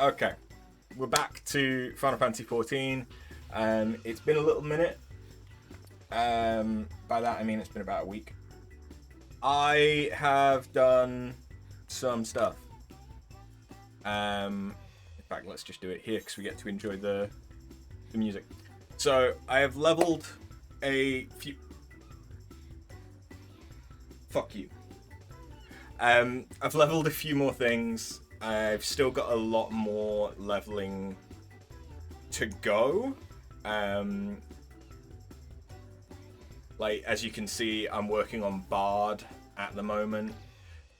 Okay, we're back to Final Fantasy XIV. It's been a little minute. By that I mean it's been about a week. I have done some stuff. In fact, let's just do it here because we get to enjoy the music. So I have leveled a few. Fuck you. I've leveled a few more things. I've still got a lot more leveling to go. Like, as you can see, I'm working on Bard at the moment.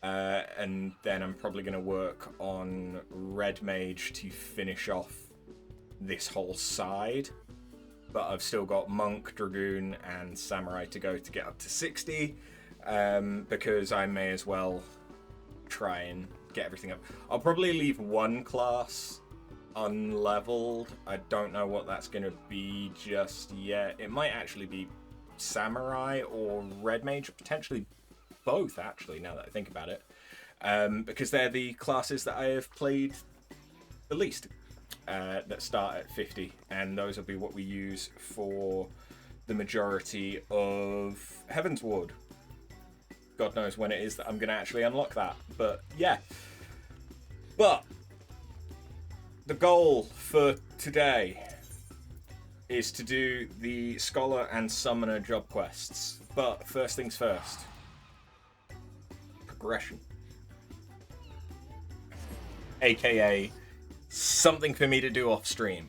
And then I'm probably going to work on Red Mage to finish off this whole side. But I've still got Monk, Dragoon, and Samurai to go to get up to 60. Because I may as well try and get everything up. I'll probably leave one class unleveled. I don't know what that's going to be just yet. It might actually be Samurai or Red Mage, or potentially both, actually, now that I think about it. Because they're the classes that I have played the least, that start at 50, and those will be what we use for the majority of Heaven's Ward. God knows when it is that I'm going to actually unlock that. But, yeah. But, the goal for today is to do the Scholar and Summoner job quests. But, first things first. Progression. AKA, something for me to do off stream.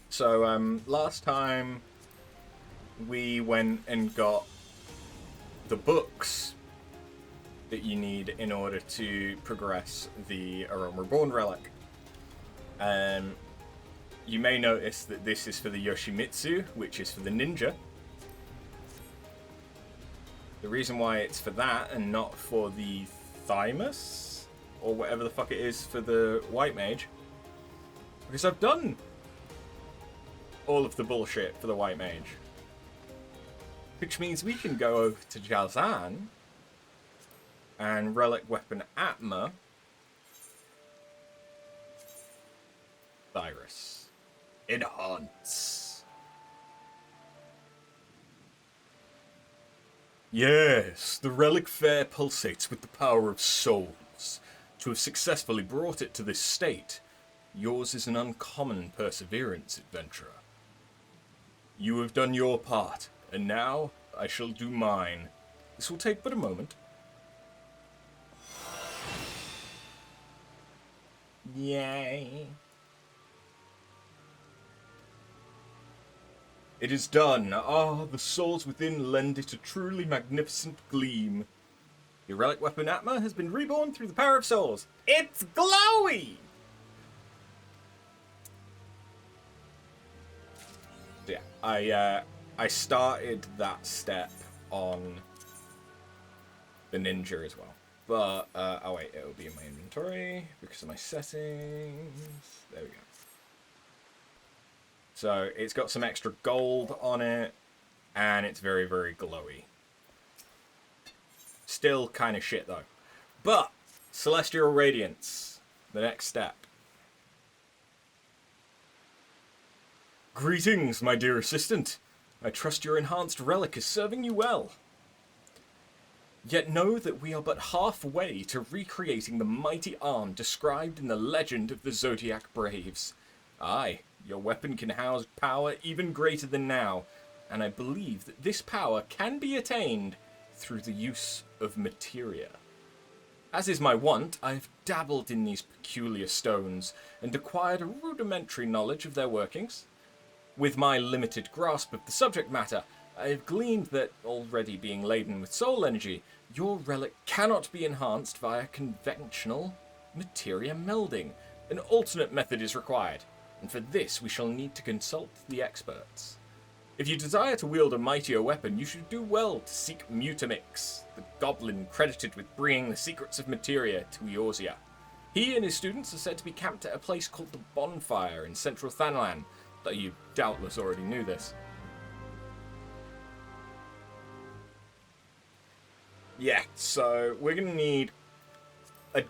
So, last time we went and got the books that you need in order to progress the A Realm Reborn relic. You may notice that this is for the Yoshimitsu, which is for the ninja. The reason why it's for that and not for the Thymus, or whatever the fuck it is for the white mage, because I've done all of the bullshit for the white mage. Which means we can go over to Jalzan and relic weapon Atma Cyrus. Enhance. Yes, the relic fair pulsates with the power of souls. To have successfully brought it to this state, yours is an uncommon perseverance, adventurer. You have done your part, and now I shall do mine. This will take but a moment. Yay. It is done. Ah, the souls within lend it a truly magnificent gleam. Your relic weapon Atma has been reborn through the power of souls. It's glowy! Yeah, I started that step on the ninja as well. But, oh wait, it'll be in my inventory because of my settings. There we go. So, it's got some extra gold on it, and it's very, very glowy. Still kind of shit, though. But, Celestial Radiance, the next step. Greetings, my dear assistant. I trust your enhanced relic is serving you well. Yet know that we are but halfway to recreating the mighty arm described in the legend of the Zodiac Braves. Aye, your weapon can house power even greater than now, and I believe that this power can be attained through the use of materia. As is my wont, I have dabbled in these peculiar stones and acquired a rudimentary knowledge of their workings. With my limited grasp of the subject matter, I have gleaned that, already being laden with soul energy, your relic cannot be enhanced via conventional materia melding. An alternate method is required, and for this we shall need to consult the experts. If you desire to wield a mightier weapon, you should do well to seek Mutamix, the goblin credited with bringing the secrets of materia to Eorzea. He and his students are said to be camped at a place called the Bonfire in central Thanalan, though you doubtless already knew this. Yeah, so we're going to need a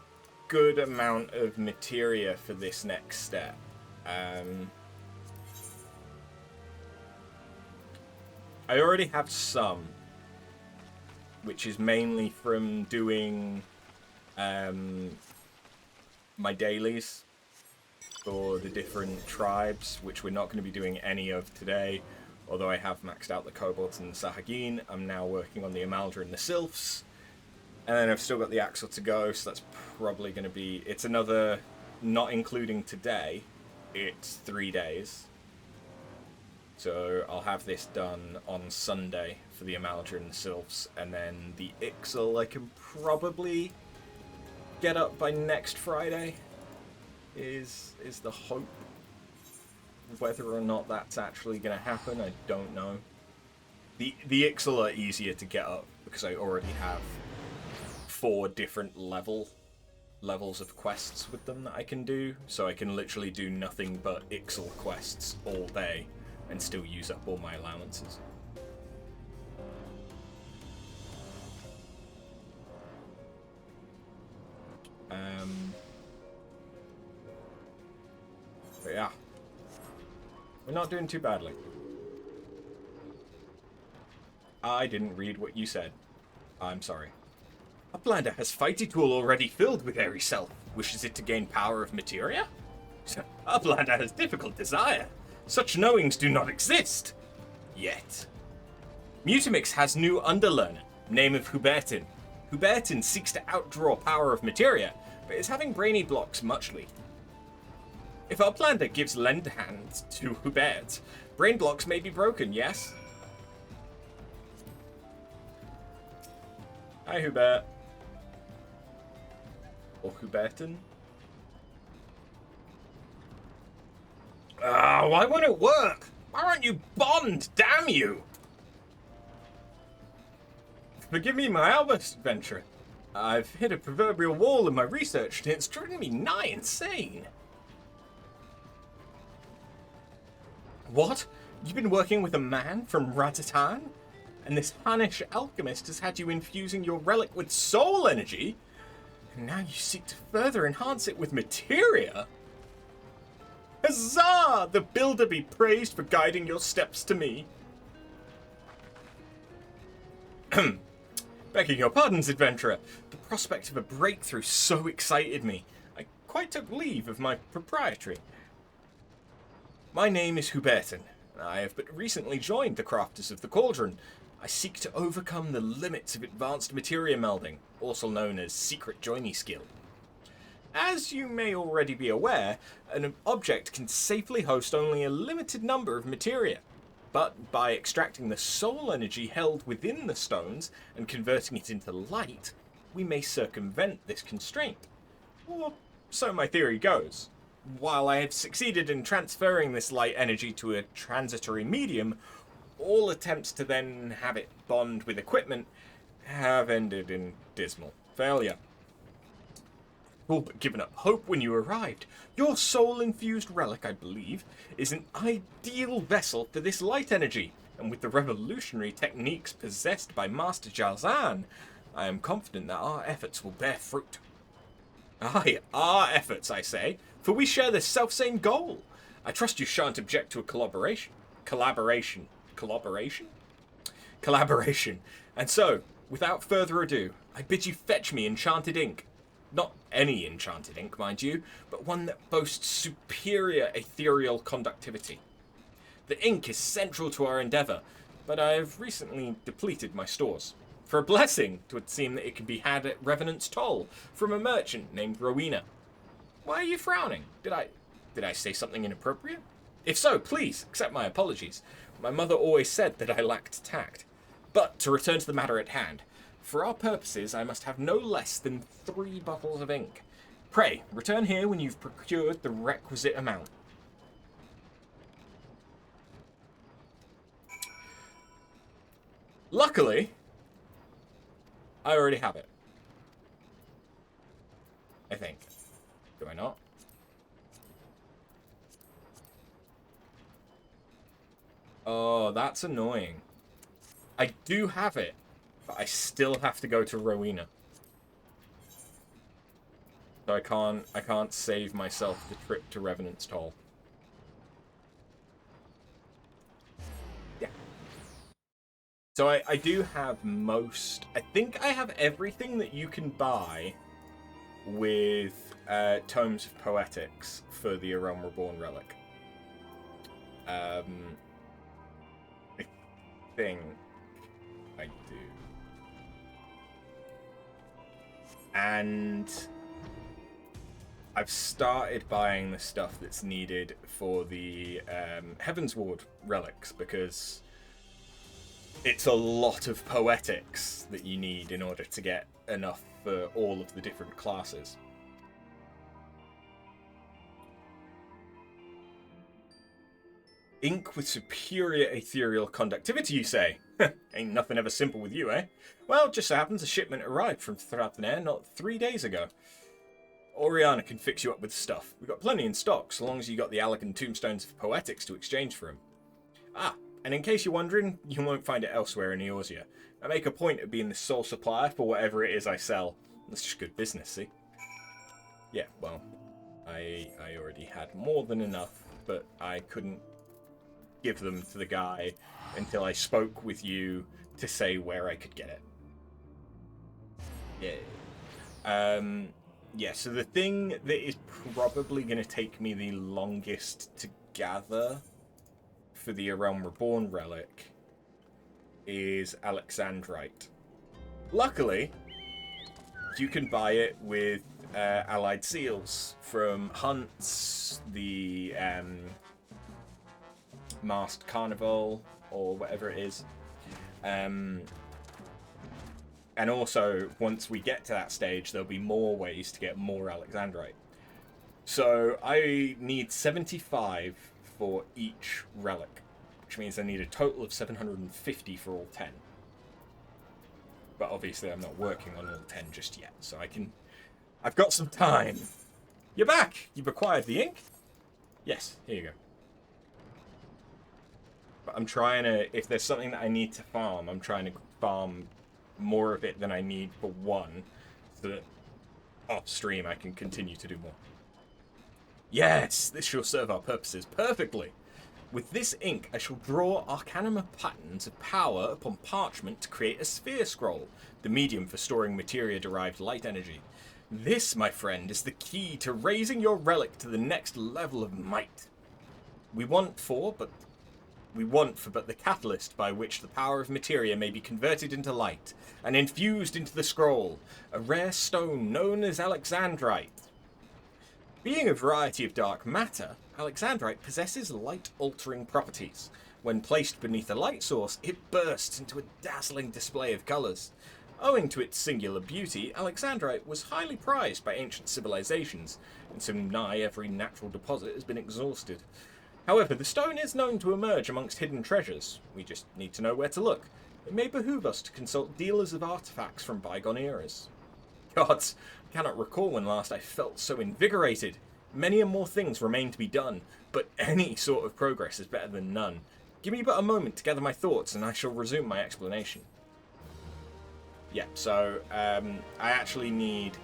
good amount of materia for this next step. I already have some, which is mainly from doing my dailies for the different tribes, which we're not going to be doing any of today. Although I have maxed out the kobolds and the sahagin, I'm now working on the Amaldra and the sylphs. And then I've still got the Axel to go, so that's probably going to be... It's another, not including today, it's 3 days. So I'll have this done on Sunday for the Amaldra and the sylphs, and then the Ixal I can probably get up by next Friday, is the hope. Whether or not that's actually going to happen, I don't know. The Ixal are easier to get up because I already have 4 different levels of quests with them that I can do, so I can literally do nothing but Ixal quests all day and still use up all my allowances. But yeah. We're not doing too badly. I didn't read what you said. I'm sorry. Uplander has fighty tool already filled with airy self. Wishes it to gain power of materia? Uplander has difficult desire. Such knowings do not exist. Yet. Mutamix has new underlearner, name of Hubertin. Hubertin seeks to outdraw power of materia, but is having brainy blocks muchly. If Uplander gives lend hand to Hubert, brain blocks may be broken, yes? Hi, Hubert. Or Hubertin. Why won't it work? Why aren't you Bond? Damn you! Forgive me my outburst, adventurer. I've hit a proverbial wall in my research, and it's driven me nigh insane. What? You've been working with a man from Ratatan? And this Hanish alchemist has had you infusing your relic with soul energy? And now you seek to further enhance it with materia? Huzzah! The builder be praised for guiding your steps to me. Begging your pardons, adventurer. The prospect of a breakthrough so excited me. I quite took leave of my proprietary. My name is Hubertin. I have but recently joined the Crafters of the Cauldron. I seek to overcome the limits of advanced materia melding, also known as secret joiny skill. As you may already be aware, an object can safely host only a limited number of materia. But by extracting the soul energy held within the stones and converting it into light, we may circumvent this constraint. Or so my theory goes. While I have succeeded in transferring this light energy to a transitory medium, all attempts to then have it bond with equipment have ended in dismal failure. All but given up hope when you arrived. Your soul-infused relic, I believe, is an ideal vessel for this light energy, and with the revolutionary techniques possessed by Master Jalzan, I am confident that our efforts will bear fruit. Aye, our efforts, I say, for we share this self-same goal. I trust you shan't object to a collaboration. And so, without further ado, I bid you fetch me enchanted ink. Not any enchanted ink, mind you, but one that boasts superior ethereal conductivity. The ink is central to our endeavour, but I have recently depleted my stores. For a blessing, 'twould seem that it can be had at Revenant's Toll from a merchant named Rowena. Why are you frowning? Did I say something inappropriate? If so, please accept my apologies. My mother always said that I lacked tact. But to return to the matter at hand, for our purposes I must have no less than 3 bottles of ink. Pray, return here when you've procured the requisite amount. Luckily, I already have it. I think. Do I not? Oh, that's annoying. I do have it. But I still have to go to Rowena. So I can't save myself the trip to Revenant's Toll. Yeah. So I do have most... I think I have everything that you can buy with Tomes of Poetics for the A Realm Reborn relic. I think I do. And I've started buying the stuff that's needed for the Heavensward relics, because it's a lot of poetics that you need in order to get enough for all of the different classes. Ink with superior ethereal conductivity, you say? Ain't nothing ever simple with you, eh? Well, just so happens a shipment arrived from Thrathenair not 3 days ago. Oriana can fix you up with stuff. We've got plenty in stock, so long as you got the Allegan Tombstones of Poetics to exchange for him. Ah, and in case you're wondering, you won't find it elsewhere in Eorzea. I make a point of being the sole supplier for whatever it is I sell. That's just good business, see? Yeah, well, I already had more than enough, but I couldn't give them to the guy until I spoke with you to say where I could get it. Yeah. Yeah, so the thing that is probably going to take me the longest to gather for the A Realm Reborn relic is Alexandrite. Luckily, you can buy it with allied seals from hunts, the Masked Carnival, or whatever it is. And also, once we get to that stage, there'll be more ways to get more Alexandrite. So I need 75 for each relic, which means I need a total of 750 for all 10. But obviously I'm not working on all 10 just yet, so I've got some time. You're back! You've acquired the ink? Yes, here you go. But I'm trying to, if there's something that I need to farm, I'm trying to farm more of it than I need for one, so that off stream I can continue to do more. Yes, this shall serve our purposes perfectly. With this ink, I shall draw arcanum patterns of power upon parchment to create a sphere scroll, the medium for storing materia-derived light energy. This, my friend, is the key to raising your relic to the next level of might. We want for but the catalyst by which the power of materia may be converted into light and infused into the scroll, a rare stone known as Alexandrite. Being a variety of dark matter, Alexandrite possesses light-altering properties. When placed beneath a light source, it bursts into a dazzling display of colours. Owing to its singular beauty, Alexandrite was highly prized by ancient civilizations, and so nigh every natural deposit has been exhausted. However, the stone is known to emerge amongst hidden treasures. We just need to know where to look. It may behoove us to consult dealers of artifacts from bygone eras. Gods, I cannot recall when last I felt so invigorated. Many and more things remain to be done, but any sort of progress is better than none. Give me but a moment to gather my thoughts, and I shall resume my explanation. Yeah, so, I actually need...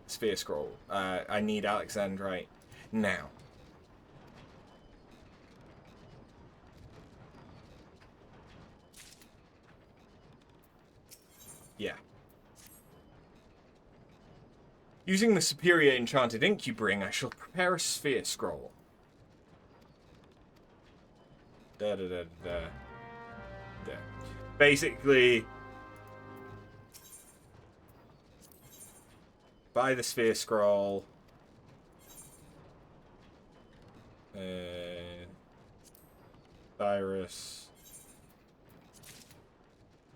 Sphere Scroll. I need Alexandrite now. Yeah. Using the superior enchanted ink you bring, I shall prepare a Sphere Scroll. Basically, buy the Sphere Scroll. Virus.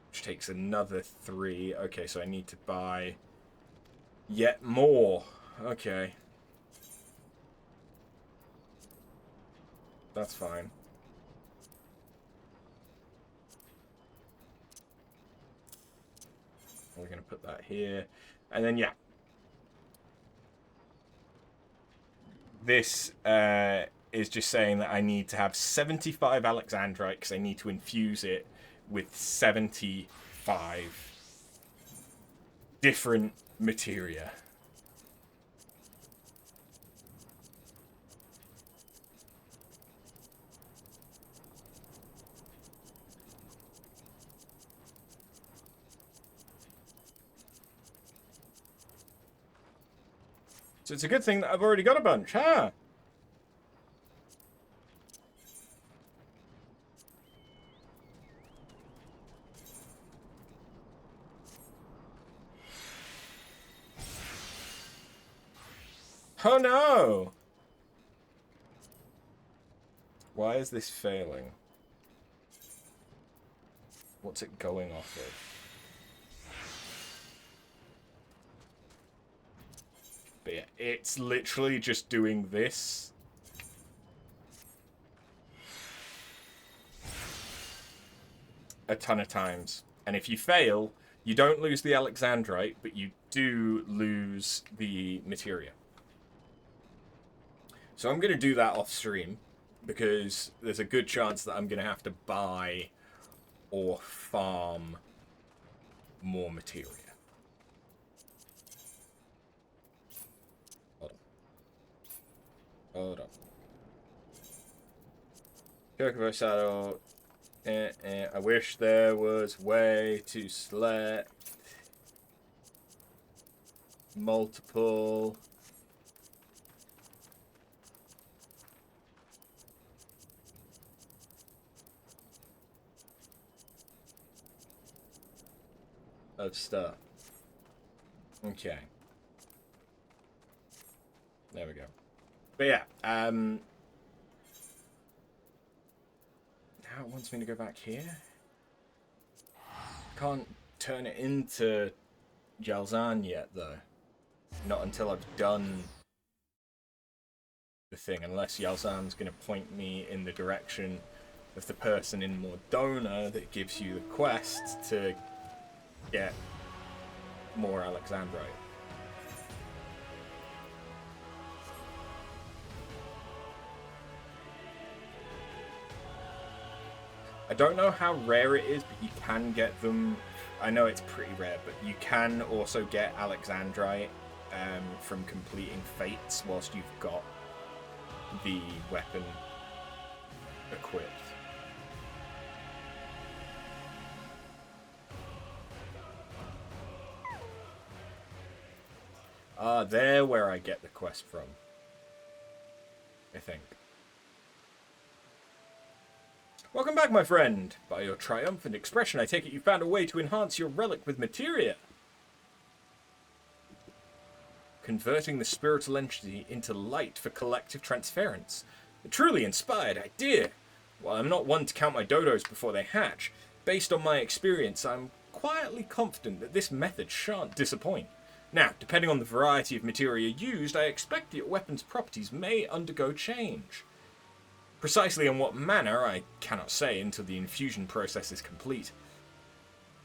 Which takes another 3. Okay, so I need to buy yet more. Okay. That's fine. We're going to put that here. And then, yeah. This is just saying that I need to have 75 Alexandrite because I need to infuse it with 75 different materia. So it's a good thing that I've already got a bunch, huh? Oh no! Why is this failing? What's it going off of? But yeah, it's literally just doing this. A ton of times. And if you fail, you don't lose the Alexandrite, but you do lose the materia. So I'm going to do that off stream, because there's a good chance that I'm going to have to buy or farm more materia. Hold on. Chocobo saddle. I wish there was way to select multiple. Of stuff. Okay. There we go. But yeah, now it wants me to go back here. Can't turn it into Jalzan yet, though. Not until I've done the thing, unless Jalzan's going to point me in the direction of the person in Mordona that gives you the quest to get more Alexandrite. I don't know how rare it is, but you can get them. I know it's pretty rare, but you can also get Alexandrite from completing fates whilst you've got the weapon equipped. Ah, they're where I get the quest from, I think. Welcome back, my friend. By your triumphant expression, I take it you found a way to enhance your relic with materia. Converting the spiritual entity into light for collective transference. A truly inspired idea. While I'm not one to count my dodos before they hatch, based on my experience, I'm quietly confident that this method shan't disappoint. Now, depending on the variety of materia used, I expect that your weapon's properties may undergo change. Precisely in what manner, I cannot say until the infusion process is complete.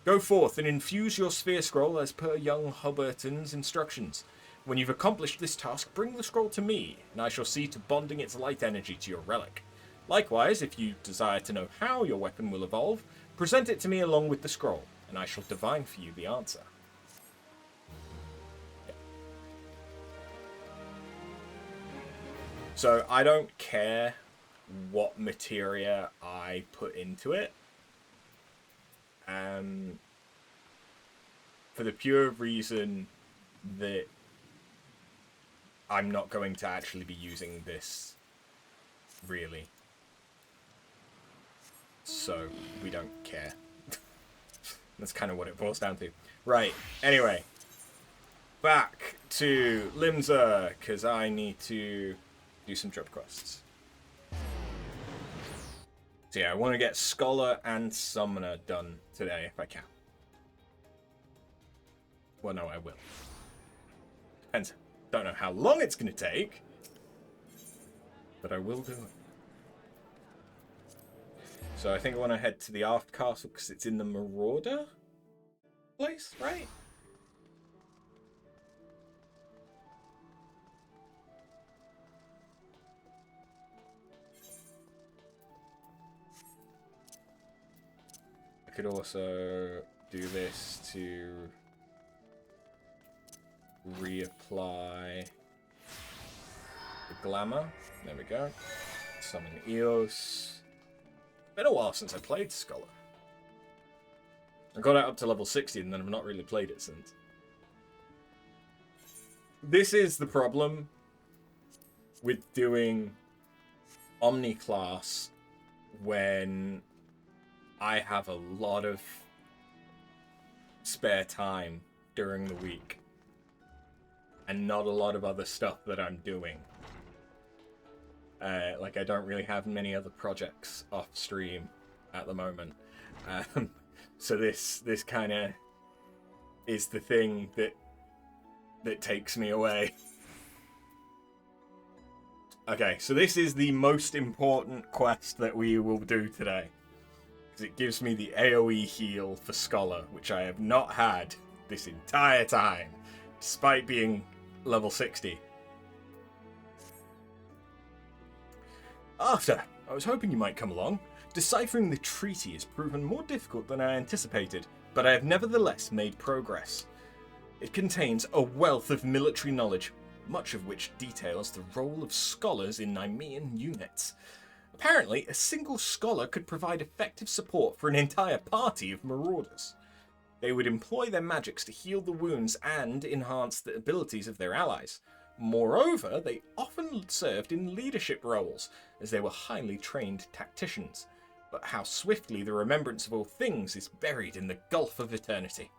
Go forth and infuse your sphere scroll as per young Hubberton's instructions. When you've accomplished this task, bring the scroll to me, and I shall see to bonding its light energy to your relic. Likewise, if you desire to know how your weapon will evolve, present it to me along with the scroll, and I shall divine for you the answer. So I don't care what materia I put into it, for the pure reason that I'm not going to actually be using this, really. So we don't care. That's kind of what it boils down to. Right, anyway. Back to Limsa, because I need to do some job quests. So yeah, I want to get Scholar and Summoner done today if I can. Well, no, I will. Depends. Don't know how long it's going to take, but I will do it. So I think I want to head to the Aft Castle because it's in the Marauder place, right? could also do this to reapply the glamour. There we go. Summon Eos. Been a while since I played Scholar. I got it up to level 60 and then I've not really played it since. This is the problem with doing Omni class when I have a lot of spare time during the week and not a lot of other stuff that I'm doing. Like, I don't really have many other projects off stream at the moment. So this kind of is the thing that takes me away. Okay, so this is the most important quest that we will do today. Because it gives me the AoE heal for Scholar, which I have not had this entire time, despite being level 60. After, I was hoping you might come along. Deciphering the treaty has proven more difficult than I anticipated, but I have nevertheless made progress. It contains a wealth of military knowledge, much of which details the role of scholars in Nemean units. Apparently, a single scholar could provide effective support for an entire party of marauders. They would employ their magics to heal the wounds and enhance the abilities of their allies. Moreover, they often served in leadership roles, as they were highly trained tacticians. But how swiftly the remembrance of all things is buried in the gulf of eternity.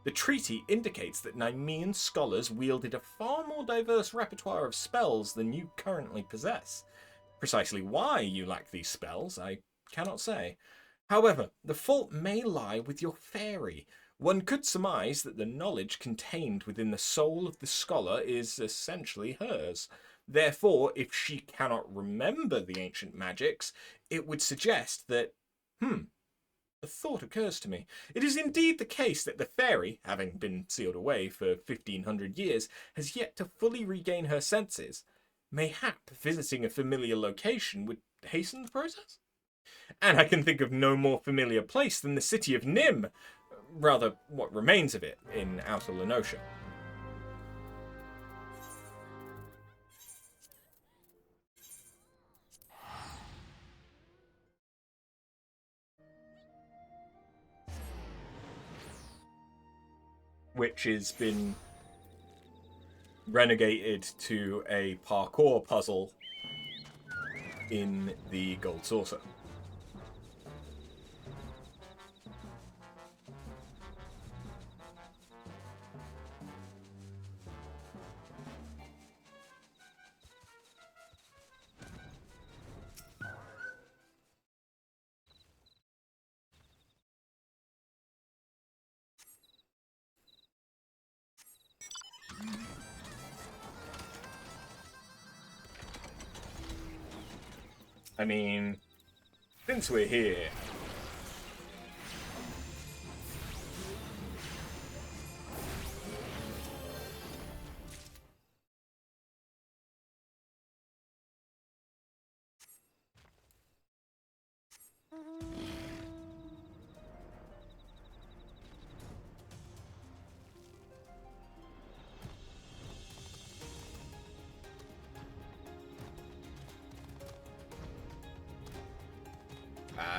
The treaty indicates that Nemean scholars wielded a far more diverse repertoire of spells than you currently possess. Precisely why you lack these spells, I cannot say. However, the fault may lie with your fairy. One could surmise that the knowledge contained within the soul of the scholar is essentially hers. Therefore, if she cannot remember the ancient magics, it would suggest that, a thought occurs to me. It is indeed the case that the fairy, having been sealed away for 1500 years, has yet to fully regain her senses. Mayhap visiting a familiar location would hasten the process? And I can think of no more familiar place than the city of Nim. Rather, what remains of it in Outer Lenosha. Which has been renegated to a parkour puzzle in the Gold Saucer. I mean, since we're here,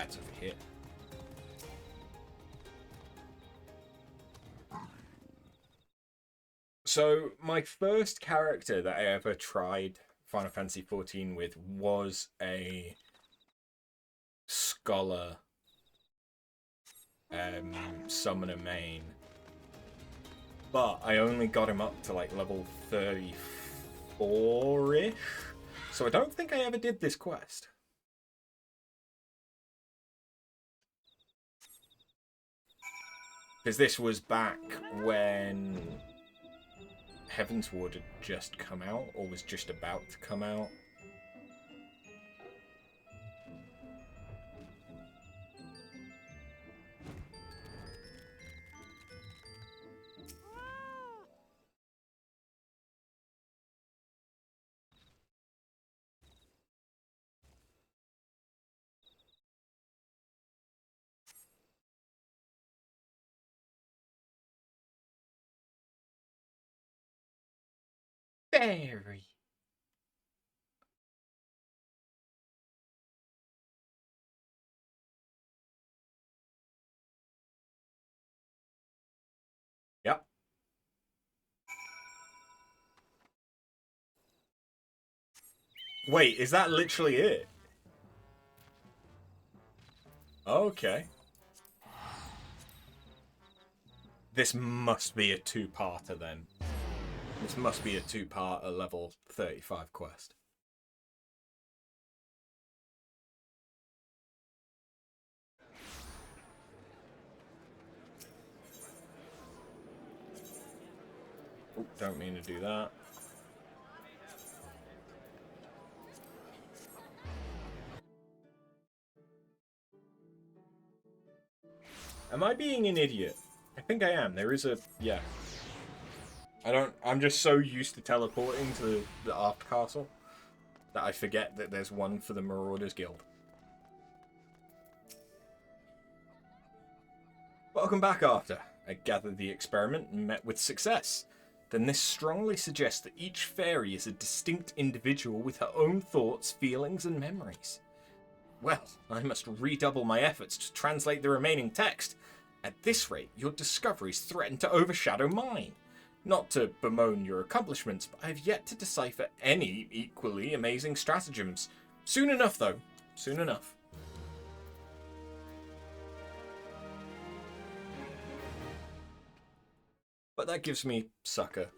it's over here. So, my first character that I ever tried Final Fantasy XIV with was a scholar summoner main. But I only got him up to like level 34-ish. So I don't think I ever did this quest. Because this was back when Heavensward had just come out, or was just about to come out. fairy. Yep. Wait, is that literally it? Okay. This must be a two-parter then. This must be a two-parter level 35 quest. Oh, don't mean to do that. Am I being an idiot? I think I am. There is a... yeah. I'm just so used to teleporting to the Aft Castle that I forget that there's one for the Marauders Guild. Welcome back, After. I gather the experiment met with success. Then this strongly suggests that each fairy is a distinct individual with her own thoughts, feelings, and memories. Well, I must redouble my efforts to translate the remaining text. At this rate, your discoveries threaten to overshadow mine. Not to bemoan your accomplishments, but I have yet to decipher any equally amazing stratagems. Soon enough, though. Soon enough. But that gives me Sucker.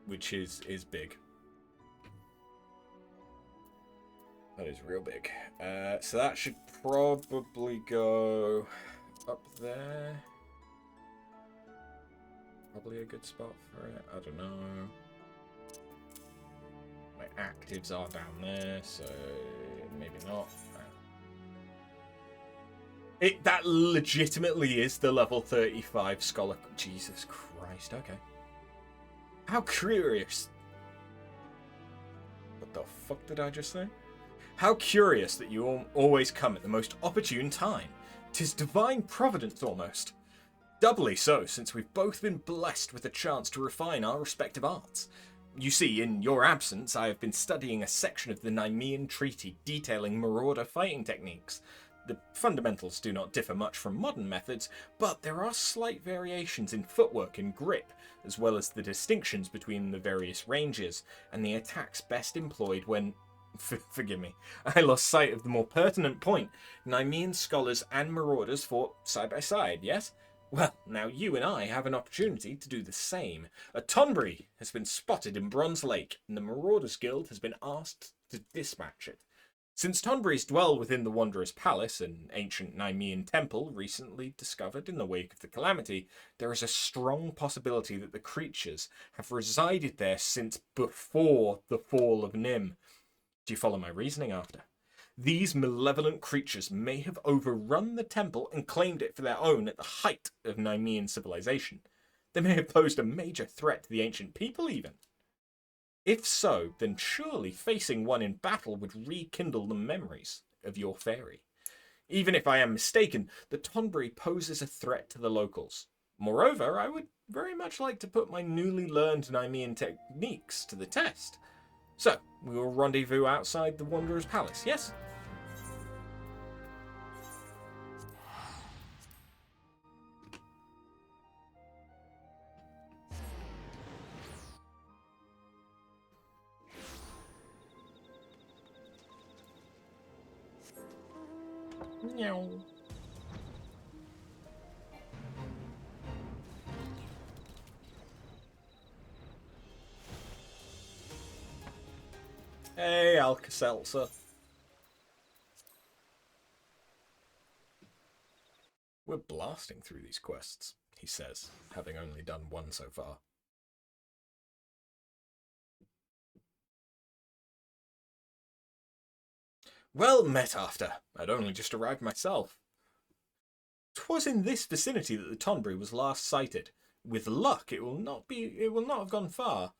Which is big. That is real big. So that should probably go up there. Probably a good spot for it. I don't know. My actives are down there, so maybe not. That legitimately is the level 35 scholar. Jesus Christ, okay. How curious. What the fuck did I just say? How curious that you always come at the most opportune time. 'Tis divine providence almost. Doubly so, since we've both been blessed with a chance to refine our respective arts. You see, in your absence, I have been studying a section of the Nemean Treaty detailing marauder fighting techniques. The fundamentals do not differ much from modern methods, but there are slight variations in footwork and grip, as well as the distinctions between the various ranges, and the attacks best employed when... Forgive me, I lost sight of the more pertinent point. Nemean scholars and marauders fought side by side, yes? Well, now you and I have an opportunity to do the same. A Tonberry has been spotted in Bronze Lake, and the Marauders Guild has been asked to dispatch it. Since Tonberries dwell within the Wanderer's Palace, an ancient Nemean temple recently discovered in the wake of the Calamity, there is a strong possibility that the creatures have resided there since before the fall of Nim. Do you follow my reasoning, After? These malevolent creatures may have overrun the temple and claimed it for their own at the height of Nemean civilization. They may have posed a major threat to the ancient people, even. If so, then surely facing one in battle would rekindle the memories of your fairy. Even if I am mistaken, the Tonberry poses a threat to the locals. Moreover, I would very much like to put my newly learned Nemean techniques to the test. So, we will rendezvous outside the Wanderer's Palace, yes? Meow. Hey, Alka-Seltzer. We're blasting through these quests, he says, having only done one so far. Well met, After. I'd only just arrived myself. 'Twas in this vicinity that the Tonberry was last sighted. With luck, it will not have gone far.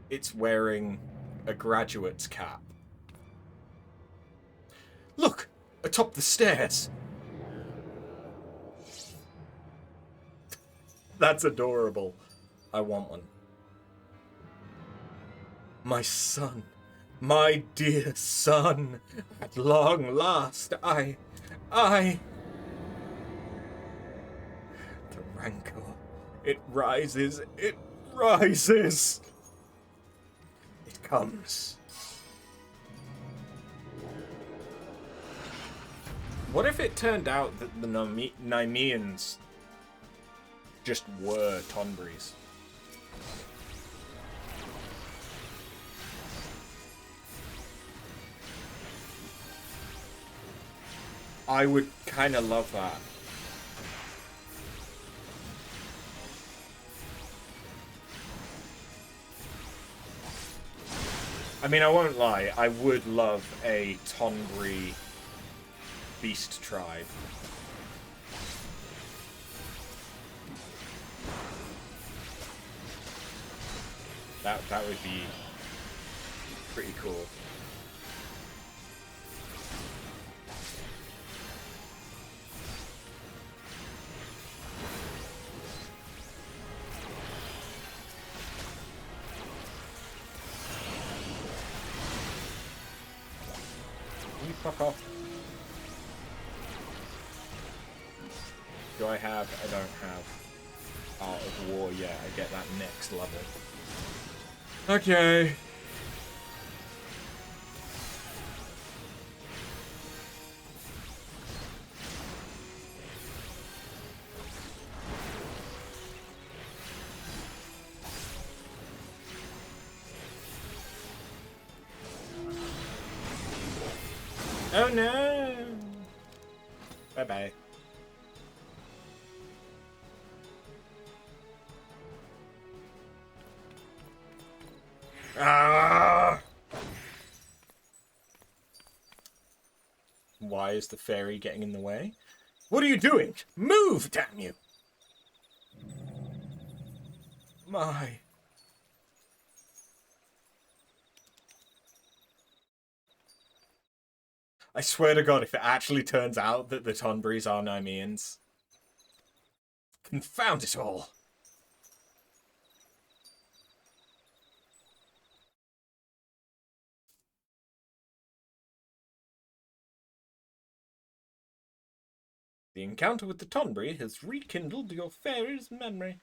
It's wearing a graduate's cap atop the stairs. That's adorable. I want one. My son. My dear son. At long last, I... The rancor. It rises. It rises. It comes. What if it turned out that the Nymeans just were Tonbreeze? I would kind of love that. I mean, I won't lie. I would love a Tonbreeze beast tribe. That would be pretty cool. You fuck off. Do I have? I don't have Art of War yet. I get that next level. Okay. Oh no! Bye-bye. Ah! Why is the fairy getting in the way? What are you doing? Move, damn you! My... I swear to God, if it actually turns out that the Tonbreeze are Nymeans. Confound it all! The encounter with the Tonbreeze has rekindled your fairy's memory.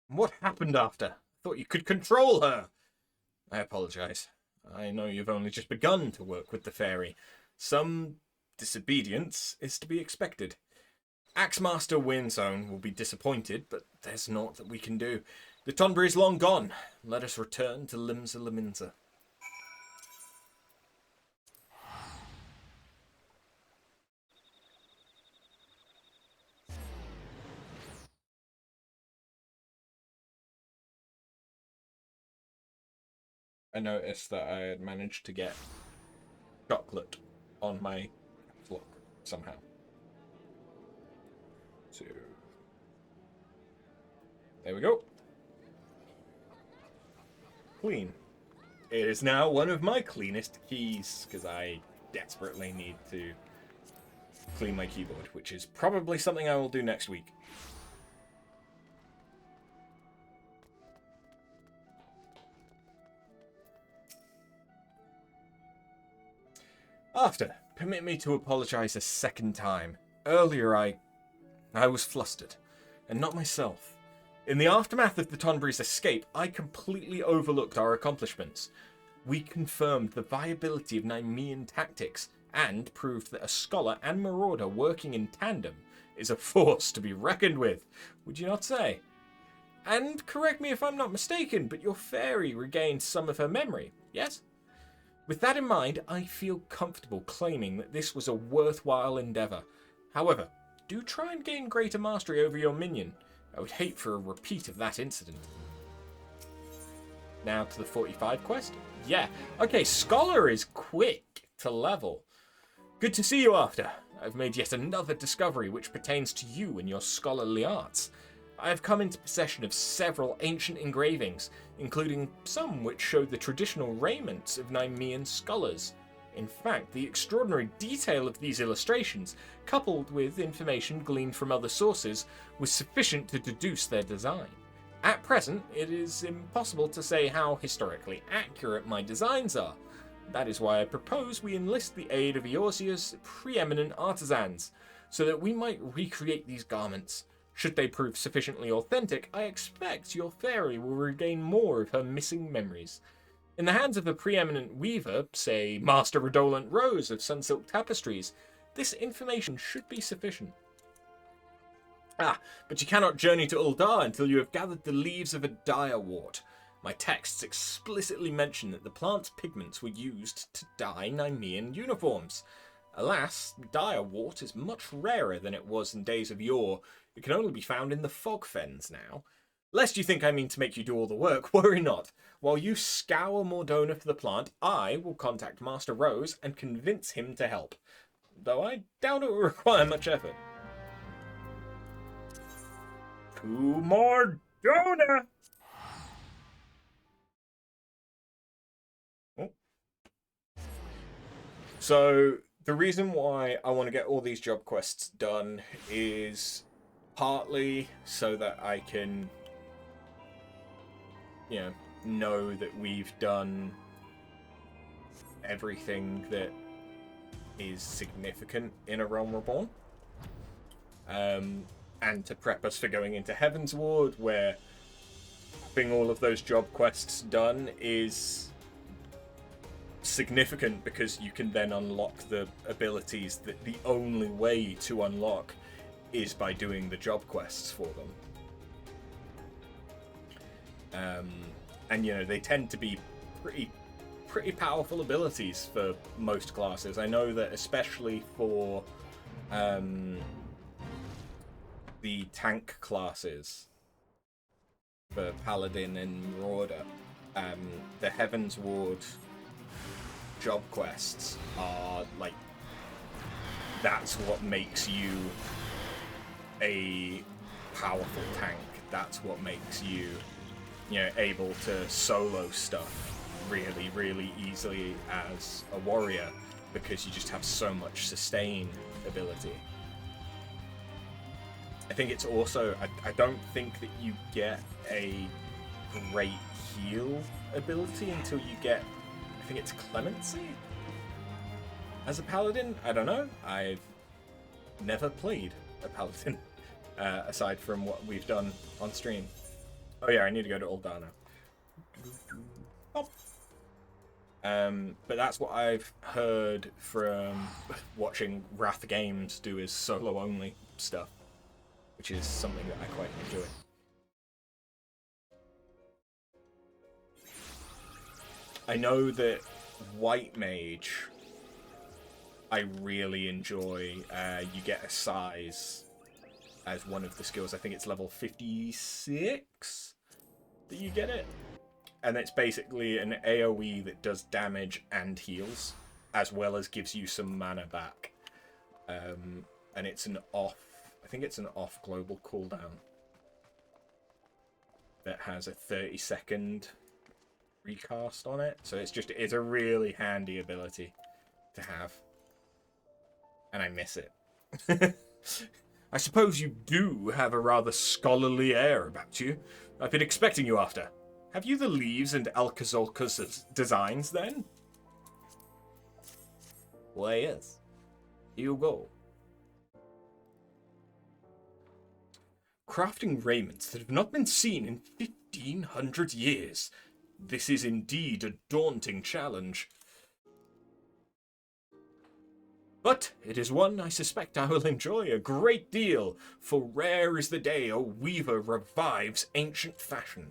What happened after? Thought you could control her. I apologize. I know you've only just begun to work with the fairy. Some disobedience is to be expected. Axemaster Windzone will be disappointed, but there's naught that we can do. The Tonbreeze long gone. Let us return to Limsa Laminsa. I noticed that I had managed to get chocolate on my lock somehow. So there we go. Clean. It is now one of my cleanest keys because I desperately need to clean my keyboard, which is probably something I will do next week. After, permit me to apologize a second time. Earlier I was flustered, and not myself. In the aftermath of the Tonbreeze escape, I completely overlooked our accomplishments. We confirmed the viability of Nymean tactics, and proved that a scholar and marauder working in tandem is a force to be reckoned with, would you not say? And correct me if I'm not mistaken, but your fairy regained some of her memory, yes? With that in mind, I feel comfortable claiming that this was a worthwhile endeavour. However, do try and gain greater mastery over your minion. I would hate for a repeat of that incident. Now to the 45 quest? Yeah. Okay, Scholar is quick to level. Good to see you after. I've made yet another discovery which pertains to you and your scholarly arts. I have come into possession of several ancient engravings, including some which show the traditional raiments of Nemean scholars. In fact, the extraordinary detail of these illustrations, coupled with information gleaned from other sources, was sufficient to deduce their design. At present, it is impossible to say how historically accurate my designs are. That is why I propose we enlist the aid of Eorzea's preeminent artisans, so that we might recreate these garments. Should they prove sufficiently authentic, I expect your fairy will regain more of her missing memories. In the hands of a preeminent weaver, say Master Redolent Rose of Sunsilk Tapestries, this information should be sufficient. But you cannot journey to Uldar until you have gathered the leaves of a direwort. My texts explicitly mention that the plant's pigments were used to dye Nemean uniforms. Alas, direwort is much rarer than it was in days of yore. It can only be found in the fog fens now. Lest you think I mean to make you do all the work, worry not. While you scour Mordona for the plant, I will contact Master Rose and convince him to help. Though I doubt it will require much effort. To Mordona! Oh. So, the reason why I want to get all these job quests done is partly so that I can, know that we've done everything that is significant in A Realm Reborn. And to prep us for going into Heaven's Ward, where having all of those job quests done is significant because you can then unlock the abilities that the only way to unlock is by doing the job quests for them. And they tend to be pretty powerful abilities for most classes. I know that especially for the tank classes, for Paladin and Marauder, the Heaven's Ward job quests are like, that's what makes you a powerful tank. That's what makes you, able to solo stuff really, really easily as a warrior, because you just have so much sustain ability. I think it's also, I don't think that you get a great heal ability until you get, I think it's Clemency as a paladin. I don't know. I've never played a paladin aside from what we've done on stream. Oh yeah, I need to go to Uldar now. But that's what I've heard from watching Wrath Games do, is solo only stuff, which is something that I quite enjoy. I know that White Mage, I really enjoy. You get a size as one of the skills. I think it's level 56 that you get it. And it's basically an AoE that does damage and heals, as well as gives you some mana back. And it's an off, I think it's an off global cooldown that has a 30-second recast on it. So it's a really handy ability to have. And I miss it. I suppose you do have a rather scholarly air about you. I've been expecting you after. Have you the leaves and Alcazolca's designs, then? Why, yes. Here you go. Crafting raiments that have not been seen in 1,500 years. This is indeed a daunting challenge. But it is one I suspect I will enjoy a great deal, for rare is the day a weaver revives ancient fashion.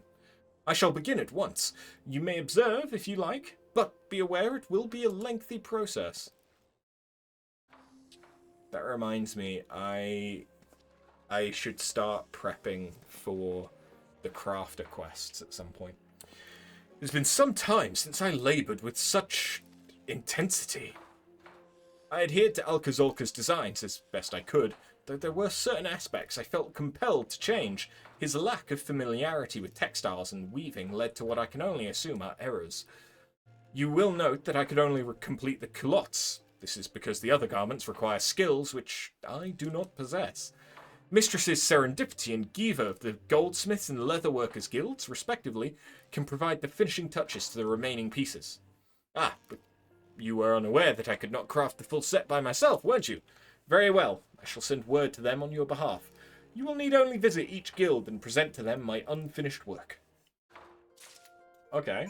I shall begin at once. You may observe if you like, but be aware it will be a lengthy process. That reminds me, I should start prepping for the crafter quests at some point. It's been some time since I laboured with such intensity. I adhered to Alcazolca's designs as best I could, though there were certain aspects I felt compelled to change. His lack of familiarity with textiles and weaving led to what I can only assume are errors. You will note that I could only complete the culottes. This is because the other garments require skills which I do not possess. Mistresses Serendipity and Giva of the Goldsmiths and Leatherworkers Guilds, respectively, can provide the finishing touches to the remaining pieces. Ah, but you were unaware that I could not craft the full set by myself, weren't you? Very well, I shall send word to them on your behalf. You will need only visit each guild and present to them my unfinished work. Okay.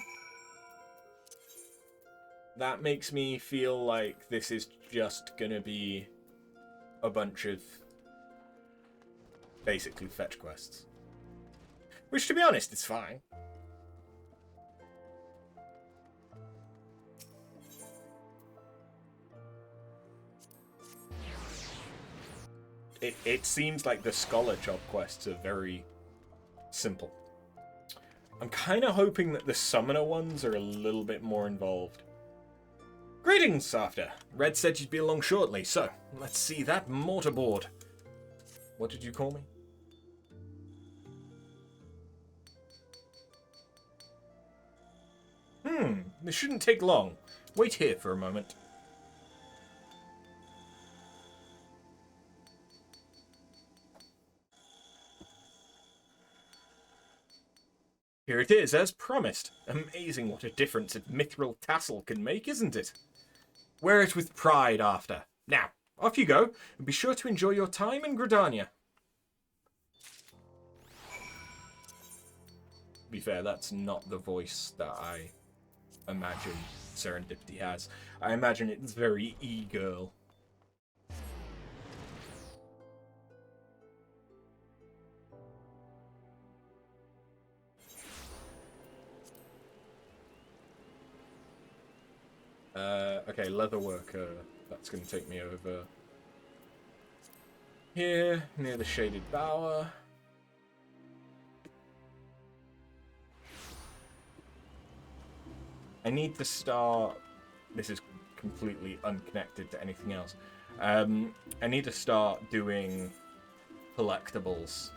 That makes me feel like this is just gonna be a bunch of basically fetch quests. Which, to be honest, is fine. It seems like the scholar job quests are very simple. I'm kind of hoping that the summoner ones are a little bit more involved. Greetings, After. Red said you'd be along shortly, so let's see that mortarboard. What did you call me? This shouldn't take long. Wait here for a moment. Here it is, as promised. Amazing what a difference a mithril tassel can make, isn't it? Wear it with pride, After. Now, off you go, and be sure to enjoy your time in Gridania. To be fair, that's not the voice that I imagine Serendipity has. I imagine it's very e-girl. Okay, leatherworker. That's going to take me over here, near the Shaded Bower. I need to start... This is completely unconnected to anything else. I need to start doing collectibles.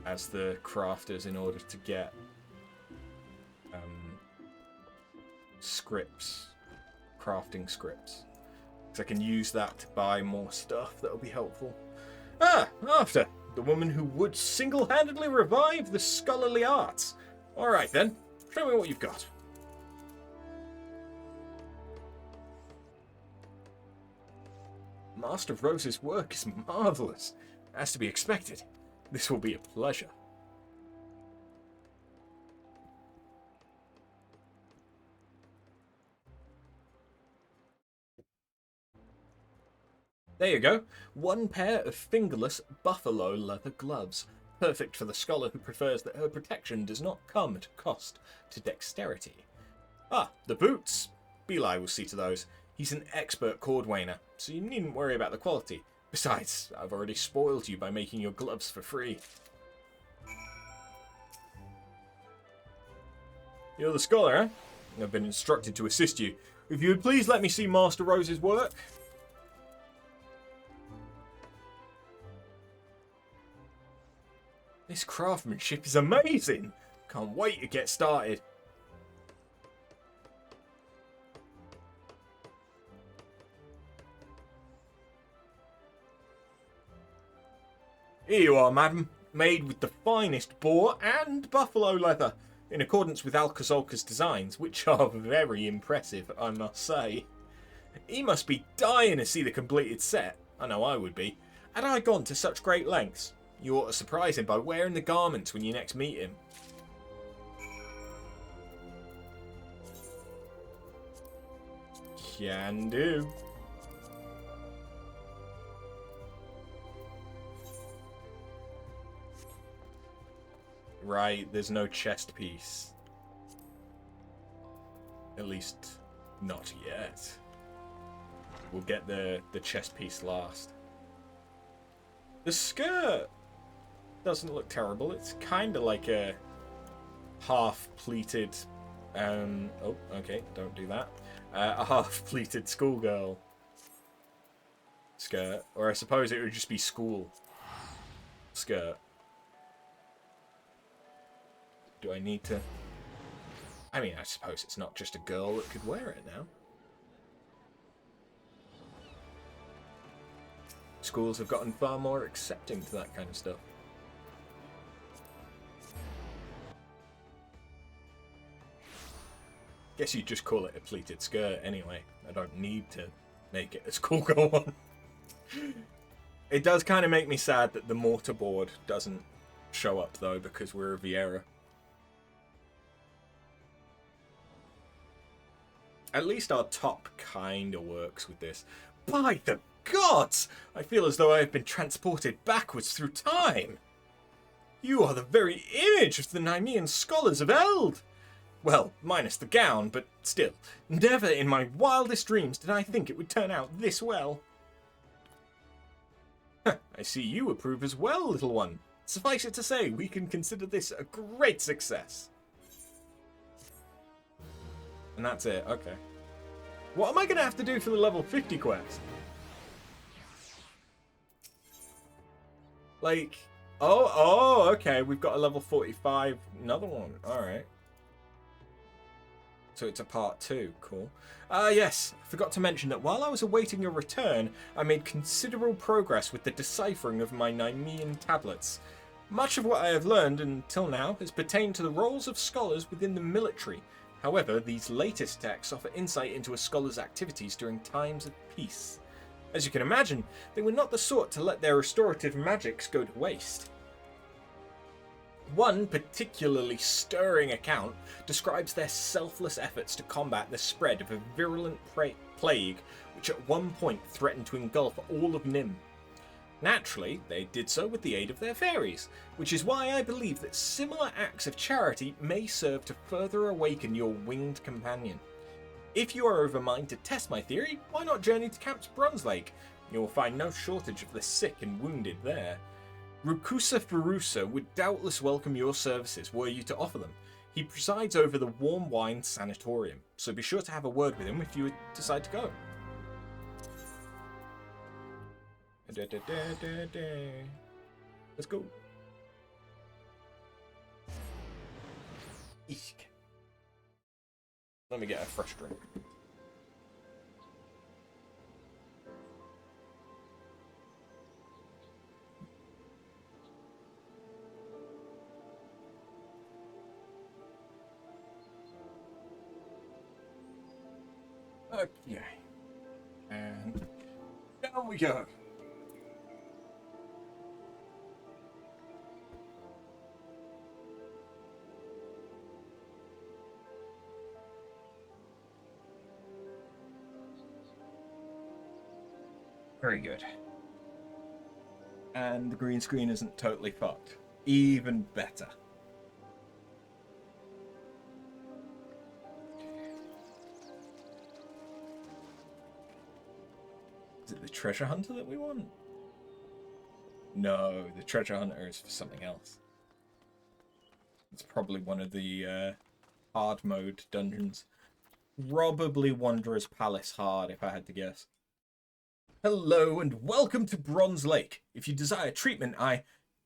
As the crafters in order to get scripts, crafting scripts. Because I can use that to buy more stuff that'll be helpful. Ah, After, the woman who would single-handedly revive the scholarly arts. Alright then, show me what you've got. Master Rose's work is marvellous, as to be expected. This will be a pleasure. There you go. One pair of fingerless buffalo leather gloves. Perfect for the scholar who prefers that her protection does not come at a cost to dexterity. Ah, the boots. Beli will see to those. He's an expert cordwainer, so you needn't worry about the quality. Besides, I've already spoiled you by making your gloves for free. You're the scholar, eh? I've been instructed to assist you. If you would please let me see Master Rose's work. This craftsmanship is amazing. Can't wait to get started. Here you are, madam. Made with the finest boar and buffalo leather, in accordance with Alcazolca's designs, which are very impressive, I must say. He must be dying to see the completed set. I know I would be. Had I gone to such great lengths? You ought to surprise him by wearing the garments when you next meet him. Can do. Right, there's no chest piece. At least, not yet. We'll get the chest piece last. The skirt doesn't look terrible. It's kind of like a half-pleated... oh, okay, don't do that. A half-pleated schoolgirl skirt. Or I suppose it would just be school skirt. Do I need to... I mean, I suppose it's not just a girl that could wear it now. Schools have gotten far more accepting to that kind of stuff. Guess you'd just call it a pleated skirt anyway. I don't need to make it a schoolgirl one. It does kind of make me sad that the mortarboard doesn't show up though, because we're a Viera. At least our top kind of works with this. By the gods! I feel as though I have been transported backwards through time. You are the very image of the Nemean scholars of Eld. Well, minus the gown, but still, never in my wildest dreams did I think it would turn out this well. I see you approve as well, little one. Suffice it to say, we can consider this a great success. And that's it, okay. What am I going to have to do for the level 50 quest? Like, oh, okay, we've got a level 45, another one, alright. So it's a part 2, cool. Yes, I forgot to mention that while I was awaiting your return, I made considerable progress with the deciphering of my Nemean tablets. Much of what I have learned until now has pertained to the roles of scholars within the military. However, these latest texts offer insight into a scholar's activities during times of peace. As you can imagine, they were not the sort to let their restorative magics go to waste. One particularly stirring account describes their selfless efforts to combat the spread of a virulent plague which at one point threatened to engulf all of Nim. Naturally, they did so with the aid of their fairies, which is why I believe that similar acts of charity may serve to further awaken your winged companion. If you are of a mind to test my theory, why not journey to Camp Bronze Lake? You will find no shortage of the sick and wounded there. Rukusa Farusa would doubtless welcome your services were you to offer them. He presides over the Warm Wine Sanatorium, so be sure to have a word with him if you decide to go. Let's go. Eek. Let me get a fresh drink. Okay. And down we go. Very good. And the green screen isn't totally fucked. Even better. Is it the treasure hunter that we want? No, the treasure hunter is for something else. It's probably one of the hard mode dungeons. Probably Wanderer's Palace hard, if I had to guess. Hello and welcome to Bronze Lake. If you desire treatment,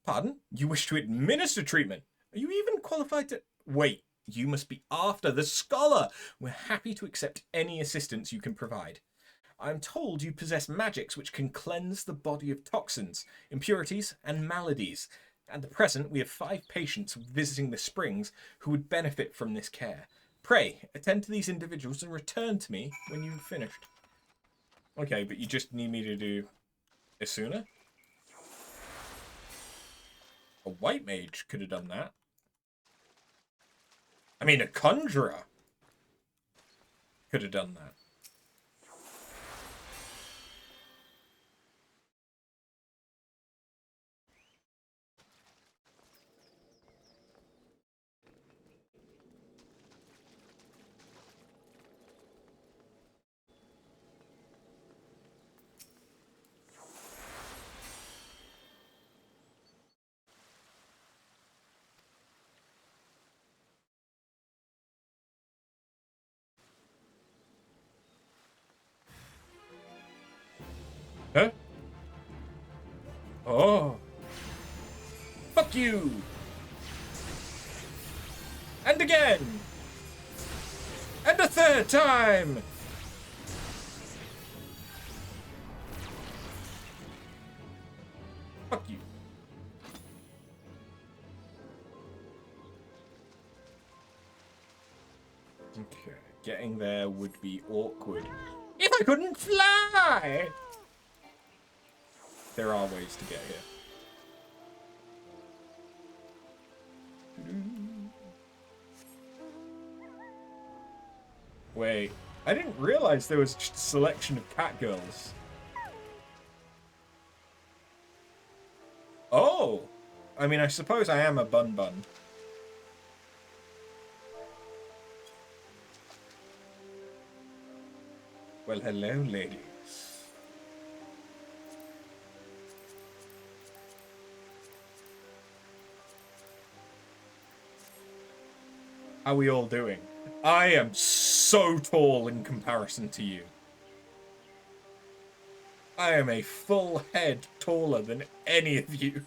Pardon? You wish to administer treatment? Are you even qualified to... Wait, you must be after the scholar. We're happy to accept any assistance you can provide. I'm told you possess magics which can cleanse the body of toxins, impurities, and maladies. At the present, we have 5 patients visiting the springs who would benefit from this care. Pray, attend to these individuals and return to me when you've finished. Okay, but you just need me to do Isuna? A white mage could have done that. I mean, a conjurer could have done that. Oh. Fuck you. And again. And a third time. Fuck you. Okay, getting there would be awkward. If I couldn't fly! There are ways to get here. Wait, I didn't realize there was just a selection of cat girls. Oh! I mean, I suppose I am a bun-bun. Well, hello, ladies. How are we all doing? I am so tall in comparison to you. I am a full head taller than any of you.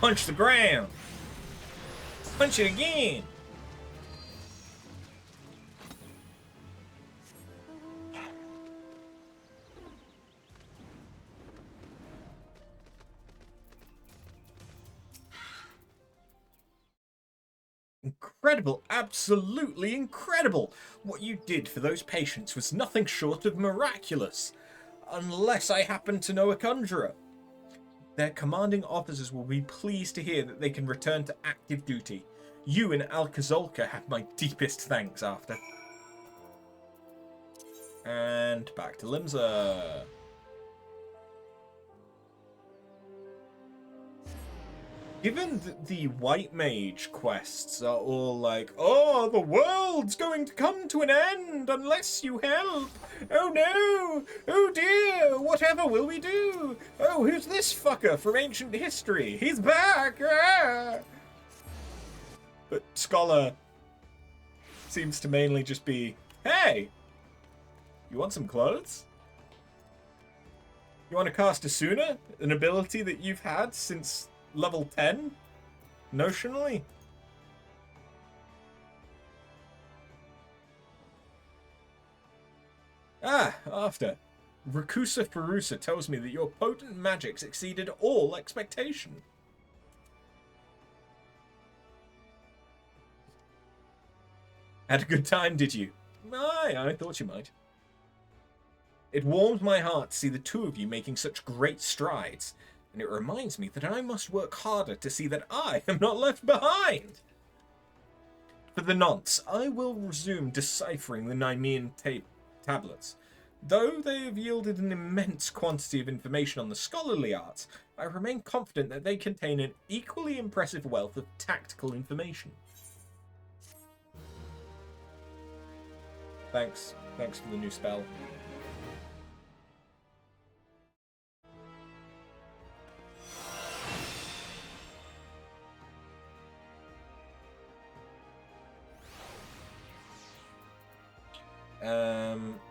Punch the ground. Punch it again. Incredible, absolutely incredible. What you did for those patients was nothing short of miraculous. Unless I happen to know a conjurer. Their commanding officers will be pleased to hear that they can return to active duty. You and Alcazolka have my deepest thanks after. And back to Limsa. Given that the White Mage quests are all like, oh, the world's going to come to an end unless you help. Oh no! Oh dear! Whatever will we do? Oh, who's this fucker from ancient history? He's back! Ah! But Scholar seems to mainly just be, hey, you want some clothes? You want to cast Asuna? An ability that you've had since level 10? Notionally? Ah, after. Rakusa Farusa tells me that your potent magics exceeded all expectation. Had a good time, did you? Aye, I thought you might. It warmed my heart to see the two of you making such great strides, and it reminds me that I must work harder to see that I am not left behind. For the nonce, I will resume deciphering the Nymean tablets. Though they have yielded an immense quantity of information on the scholarly arts, I remain confident that they contain an equally impressive wealth of tactical information. Thanks for the new spell.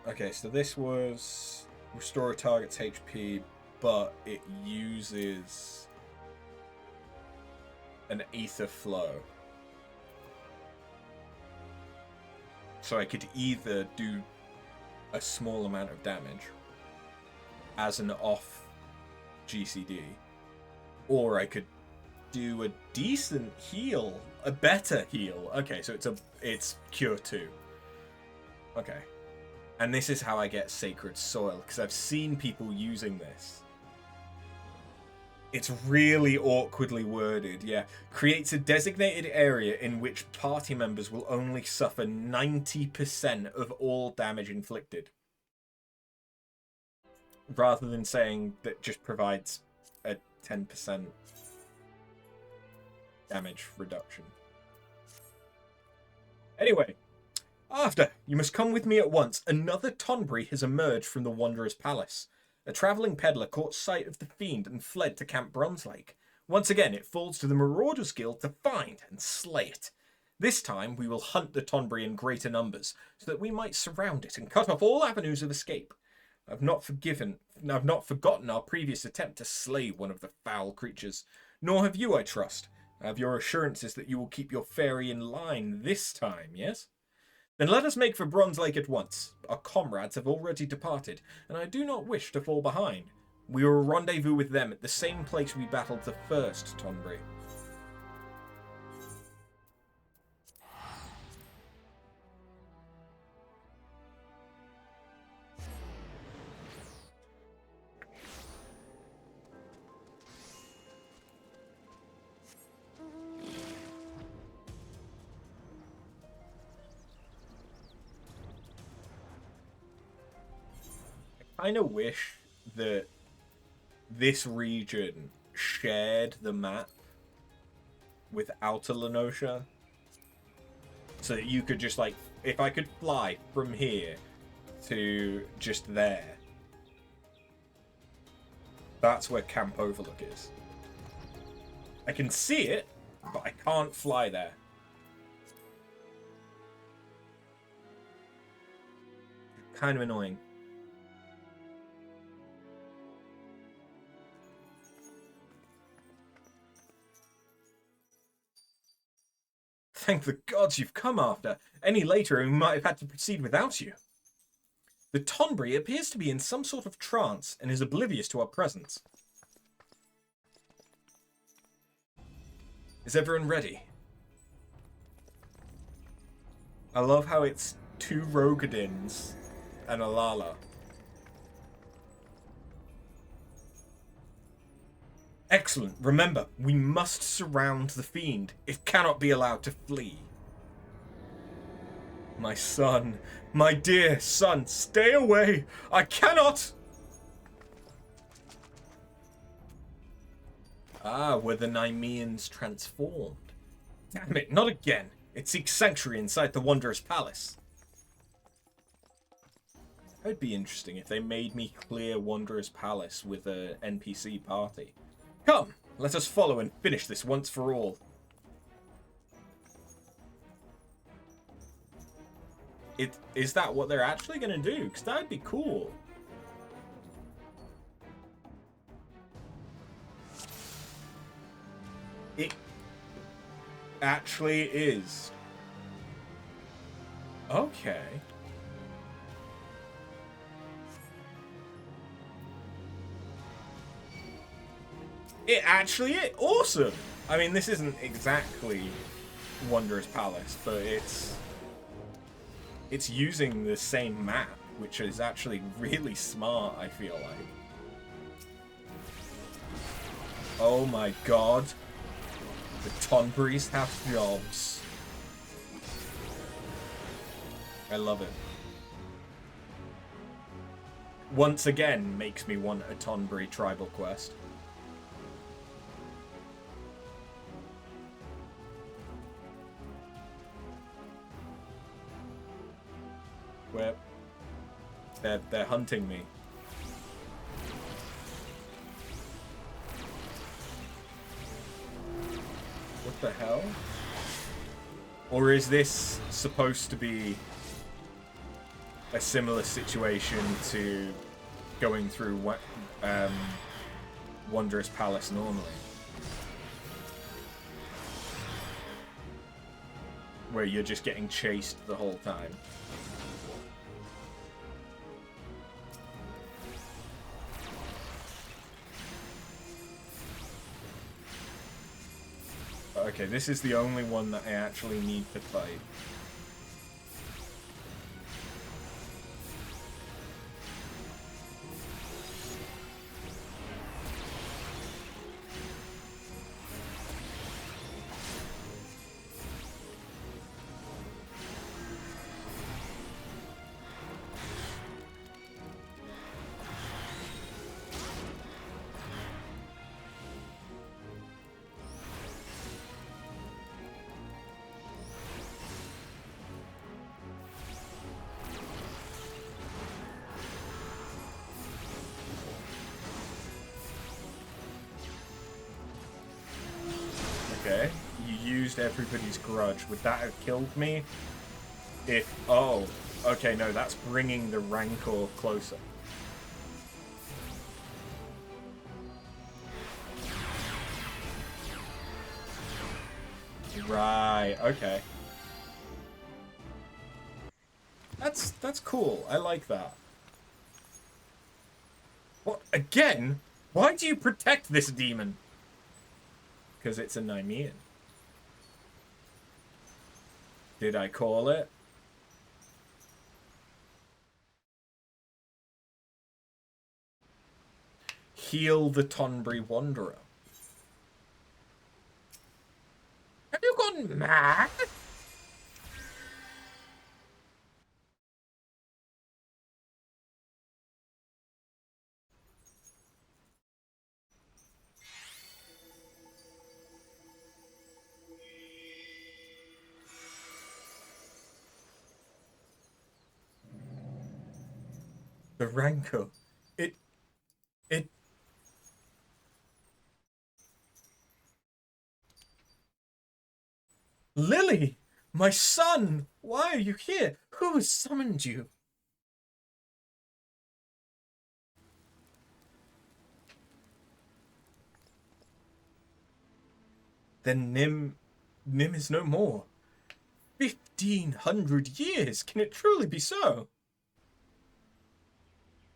Okay, so this was restore a target's HP, but it uses an ether flow. So I could either do a small amount of damage as an off GCD, or I could do a decent heal, a better heal. Okay, so it's cure 2. Okay. And this is how I get Sacred Soil, because I've seen people using this. It's really awkwardly worded, yeah. Creates a designated area in which party members will only suffer 90% of all damage inflicted. Rather than saying that just provides a 10% damage reduction. Anyway, after, you must come with me at once. Another Tonbri has emerged from the Wanderer's Palace. A travelling peddler caught sight of the fiend and fled to Camp Bronze Lake. Once again, it falls to the Marauders Guild to find and slay it. This time, we will hunt the Tonbri in greater numbers, so that we might surround it and cut off all avenues of escape. I've not forgotten our previous attempt to slay one of the foul creatures. Nor have you, I trust. I have your assurances that you will keep your fairy in line this time, yes? Then let us make for Bronze Lake at once. Our comrades have already departed, and I do not wish to fall behind. We will rendezvous with them at the same place we battled the first Tonbri. I kind of wish that this region shared the map with Outer Lenosha, so that you could just, like, if I could fly from here to just there, that's where Camp Overlook is. I can see it, but I can't fly there. Kind of annoying. Thank the gods you've come after. Any later, we might have had to proceed without you. The Tonbri appears to be in some sort of trance and is oblivious to our presence. Is everyone ready? I love how it's 2 Rogadins and a Lala. Excellent. Remember, we must surround the fiend. It cannot be allowed to flee. My son, my dear son, stay away. I cannot. Ah, were the Nymeans transformed? Damn it, not again. It seeks sanctuary inside the Wanderer's Palace. That would be interesting if they made me clear Wanderer's Palace with an NPC party. Come, let us follow and finish this once for all. Is that what they're actually going to do? Because that would be cool. It actually is. Okay. It actually is. Awesome! I mean, this isn't exactly Wanderer's Palace, but it's using the same map, which is actually really smart, I feel like. Oh my god. The Tonbris have jobs. I love it. Once again, makes me want a Tonbri tribal quest. Where they're hunting me. What the hell? Or is this supposed to be a similar situation to going through Wanderer's Palace normally? Where you're just getting chased the whole time? Okay, this is the only one that I actually need to fight. used everybody's grudge, would that have killed me? If... Oh, okay, no, that's bringing the Rancor closer. Right, okay. That's cool. I like that. What? Again? Why do you protect this demon? Because it's a Nymean. Did I call it? Heal the Tonbri Wanderer. Have you gone mad? The Rancor. It... Lily! My son! Why are you here? Who has summoned you? Then Nim is no more. 1,500 years! Can it truly be so?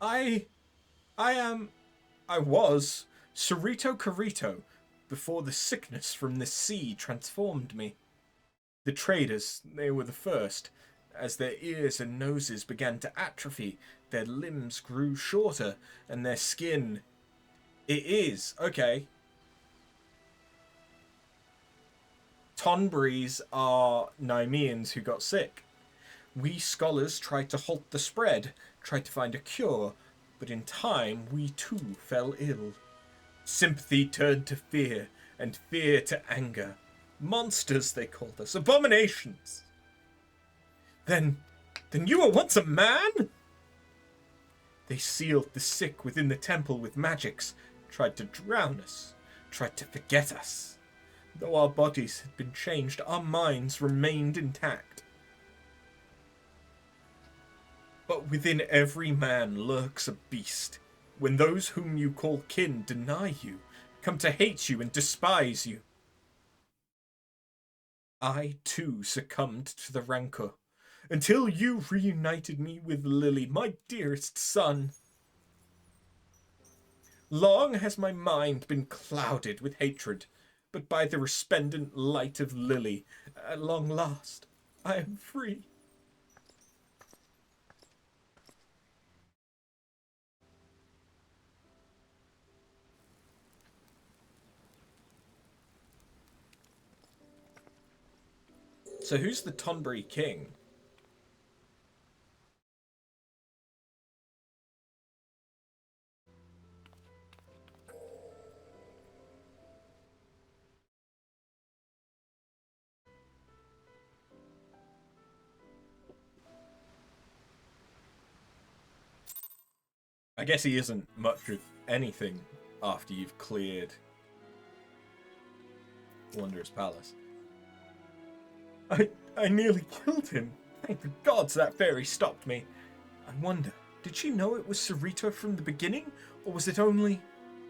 I was Cerrito Carrito before the sickness from the sea transformed me. The traders, they were the first. As their ears and noses began to atrophy, their limbs grew shorter, and their skin... It is, okay. Tonbris are Nymeans who got sick. We scholars tried to halt the spread, tried to find a cure, but in time we too fell ill. Sympathy turned to fear, and fear to anger. Monsters, they called us. Abominations. Then you were once a man? They sealed the sick within the temple with magics, tried to drown us, tried to forget us. Though our bodies had been changed, our minds remained intact. But within every man lurks a beast. When those whom you call kin deny you, come to hate you and despise you. I, too, succumbed to the rancor, until you reunited me with Lily, my dearest son. Long has my mind been clouded with hatred, but by the resplendent light of Lily, at long last, I am free. So who's the Tonbri king? I guess he isn't much of anything after you've cleared Wondrous Palace. I nearly killed him. Thank the gods that fairy stopped me. I wonder, did she know it was Cerrito from the beginning, or was it only...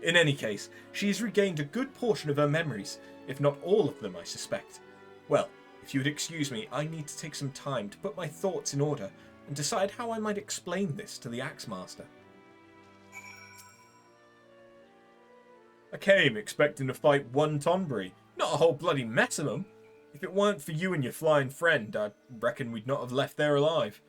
In any case, she has regained a good portion of her memories, if not all of them, I suspect. Well, if you would excuse me, I need to take some time to put my thoughts in order and decide how I might explain this to the Axemaster. I came expecting to fight one Tonbri, not a whole bloody mess of them. If it weren't for you and your flying friend, I reckon we'd not have left there alive.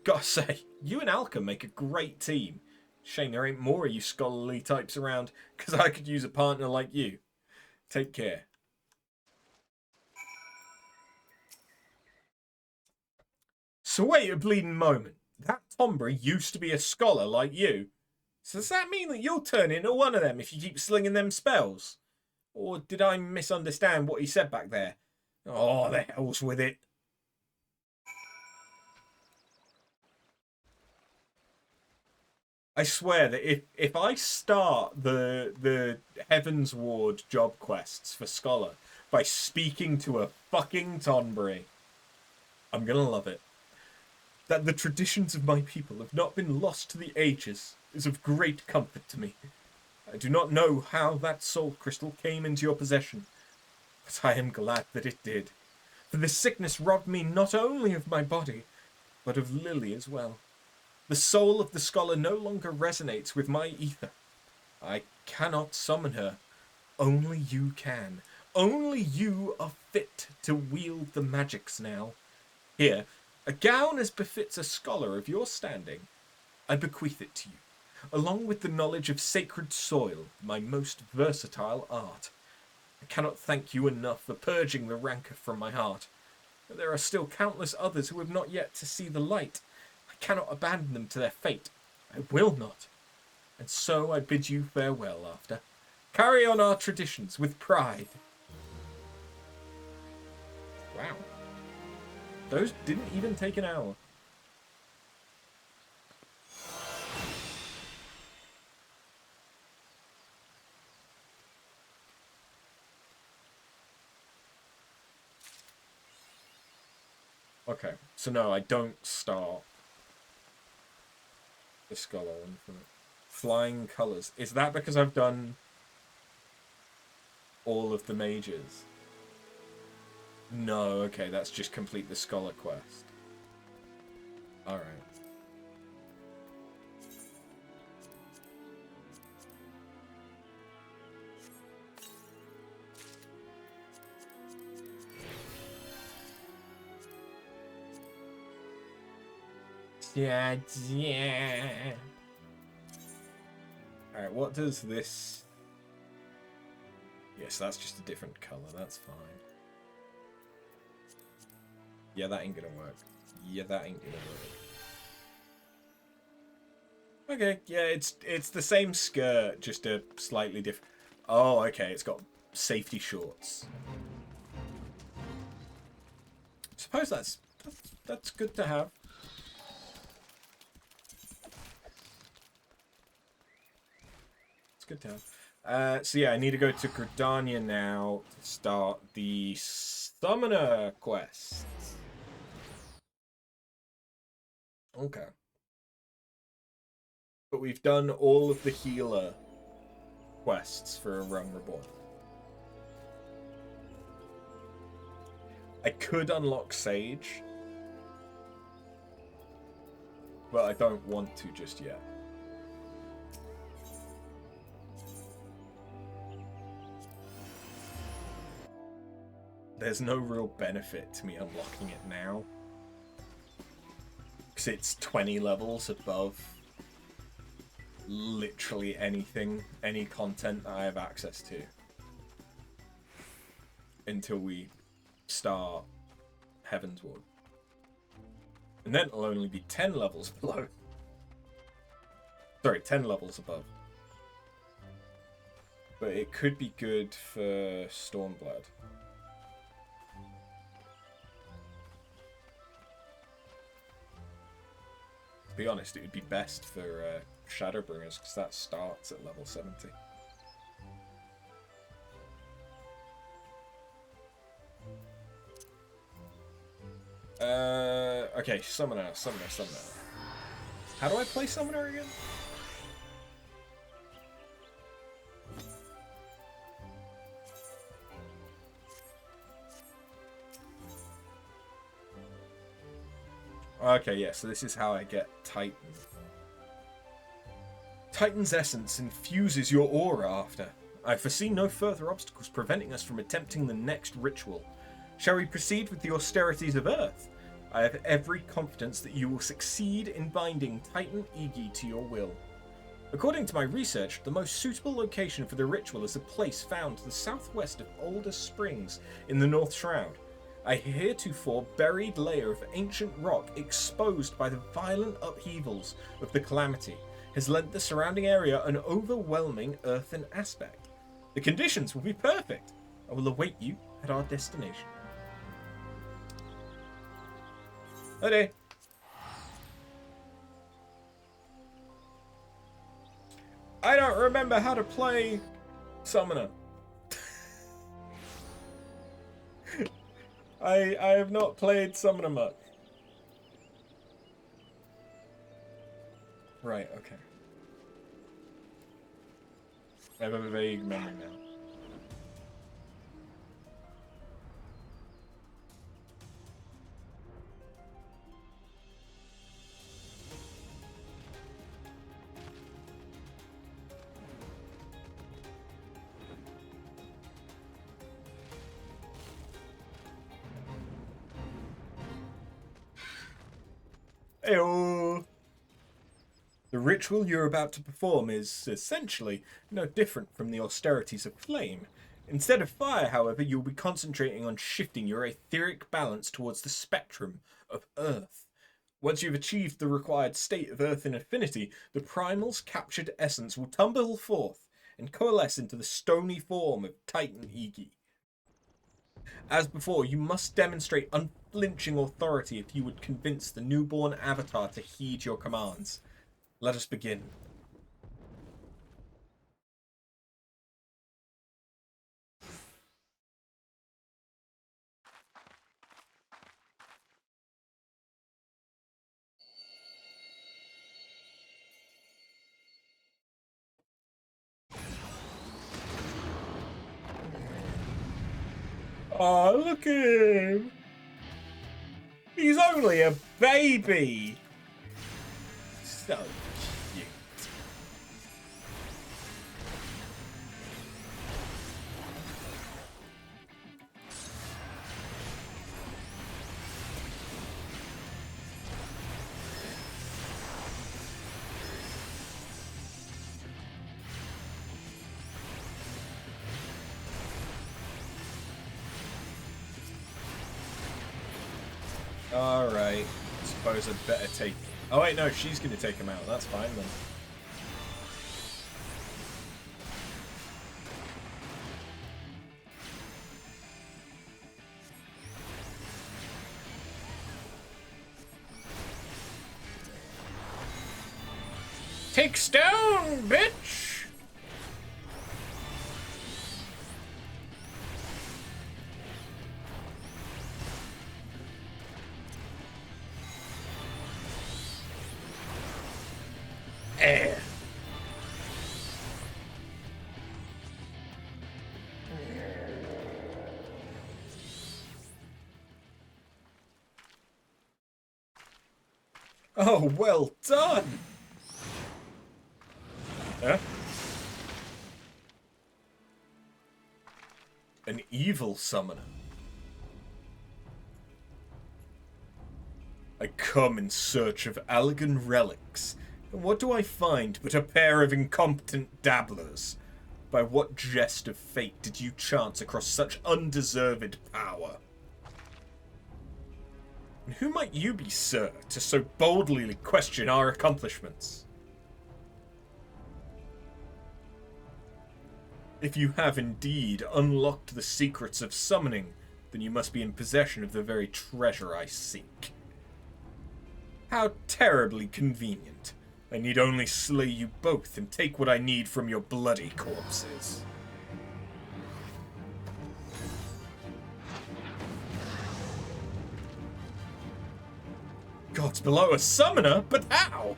Gotta say, you and Alka make a great team. Shame there ain't more of you scholarly types around, because I could use a partner like you. Take care. So wait a bleeding moment. That Tonbri used to be a scholar like you. So does that mean that you'll turn into one of them if you keep slinging them spells? Or did I misunderstand what he said back there? Oh, the hell's with it. I swear that if I start the Heavens Ward job quests for Scholar, by speaking to a fucking Tonberry. I'm gonna love it. That the traditions of my people have not been lost to the ages is of great comfort to me. I do not know how that soul crystal came into your possession, but I am glad that it did. For this sickness robbed me not only of my body, but of Lily as well. The soul of the scholar no longer resonates with my ether. I cannot summon her. Only you can. Only you are fit to wield the magics now. Here, a gown as befits a scholar of your standing. I bequeath it to you, along with the knowledge of sacred soil, my most versatile art. I cannot thank you enough for purging the rancor from my heart. But there are still countless others who have not yet to see the light. I cannot abandon them to their fate. I will not. And so I bid you farewell, After. Carry on our traditions with pride. Wow. Those didn't even take an hour. Okay, so no, I don't start the Scholar Infinite. Flying Colours. Is that because I've done all of the mages? No, okay, that's just complete the Scholar quest. Alright. Yeah. Alright, what does this... Yes, that's just a different colour, that's fine. Yeah, that ain't gonna work. Yeah, that ain't gonna work. Okay, yeah, it's the same skirt, just a slightly different... Oh, okay, it's got safety shorts. Suppose that's good to have. It's good to have. So yeah, I need to go to Gridania now to start the Summoner quest. Okay. But we've done all of the healer quests for A Realm Reborn. I could unlock Sage, but I don't want to just yet. There's no real benefit to me unlocking it now, because it's 20 levels above literally anything, any content that I have access to, until we start Heavensward. And then it'll only be 10 levels below. Sorry, 10 levels above. But it could be good for Stormblood. To be honest, it would be best for Shadowbringers, because that starts at level 70. Okay, Summoner. How do I play Summoner again? Okay, yeah, so this is how I get Titan. Titan's essence infuses your aura after. I foresee no further obstacles preventing us from attempting the next ritual. Shall we proceed with the austerities of Earth? I have every confidence that you will succeed in binding Titan Igi to your will. According to my research, the most suitable location for the ritual is a place found to the southwest of Alder Springs in the North Shroud. A heretofore buried layer of ancient rock exposed by the violent upheavals of the Calamity has lent the surrounding area an overwhelming earthen aspect. The conditions will be perfect. I will await you at our destination. Okay. I don't remember how to play Summoner. I have not played Summoner much. Right, okay. I have a vague memory now. Heyo! The ritual you're about to perform is essentially no different from the austerities of flame. Instead of fire, however, you'll be concentrating on shifting your etheric balance towards the spectrum of earth. Once you've achieved the required state of earth in affinity, the primal's captured essence will tumble forth and coalesce into the stony form of Titan Igi. As before, you must demonstrate unflinching authority if you would convince the newborn avatar to heed your commands. Let us begin. Oh, look at him! He's only a baby! So cute. Alright. Suppose I'd better take... Oh wait, no, she's gonna take him out. That's fine then. Take stone, bitch! Oh, well done! Huh? An evil summoner. I come in search of Allegan relics, and what do I find but a pair of incompetent dabblers? By what jest of fate did you chance across such undeserved power? And who might you be, sir, to so boldly question our accomplishments? If you have indeed unlocked the secrets of summoning, then you must be in possession of the very treasure I seek. How terribly convenient. I need only slay you both and take what I need from your bloody corpses. Gods below, a summoner? But how?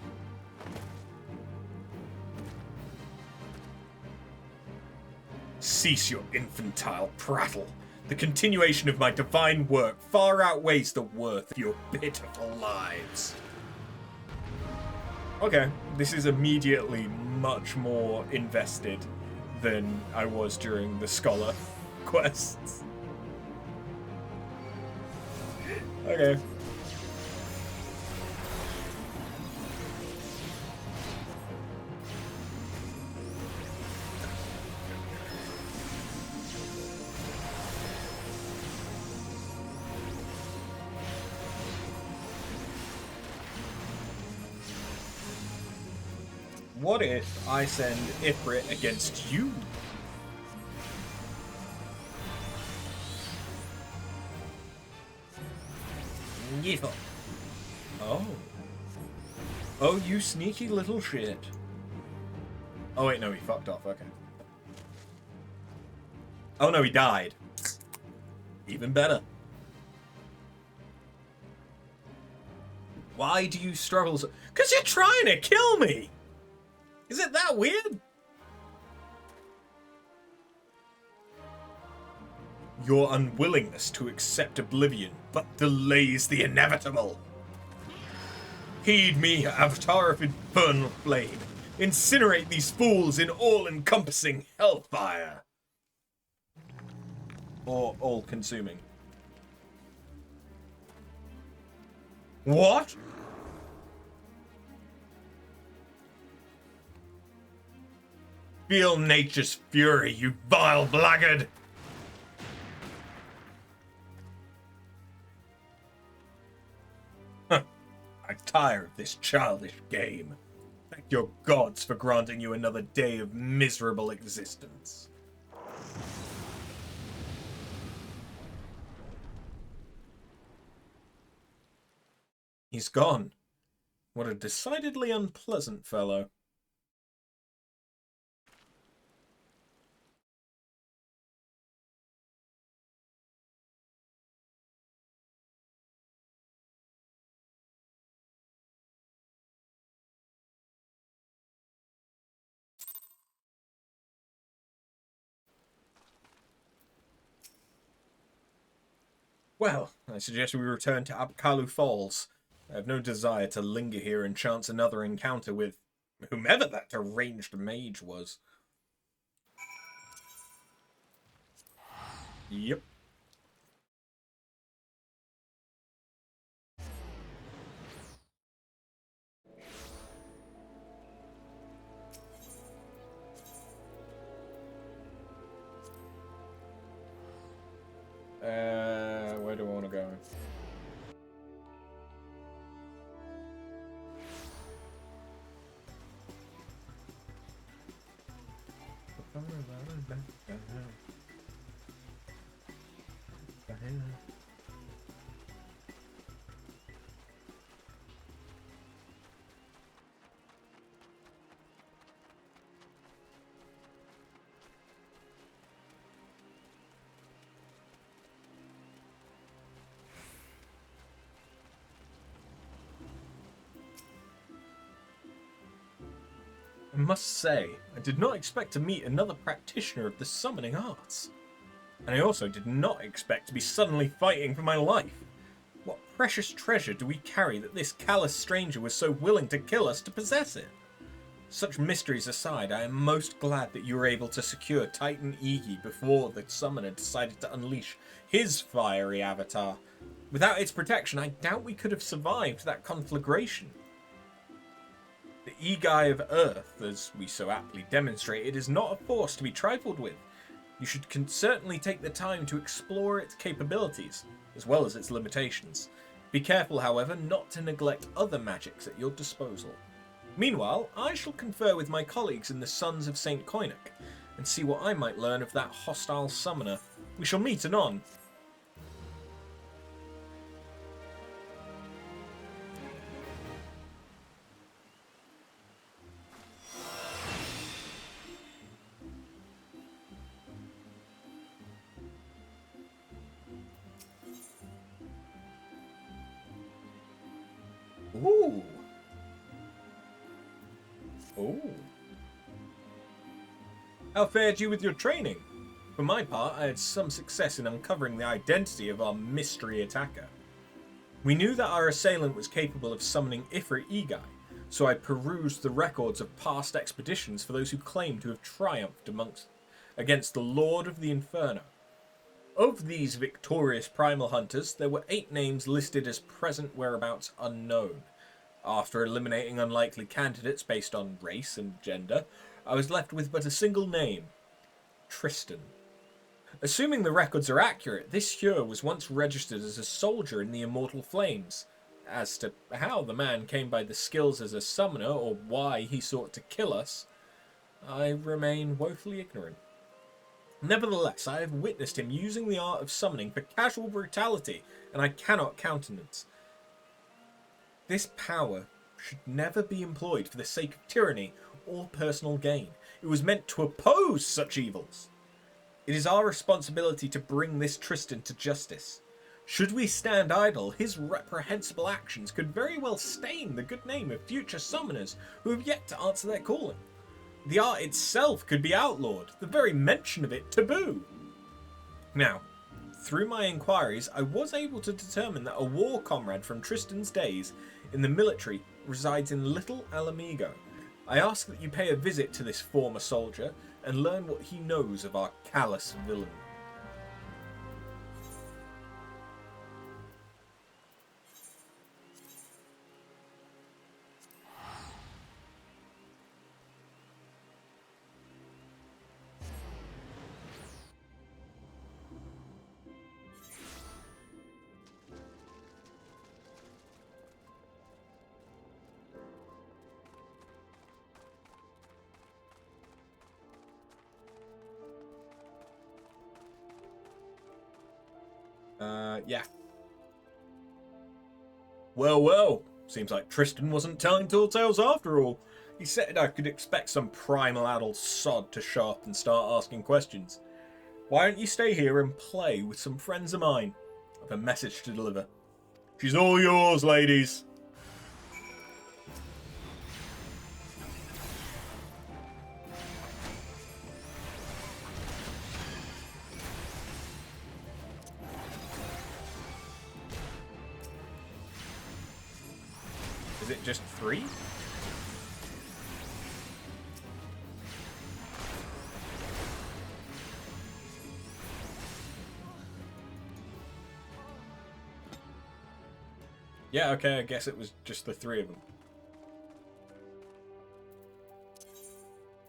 Cease your infantile prattle. The continuation of my divine work far outweighs the worth of your pitiful lives. Okay, this is immediately much more invested than I was during the Scholar quests. Okay. What if I send Ifrit against you? Yeah. Oh. Oh, you sneaky little shit. Oh wait, no, he fucked off, okay. Oh no, he died. Even better. Why do you struggle so... 'Cause you're trying to kill me! Is it that weird? Your unwillingness to accept oblivion but delays the inevitable. Heed me, Avatar of Infernal Flame. Incinerate these fools in all-encompassing hellfire. Or all-consuming. What? Feel nature's fury, you vile blackguard! I tire of this childish game. Thank your gods for granting you another day of miserable existence. He's gone. What a decidedly unpleasant fellow. Well, I suggest we return to Apkalu Falls. I have no desire to linger here and chance another encounter with whomever that deranged mage was. Yep. Where do I want to go? I must say, I did not expect to meet another practitioner of the summoning arts. And I also did not expect to be suddenly fighting for my life. What precious treasure do we carry that this callous stranger was so willing to kill us to possess it? Such mysteries aside, I am most glad that you were able to secure Titan Igi before the summoner decided to unleash his fiery avatar. Without its protection, I doubt we could have survived that conflagration. The Igi of Earth, as we so aptly demonstrated, is not a force to be trifled with. You should certainly take the time to explore its capabilities, as well as its limitations. Be careful, however, not to neglect other magics at your disposal. Meanwhile, I shall confer with my colleagues in the Sons of St. Koinok, and see what I might learn of that hostile summoner. We shall meet anon. Ooh. Ooh. How fared you with your training? For my part, I had some success in uncovering the identity of our mystery attacker. We knew that our assailant was capable of summoning Ifrit Igi, so I perused the records of past expeditions for those who claimed to have triumphed against the Lord of the Inferno. Of these victorious primal hunters, there were 8 names listed as present whereabouts unknown. After eliminating unlikely candidates based on race and gender, I was left with but a single name: Tristan. Assuming the records are accurate, this Hyur was once registered as a soldier in the Immortal Flames. As to how the man came by the skills as a summoner, or why he sought to kill us, I remain woefully ignorant. Nevertheless, I have witnessed him using the art of summoning for casual brutality, and I cannot countenance. This power should never be employed for the sake of tyranny or personal gain. It was meant to oppose such evils. It is our responsibility to bring this Tristan to justice. Should we stand idle, his reprehensible actions could very well stain the good name of future summoners who have yet to answer their calling. The art itself could be outlawed, the very mention of it taboo. Now, through my inquiries, I was able to determine that a war comrade from Tristan's days in the military resides in Little Alamigo. I ask that you pay a visit to this former soldier and learn what he knows of our callous villain. Yeah. Well. Seems like Tristan wasn't telling tall tales after all. He said I could expect some primal adult sod to show up and start asking questions. Why don't you stay here and play with some friends of mine? I have a message to deliver. She's all yours, ladies. Is it just 3? Yeah, okay, I guess it was just the 3 of them.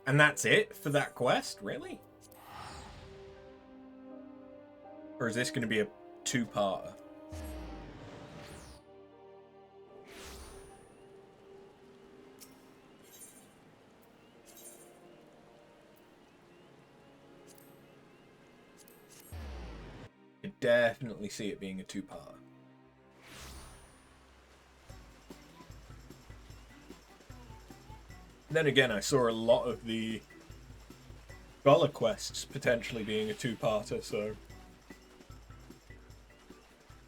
And that's it for that quest, really? Or is this going to be a 2-parter? I definitely see it being a 2-parter. Then again, I saw a lot of the Gullah quests potentially being a 2-parter, so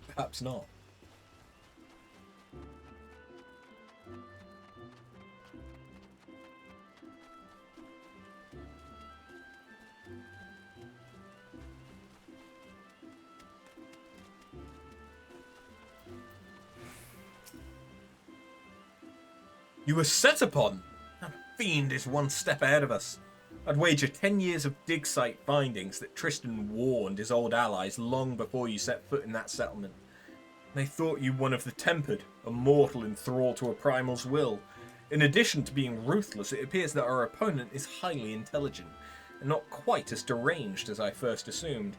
perhaps not. You were set upon! That fiend is one step ahead of us. I'd wager 10 years of dig site findings that Tristan warned his old allies long before you set foot in that settlement. They thought you one of the tempered, a mortal in thrall to a primal's will. In addition to being ruthless, it appears that our opponent is highly intelligent, and not quite as deranged as I first assumed.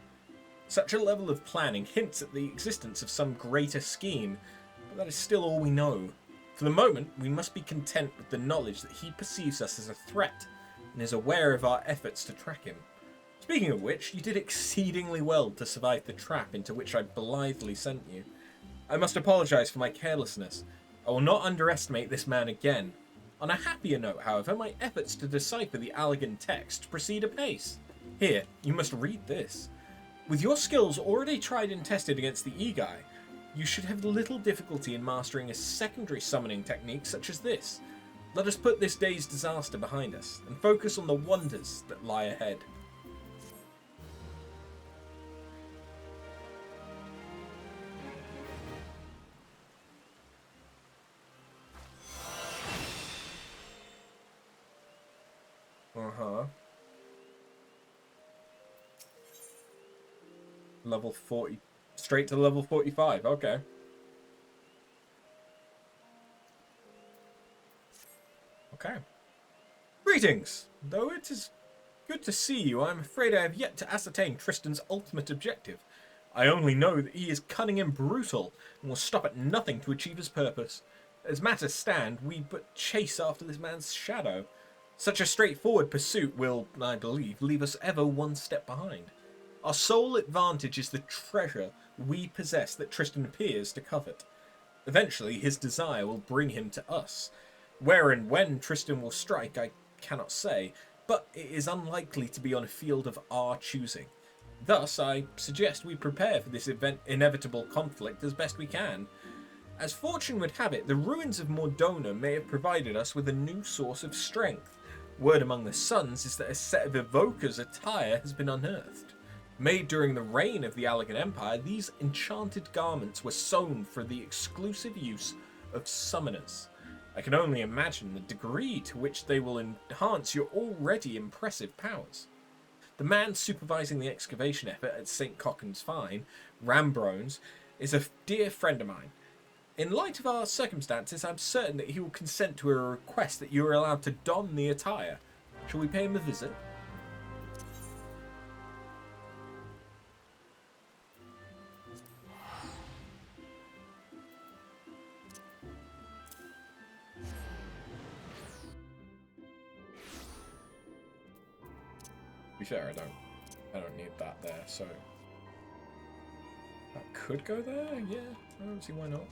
Such a level of planning hints at the existence of some greater scheme, but that is still all we know. For the moment, we must be content with the knowledge that he perceives us as a threat, and is aware of our efforts to track him. Speaking of which, you did exceedingly well to survive the trap into which I blithely sent you. I must apologise for my carelessness. I will not underestimate this man again. On a happier note, however, my efforts to decipher the Allegan text proceed apace. Here, you must read this. With your skills already tried and tested against the E-Guy, you should have little difficulty in mastering a secondary summoning technique such as this. Let us put this day's disaster behind us, and focus on the wonders that lie ahead. Level 40. Straight to level 45, okay. Okay. Greetings! Though it is good to see you, I am afraid I have yet to ascertain Tristan's ultimate objective. I only know that he is cunning and brutal, and will stop at nothing to achieve his purpose. As matters stand, we but chase after this man's shadow. Such a straightforward pursuit will, I believe, leave us ever one step behind. Our sole advantage is the treasure we possess that Tristan appears to covet. Eventually, his desire will bring him to us. Where and when Tristan will strike, I cannot say, but it is unlikely to be on a field of our choosing. Thus, I suggest we prepare for this inevitable conflict as best we can. As fortune would have it, the ruins of Mordona may have provided us with a new source of strength. Word among the Suns is that a set of evokers' attire has been unearthed. Made during the reign of the Garlean Empire, these enchanted garments were sewn for the exclusive use of summoners. I can only imagine the degree to which they will enhance your already impressive powers. The man supervising the excavation effort at St. Cocken's Fine, Rambrones, is a dear friend of mine. In light of our circumstances, I'm certain that he will consent to a request that you are allowed to don the attire. Shall we pay him a visit? To be fair, I don't need that there, so that could go there. Yeah, I don't see why not.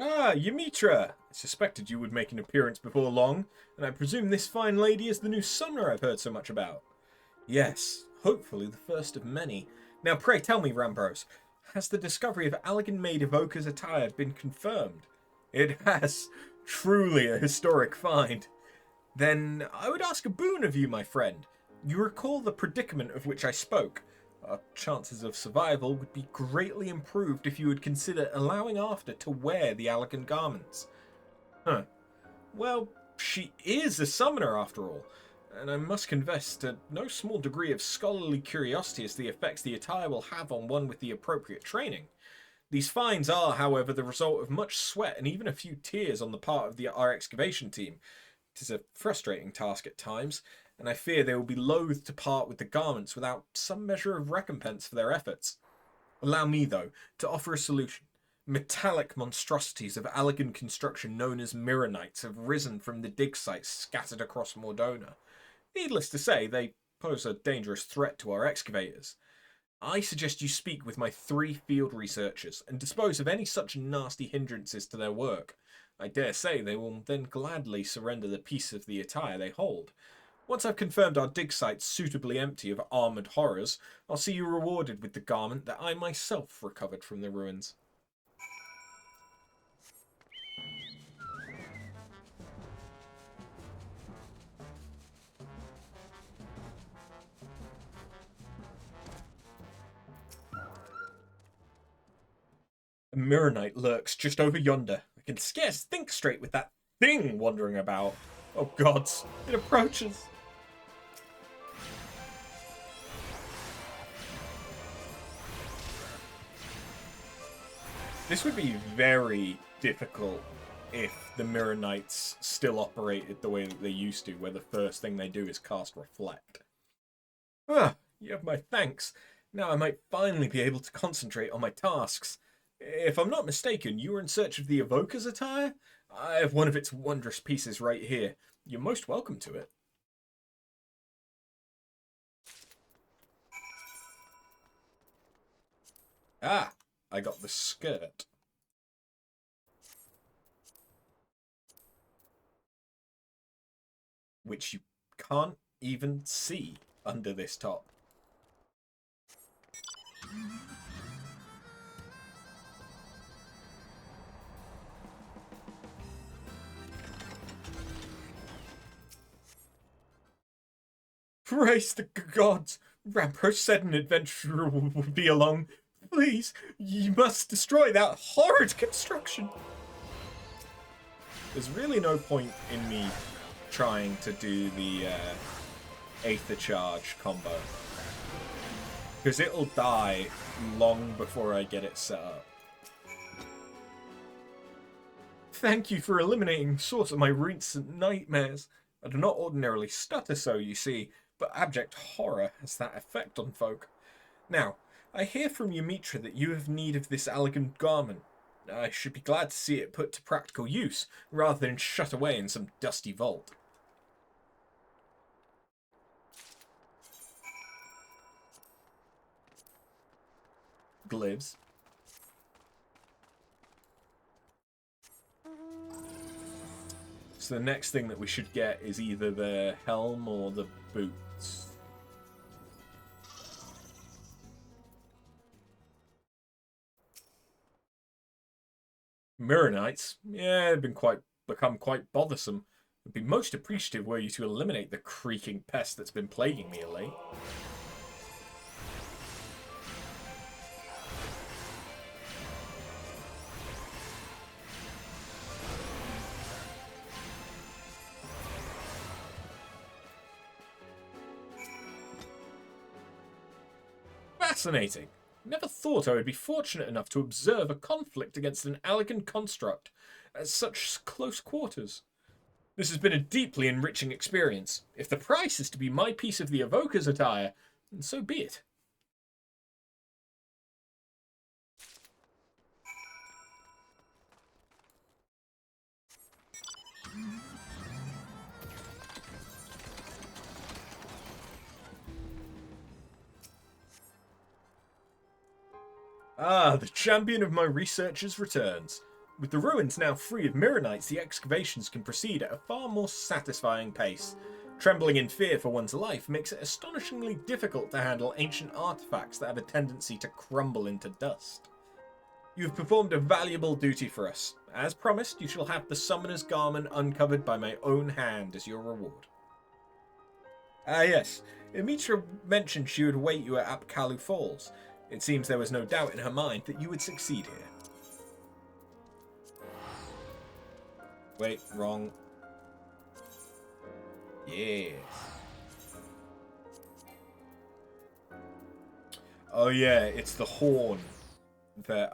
Ah, Ymitra! I suspected you would make an appearance before long, and I presume this fine lady is the new summoner I've heard so much about. Yes, hopefully the first of many. Now pray tell me, Rambros, has the discovery of Allegan-made evoker's attire been confirmed? It has. Truly a historic find. Then I would ask a boon of you, my friend. You recall the predicament of which I spoke. Our chances of survival would be greatly improved if you would consider allowing After to wear the Allegan garments. Huh. Well, she is a summoner after all, and I must confess to no small degree of scholarly curiosity as to the effects the attire will have on one with the appropriate training. These finds are, however, the result of much sweat and even a few tears on the part of our excavation team. It is a frustrating task at times, and I fear they will be loath to part with the garments without some measure of recompense for their efforts. Allow me, though, to offer a solution. Metallic monstrosities of Allegan construction known as Mirror-Knights have risen from the dig sites scattered across Mordona. Needless to say, they pose a dangerous threat to our excavators. I suggest you speak with my 3 field researchers and dispose of any such nasty hindrances to their work. I dare say they will then gladly surrender the piece of the attire they hold. Once I've confirmed our dig site's suitably empty of armoured horrors, I'll see you rewarded with the garment that I myself recovered from the ruins. A Mirror Knight lurks just over yonder. I can scarce think straight with that thing wandering about. Oh gods, it approaches. This would be very difficult if the Mirror Knights still operated the way that they used to, where the first thing they do is cast Reflect. Ah, you have my thanks. Now I might finally be able to concentrate on my tasks. If I'm not mistaken, you were in search of the Evoker's attire? I have one of its wondrous pieces right here. You're most welcome to it. Ah, I got the skirt. Which you can't even see under this top. Praise the gods! Rampro said an adventurer would be along. Please, you must destroy that horrid construction. There's really no point in me trying to do the Aether Charge combo, because it'll die long before I get it set up. Thank you for eliminating the source of my recent nightmares. I do not ordinarily stutter so, you see, but abject horror has that effect on folk. Now, I hear from Ymitra that you have need of this elegant garment. I should be glad to see it put to practical use, rather than shut away in some dusty vault. Glibs. So the next thing that we should get is either the helm or the boots. Mirror Knights, yeah, they've become quite bothersome. I'd be most appreciative were you to eliminate the creaking pest that's been plaguing me of late. Fascinating. Never thought I would be fortunate enough to observe a conflict against an elegant construct at such close quarters. This has been a deeply enriching experience. If the price is to be my piece of the evoker's attire, then so be it. Ah, the champion of my researches returns. With the ruins now free of Mirror Knights, the excavations can proceed at a far more satisfying pace. Trembling in fear for one's life makes it astonishingly difficult to handle ancient artifacts that have a tendency to crumble into dust. You have performed a valuable duty for us. As promised, you shall have the summoner's garment uncovered by my own hand as your reward. Ah yes, Ymitra mentioned she would await you at Apkalu Falls. It seems there was no doubt in her mind that you would succeed here. Wait, wrong. Yes. Oh yeah, it's the horn that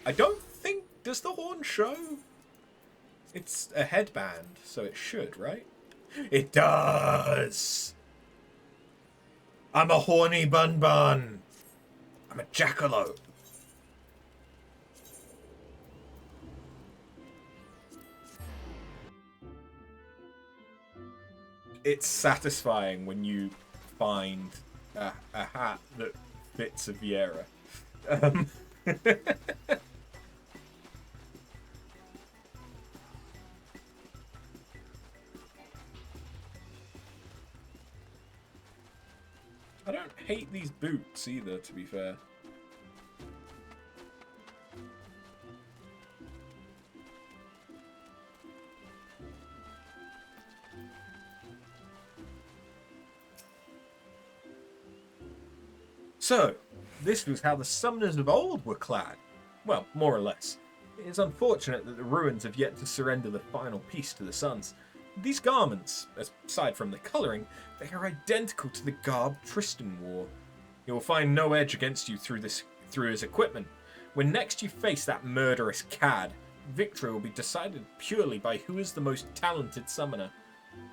I don't think, does the horn show? It's a headband, so it should, right? It does. I'm a horny bun bun. I'm a jackalope. It's satisfying when you find a hat that fits a Viera. I don't hate these boots either, to be fair. So, this was how the summoners of old were clad. Well, more or less. It is unfortunate that the ruins have yet to surrender the final piece to the Suns. These garments, aside from the colouring, they are identical to the garb Tristan wore. He will find no edge against you through his equipment. When next you face that murderous cad, victory will be decided purely by who is the most talented summoner.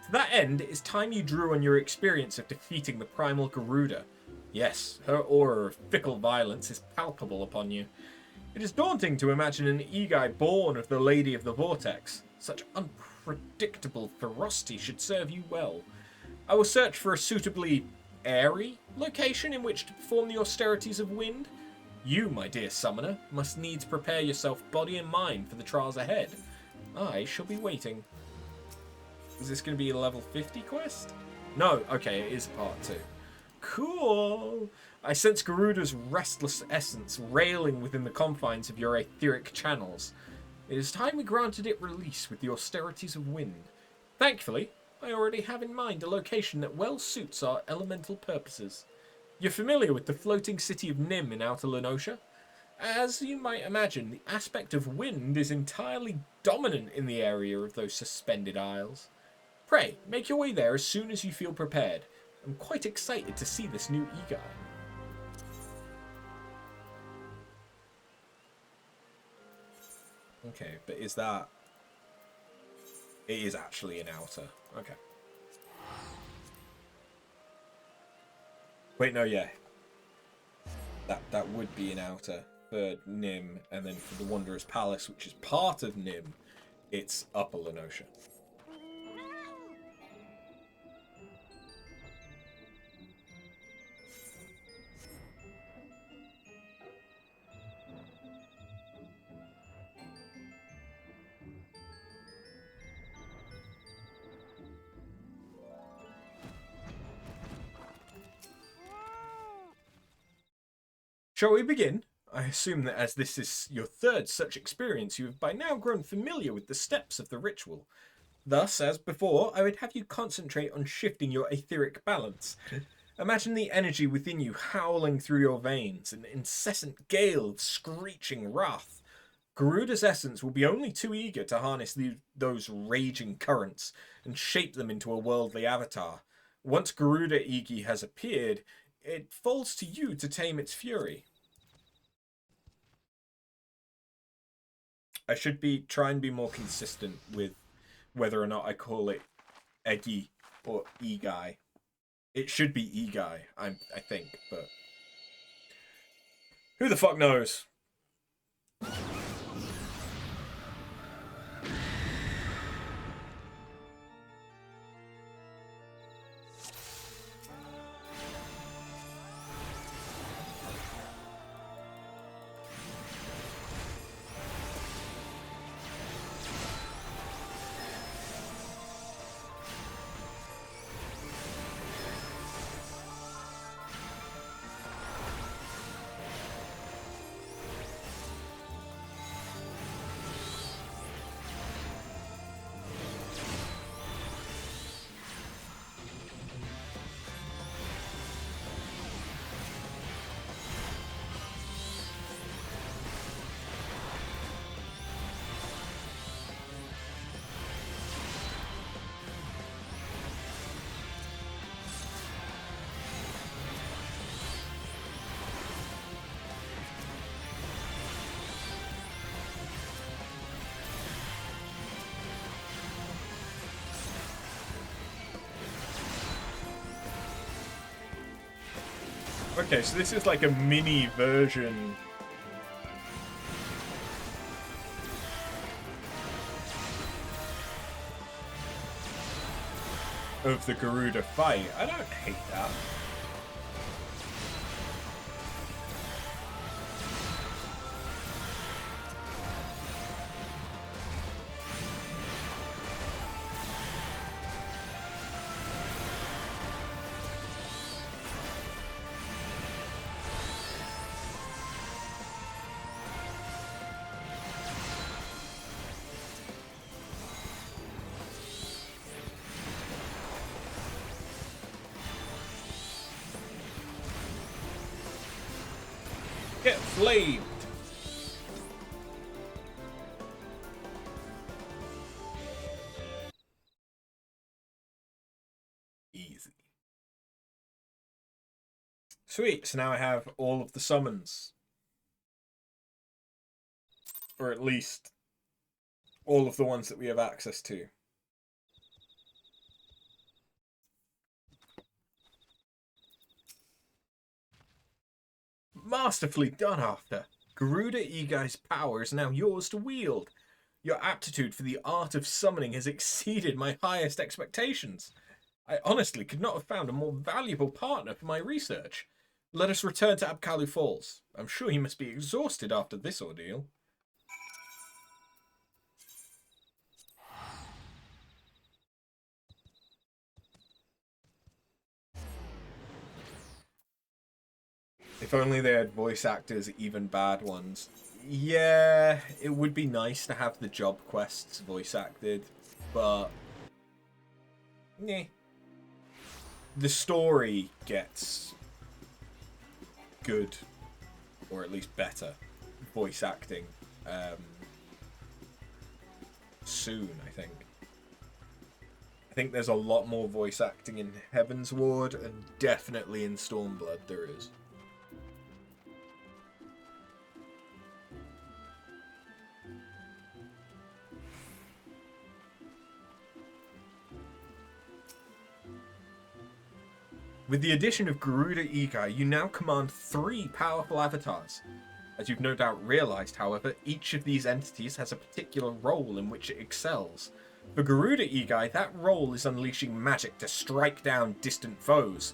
To that end, it is time you drew on your experience of defeating the primal Garuda. Yes, her aura of fickle violence is palpable upon you. It is daunting to imagine an Egai born of the Lady of the Vortex. Such unpredictable ferocity should serve you well. I will search for a suitably airy location in which to perform the austerities of wind. You, my dear summoner, must needs prepare yourself body and mind for the trials ahead. I shall be waiting. Is this going to be a level 50 quest? No, okay, it is part 2. Cool! I sense Garuda's restless essence railing within the confines of your etheric channels. It is time we granted it release with the austerities of wind. Thankfully, I already have in mind a location that well suits our elemental purposes. You're familiar with the floating city of Nim in Outer Lenosha? As you might imagine, the aspect of wind is entirely dominant in the area of those suspended isles. Pray, make your way there as soon as you feel prepared. I'm quite excited to see this new Egai. Okay, but is that... It is actually an outer. Okay. Wait, no, yeah. That would be an outer for Nim, and then for the Wanderer's Palace, which is part of Nim, it's Upper Lenosha. Shall we begin? I assume that as this is your third such experience, you have by now grown familiar with the steps of the ritual. Thus, as before, I would have you concentrate on shifting your etheric balance. Imagine the energy within you howling through your veins, an incessant gale of screeching wrath. Garuda's essence will be only too eager to harness those raging currents and shape them into a worldly avatar. Once Garuda Igi has appeared, it falls to you to tame its fury. I should try and be more consistent with whether or not I call it Egi or Egai. It should be Egai, I think, but who the fuck knows? Okay, so this is like a mini version of the Garuda fight. I don't hate that. Get flamed! Easy. Sweet, so now I have all of the summons. Or at least all of the ones that we have access to. Masterfully done, After. Garuda Igai's power is now yours to wield. Your aptitude for the art of summoning has exceeded my highest expectations. I honestly could not have found a more valuable partner for my research. Let us return to Abkalu Falls. I'm sure he must be exhausted after this ordeal. If only they had voice actors, even bad ones. Yeah, it would be nice to have the job quests voice acted, but nah. The story gets good, or at least better, voice acting soon, I think. I think there's a lot more voice acting in Heaven's Ward, and definitely in Stormblood there is. With the addition of Garuda Igai, you now command 3 powerful avatars. As you've no doubt realized, however, each of these entities has a particular role in which it excels. For Garuda Igai, that role is unleashing magic to strike down distant foes.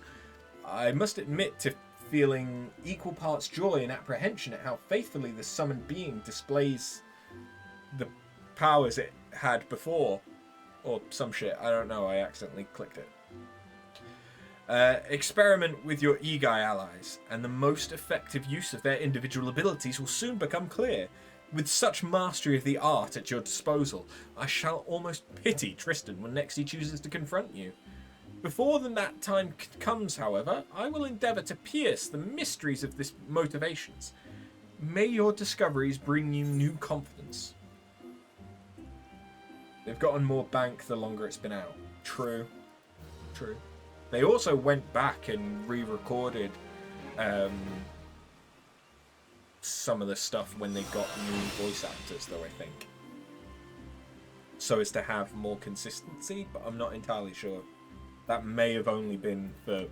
I must admit to feeling equal parts joy and apprehension at how faithfully the summoned being displays the powers it had before. Or some shit, I don't know, I accidentally clicked it. Experiment with your Igai allies, and the most effective use of their individual abilities will soon become clear. With such mastery of the art at your disposal, I shall almost pity Tristan when next he chooses to confront you. Before that time comes, however, I will endeavour to pierce the mysteries of this motivations. May your discoveries bring you new confidence. They've gotten more bank the longer it's been out. True. True. They also went back and re-recorded some of the stuff when they got new voice actors, though, I think. So as to have more consistency, but I'm not entirely sure. That may have only been for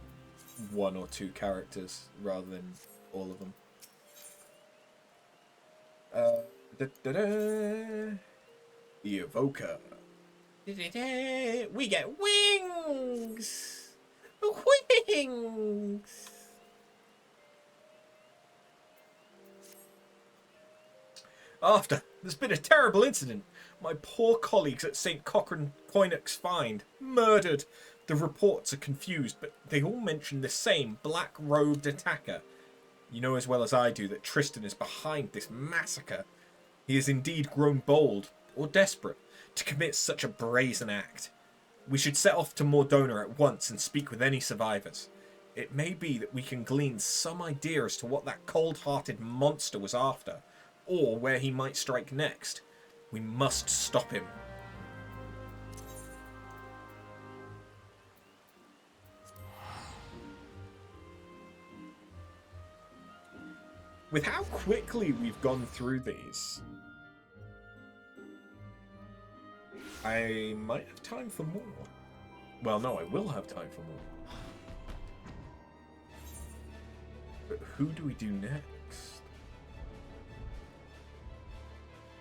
1 or 2 characters rather than all of them. The Evoker. We get wings! Wings! After, there's been a terrible incident. My poor colleagues at St. Cochrane Coinux find murdered. The reports are confused, but they all mention the same black-robed attacker. You know as well as I do that Tristan is behind this massacre. He has indeed grown bold, or desperate, to commit such a brazen act. We should set off to Mordona at once and speak with any survivors. It may be that we can glean some idea as to what that cold-hearted monster was after, or where he might strike next. We must stop him. With how quickly we've gone through these, I might have time for more. Well, no, I will have time for more. But who do we do next?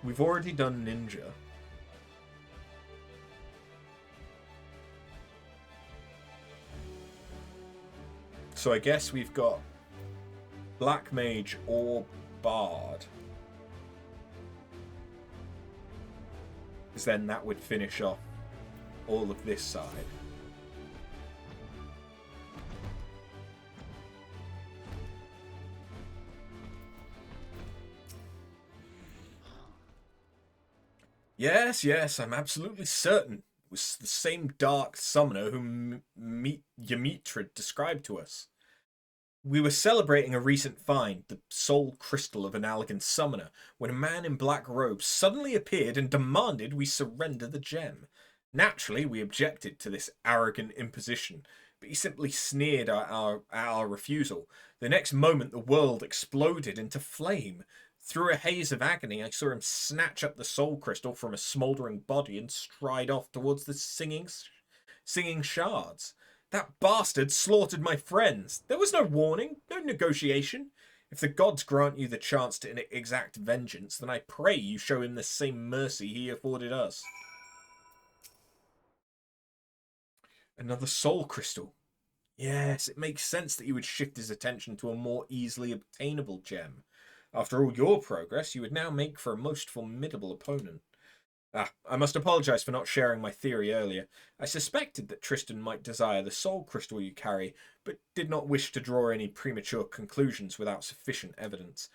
We've already done Ninja. So I guess we've got Black Mage or Bard. Because then that would finish off all of this side. Yes, yes, I'm absolutely certain it was the same dark summoner whom Ymitra described to us. We were celebrating a recent find, the soul crystal of an Allergan summoner, when a man in black robes suddenly appeared and demanded we surrender the gem. Naturally, we objected to this arrogant imposition, but he simply sneered at our refusal. The next moment, the world exploded into flame. Through a haze of agony, I saw him snatch up the soul crystal from a smouldering body and stride off towards the singing shards. That bastard slaughtered my friends. There was no warning, no negotiation. If the gods grant you the chance to exact vengeance, then I pray you show him the same mercy he afforded us. Another soul crystal. Yes, it makes sense that you would shift his attention to a more easily obtainable gem. After all your progress, you would now make for a most formidable opponent. I must apologize for not sharing my theory earlier. I suspected that Tristan might desire the soul crystal you carry, but did not wish to draw any premature conclusions without sufficient evidence.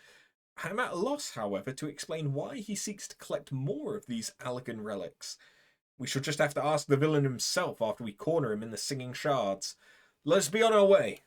I am at a loss, however, to explain why he seeks to collect more of these Allergan relics. We shall just have to ask the villain himself after we corner him in the singing shards. Let us be on our way.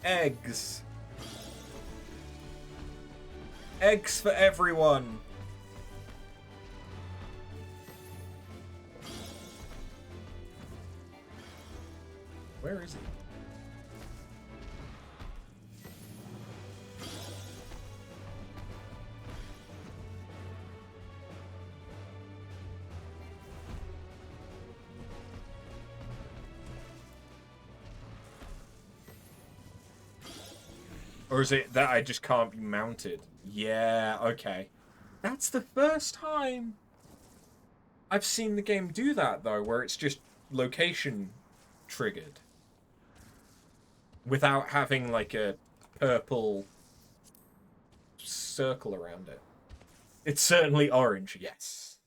Eggs. Eggs for everyone. Where is he? Or is it that I just can't be mounted? Yeah, okay. That's the first time I've seen the game do that, though, where it's just location triggered. Without having, like, a purple circle around it. It's certainly orange, yes.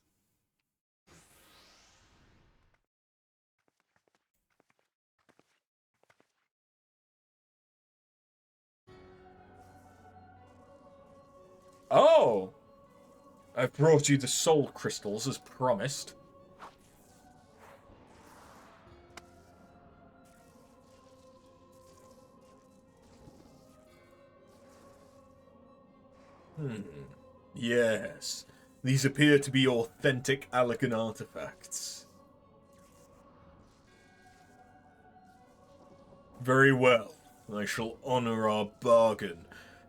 Oh! I've brought you the soul crystals as promised. Yes. These appear to be authentic Allegan artifacts. Very well. I shall honor our bargain.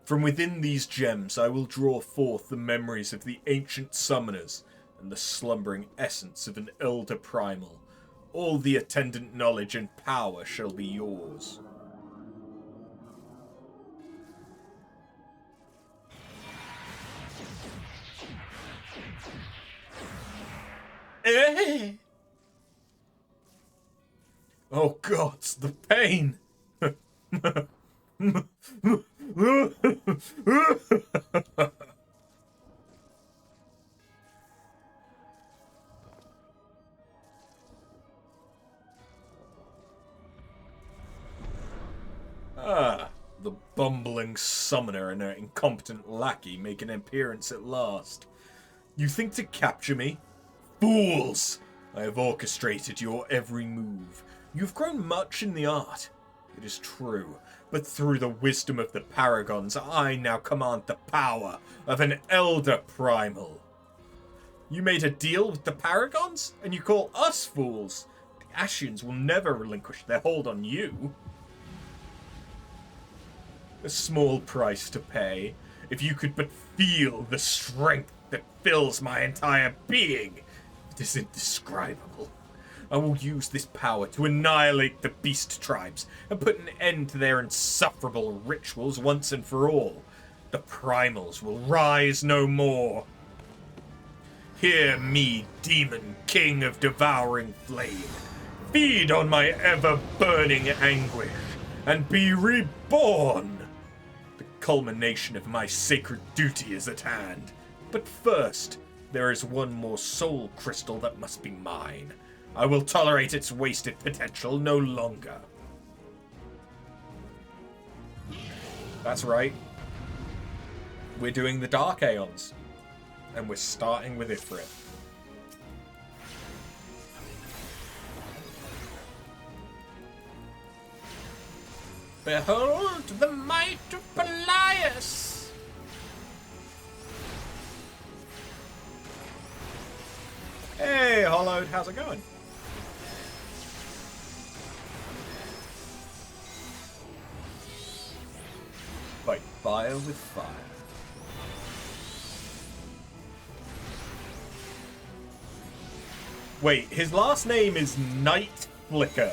From within these gems I will draw forth the memories of the ancient summoners and the slumbering essence of an elder primal. All the attendant knowledge and power shall be yours. Eh? Oh God, the pain! The bumbling summoner and her incompetent lackey make an appearance at last. You think to capture me? Fools! I have orchestrated your every move. You've grown much in the art. It is true, but through the wisdom of the Paragons, I now command the power of an elder primal. You made a deal with the Paragons, and you call us fools? The Ashians will never relinquish their hold on you. A small price to pay, if you could but feel the strength that fills my entire being. It is indescribable. I will use this power to annihilate the beast tribes and put an end to their insufferable rituals once and for all. The primals will rise no more. Hear me, demon king of devouring flame. Feed on my ever-burning anguish and be reborn. The culmination of my sacred duty is at hand. But first, there is one more soul crystal that must be mine. I will tolerate its wasted potential no longer. That's right. We're doing the Dark Aeons. And we're starting with Ifrit. Behold the might of Pelias! Hey, Hollowed, how's it going? Fight fire with fire. Wait, his last name is Night Flicker.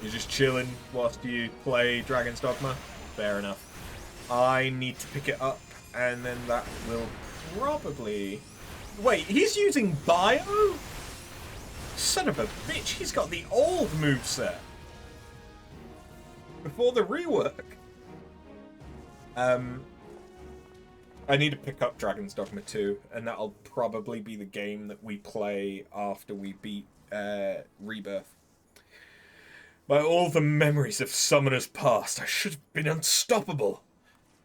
You're just chilling whilst you play Dragon's Dogma? Fair enough. I need to pick it up, and then that will probably... Wait, he's using Bio? Son of a bitch, he's got the old moveset. Before the rework. I need to pick up Dragon's Dogma 2, and that'll probably be the game that we play after we beat Rebirth. By all the memories of summoners past, I should have been unstoppable.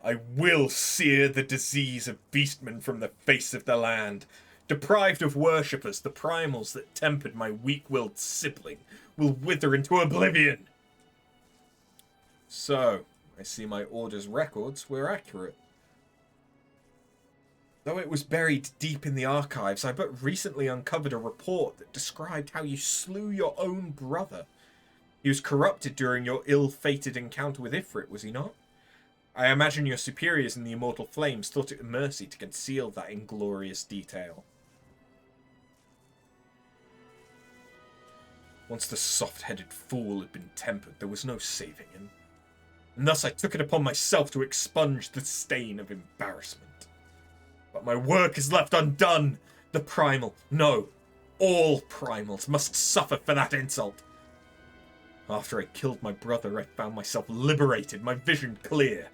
I will sear the disease of beastmen from the face of the land. Deprived of worshippers, the primals that tempered my weak-willed sibling will wither into oblivion. So, I see my order's records were accurate. Though it was buried deep in the archives, I but recently uncovered a report that described how you slew your own brother. He was corrupted during your ill-fated encounter with Ifrit, was he not? I imagine your superiors in the Immortal Flames thought it a mercy to conceal that inglorious detail. Once the soft-headed fool had been tempered, there was no saving him. And thus I took it upon myself to expunge the stain of embarrassment. But my work is left undone. The primal, no, all primals must suffer for that insult. After I killed my brother, I found myself liberated, my vision clear.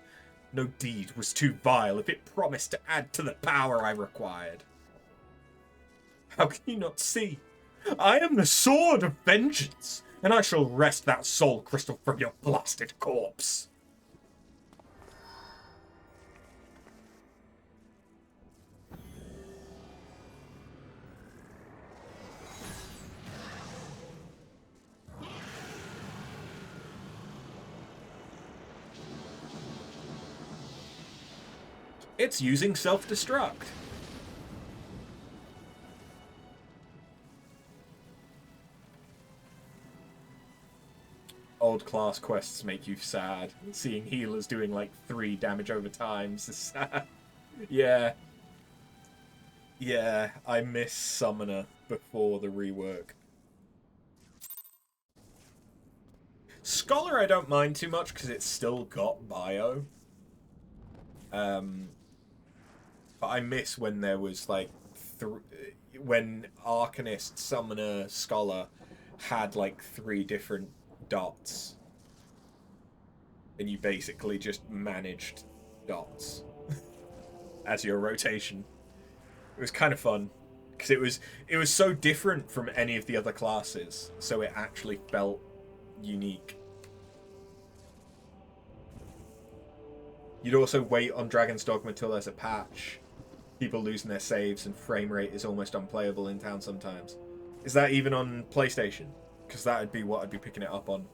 No deed was too vile if it promised to add to the power I required. How can you not see? I am the sword of vengeance, and I shall wrest that soul crystal from your blasted corpse. It's using self-destruct. Old class quests make you sad. Seeing healers doing like 3 damage over times is sad. Yeah. Yeah, I miss Summoner before the rework. Scholar I don't mind too much because it's still got bio. But I miss when there was like when Arcanist, Summoner, Scholar had like 3 different dots, and you basically just managed dots as your rotation. It was kind of fun because it was so different from any of the other classes, so it actually felt unique. You'd also wait on Dragon's Dogma till there's a patch. People losing their saves and frame rate is almost unplayable in town sometimes. Is that even on PlayStation? Because that would be what I'd be picking it up on.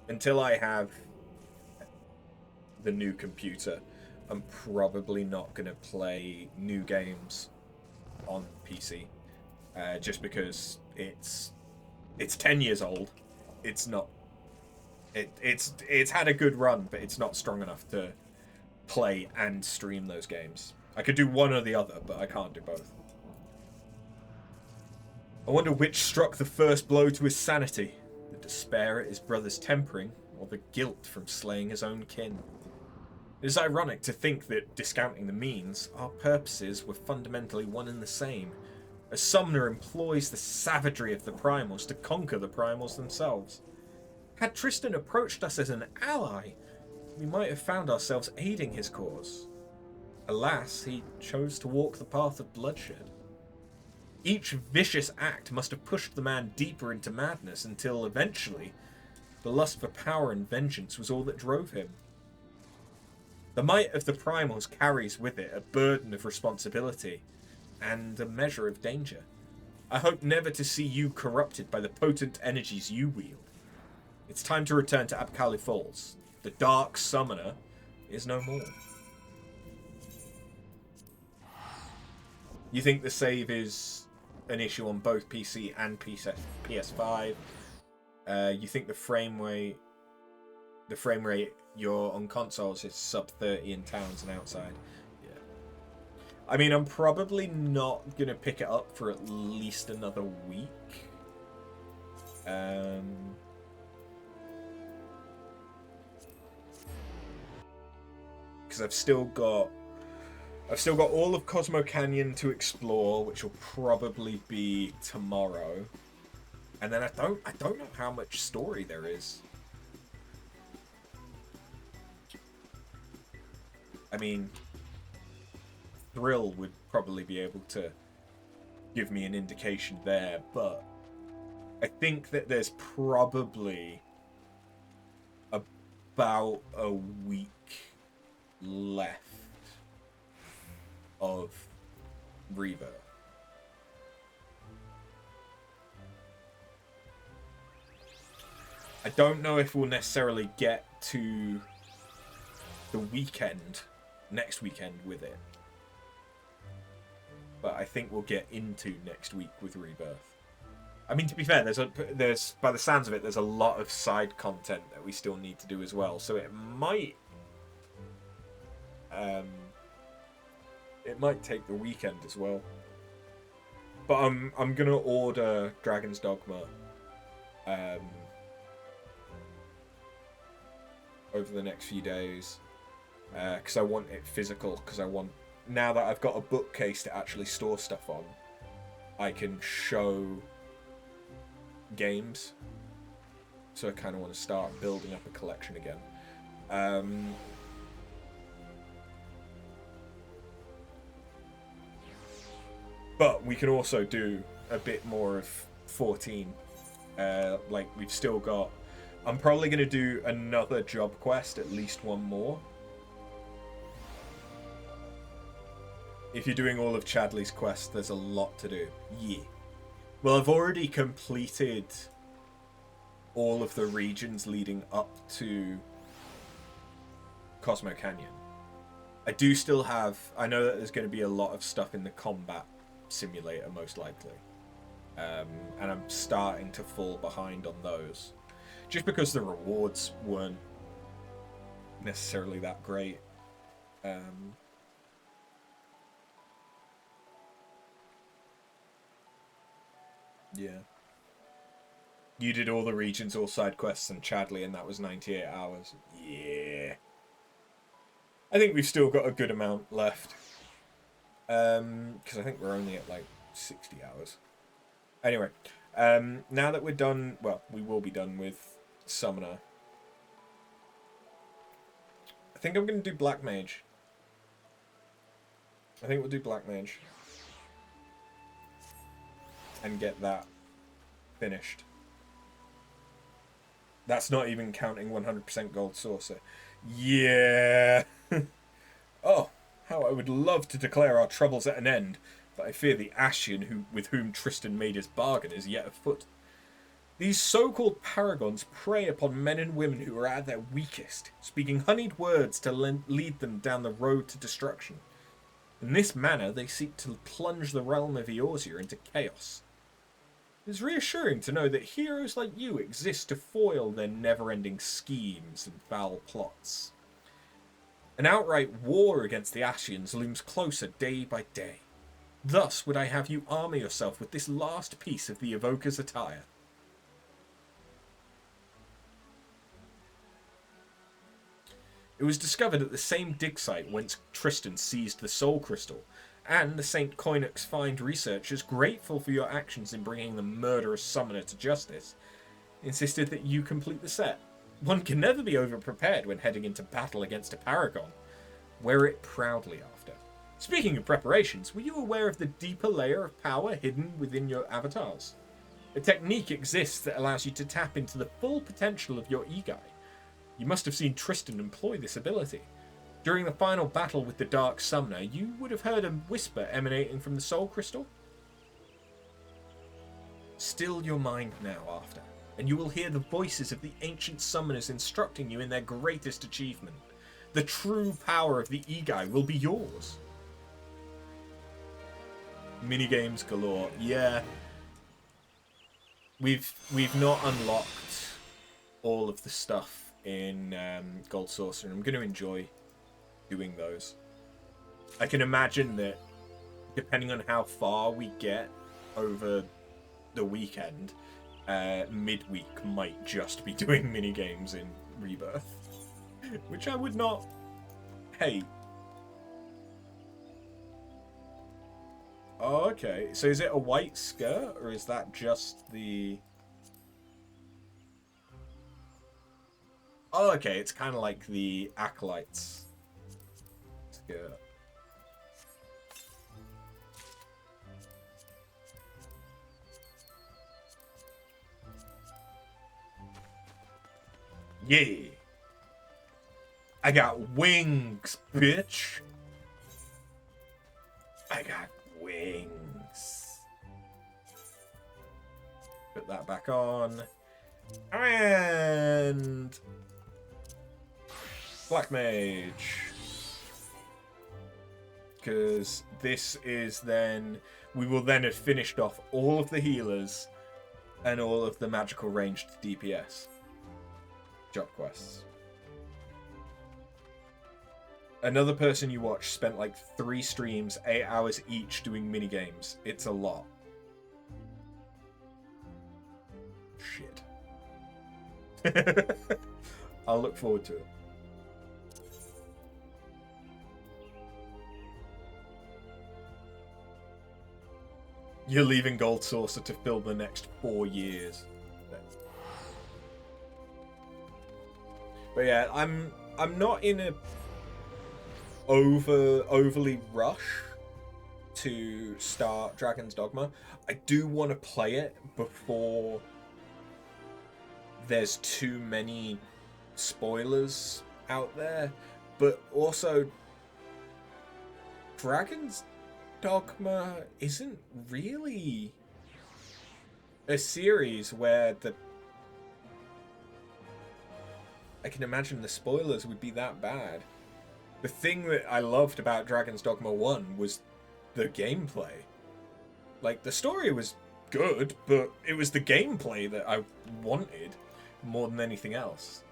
Until I have the new computer, I'm probably not going to play new games on PC. Just because it's 10 years old. It's not... It's had a good run, but it's not strong enough to play and stream those games. I could do one or the other, but I can't do both. I wonder which struck the first blow to his sanity, the despair at his brother's tempering, or the guilt from slaying his own kin. It is ironic to think that, discounting the means, our purposes were fundamentally one and the same. A summoner employs the savagery of the primals to conquer the primals themselves. Had Tristan approached us as an ally, we might have found ourselves aiding his cause. Alas, he chose to walk the path of bloodshed. Each vicious act must have pushed the man deeper into madness until, eventually, the lust for power and vengeance was all that drove him. The might of the primals carries with it a burden of responsibility and a measure of danger. I hope never to see you corrupted by the potent energies you wield. It's time to return to Abkali Falls. The Dark Summoner is no more. You think the save is an issue on both PC and PS5? You think the frame rate you're on consoles is sub 30 in towns and outside? Yeah. I mean, I'm probably not gonna pick it up for at least another week. Because I've still got all of Cosmo Canyon to explore, which will probably be tomorrow. And then I don't know how much story there is. I mean, Thrill would probably be able to give me an indication there, but I think that there's probably about a week left of Rebirth. I don't know if we'll necessarily get to the weekend, next weekend with it. But I think we'll get into next week with Rebirth. I mean, to be fair, there's by the sounds of it, there's a lot of side content that we still need to do as well. So it might take the weekend as well. But I'm gonna order Dragon's Dogma over the next few days because I want it physical. Because I want, now that I've got a bookcase to actually store stuff on, I can show games. So I kind of want to start building up a collection again. But we can also do a bit more of 14. Like, we've still got... I'm probably going to do another job quest, at least one more. If you're doing all of Chadley's quest, there's a lot to do. Yeah. Well, I've already completed all of the regions leading up to Cosmo Canyon. I do still have... I know that there's going to be a lot of stuff in the combat simulator, most likely. And I'm starting to fall behind on those. Just because the rewards weren't necessarily that great. Yeah. You did all the regions, all side quests, and Chadley, and that was 98 hours. Yeah. I think we've still got a good amount left. Because I think we're only at like 60 hours. Anyway, now that we're done, well, we will be done with Summoner. I think I'm going to do Black Mage. I think we'll do Black Mage. And get that finished. That's not even counting 100% Gold Saucer. Yeah! Oh, how I would love to declare our troubles at an end, but I fear the Ascian with whom Tristan made his bargain is yet afoot. These so-called paragons prey upon men and women who are at their weakest, speaking honeyed words to lead them down the road to destruction. In this manner, they seek to plunge the realm of Eorzea into chaos. It is reassuring to know that heroes like you exist to foil their never-ending schemes and foul plots. An outright war against the Ascians looms closer day by day. Thus would I have you armour yourself with this last piece of the Evoker's attire. It was discovered at the same dig site whence Tristan seized the Soul Crystal, and the St. Koinux Find researchers, grateful for your actions in bringing the murderous summoner to justice, insisted that you complete the set. One can never be over-prepared when heading into battle against a paragon. Wear it proudly after. Speaking of preparations, were you aware of the deeper layer of power hidden within your avatars? A technique exists that allows you to tap into the full potential of your Igai. You must have seen Tristan employ this ability. During the final battle with the Dark Summoner, you would have heard a whisper emanating from the Soul Crystal. Still your mind now after, and you will hear the voices of the ancient summoners instructing you in their greatest achievement. The true power of the Igai will be yours. Minigames galore. Yeah. We've not unlocked all of the stuff in Gold Saucer, and I'm going to enjoy doing those. I can imagine that depending on how far we get over the weekend, midweek might just be doing minigames in Rebirth, which I would not hate. Oh, okay. So is it a white skirt, or is that just the... Oh, okay. It's kind of like the Acolyte's skirt. Yeah. I got wings, bitch. I got wings. Put that back on. And Black Mage. Because this is then... We will then have finished off all of the healers and all of the magical ranged DPS job quests. Another person you watch spent like 3 streams, 8 hours each doing minigames. It's a lot. Shit. I'll look forward to it. You're leaving Gold Saucer to fill the next 4 years. But yeah, I'm not in a overly rush to start Dragon's Dogma. I do want to play it before there's too many spoilers out there, but also Dragon's Dogma isn't really a series where I can imagine the spoilers would be that bad. The thing that I loved about Dragon's Dogma 1 was the gameplay. Like, the story was good, but it was the gameplay that I wanted more than anything else.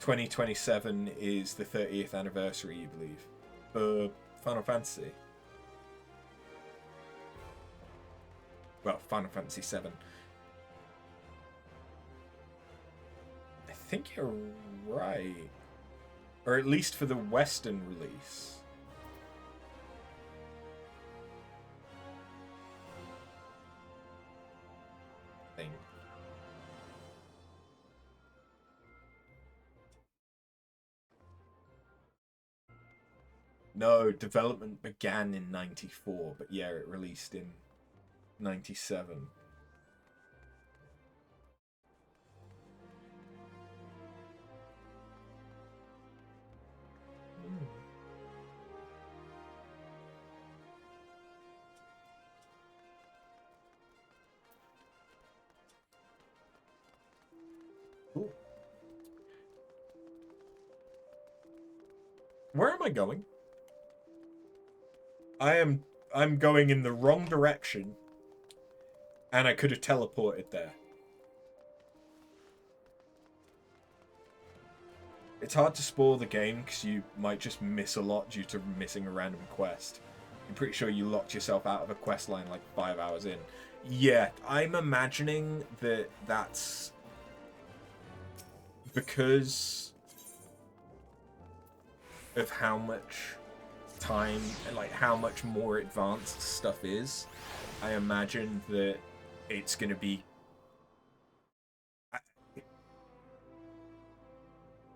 2027 is the 30th anniversary, you believe, for Final Fantasy. Well, Final Fantasy VII. I think you're right. Or at least for the Western release. Thing. No, development began in 94, but yeah, it released in 97. Ooh. Where am I going? I'm going in the wrong direction, and I could have teleported there. It's hard to spoil the game because you might just miss a lot due to missing a random quest. I'm pretty sure you locked yourself out of a quest line like 5 hours in. Yeah, I'm imagining that that's because of how much time and like how much more advanced stuff is. I imagine that it's going to be...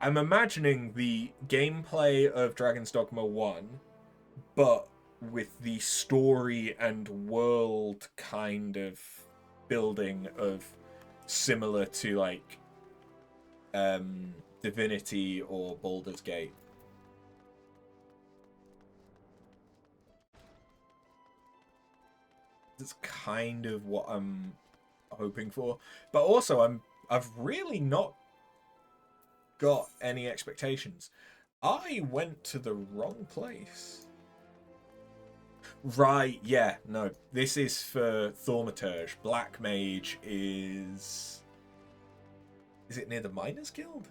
I'm imagining the gameplay of Dragon's Dogma 1, but with the story and world kind of building of similar to like Divinity or Baldur's Gate. That's kind of what I'm hoping for. But also I've really not got any expectations. I went to the wrong place. Right, yeah, no. This is for Thaumaturge. Black Mage is... Is it near the Miners Guild?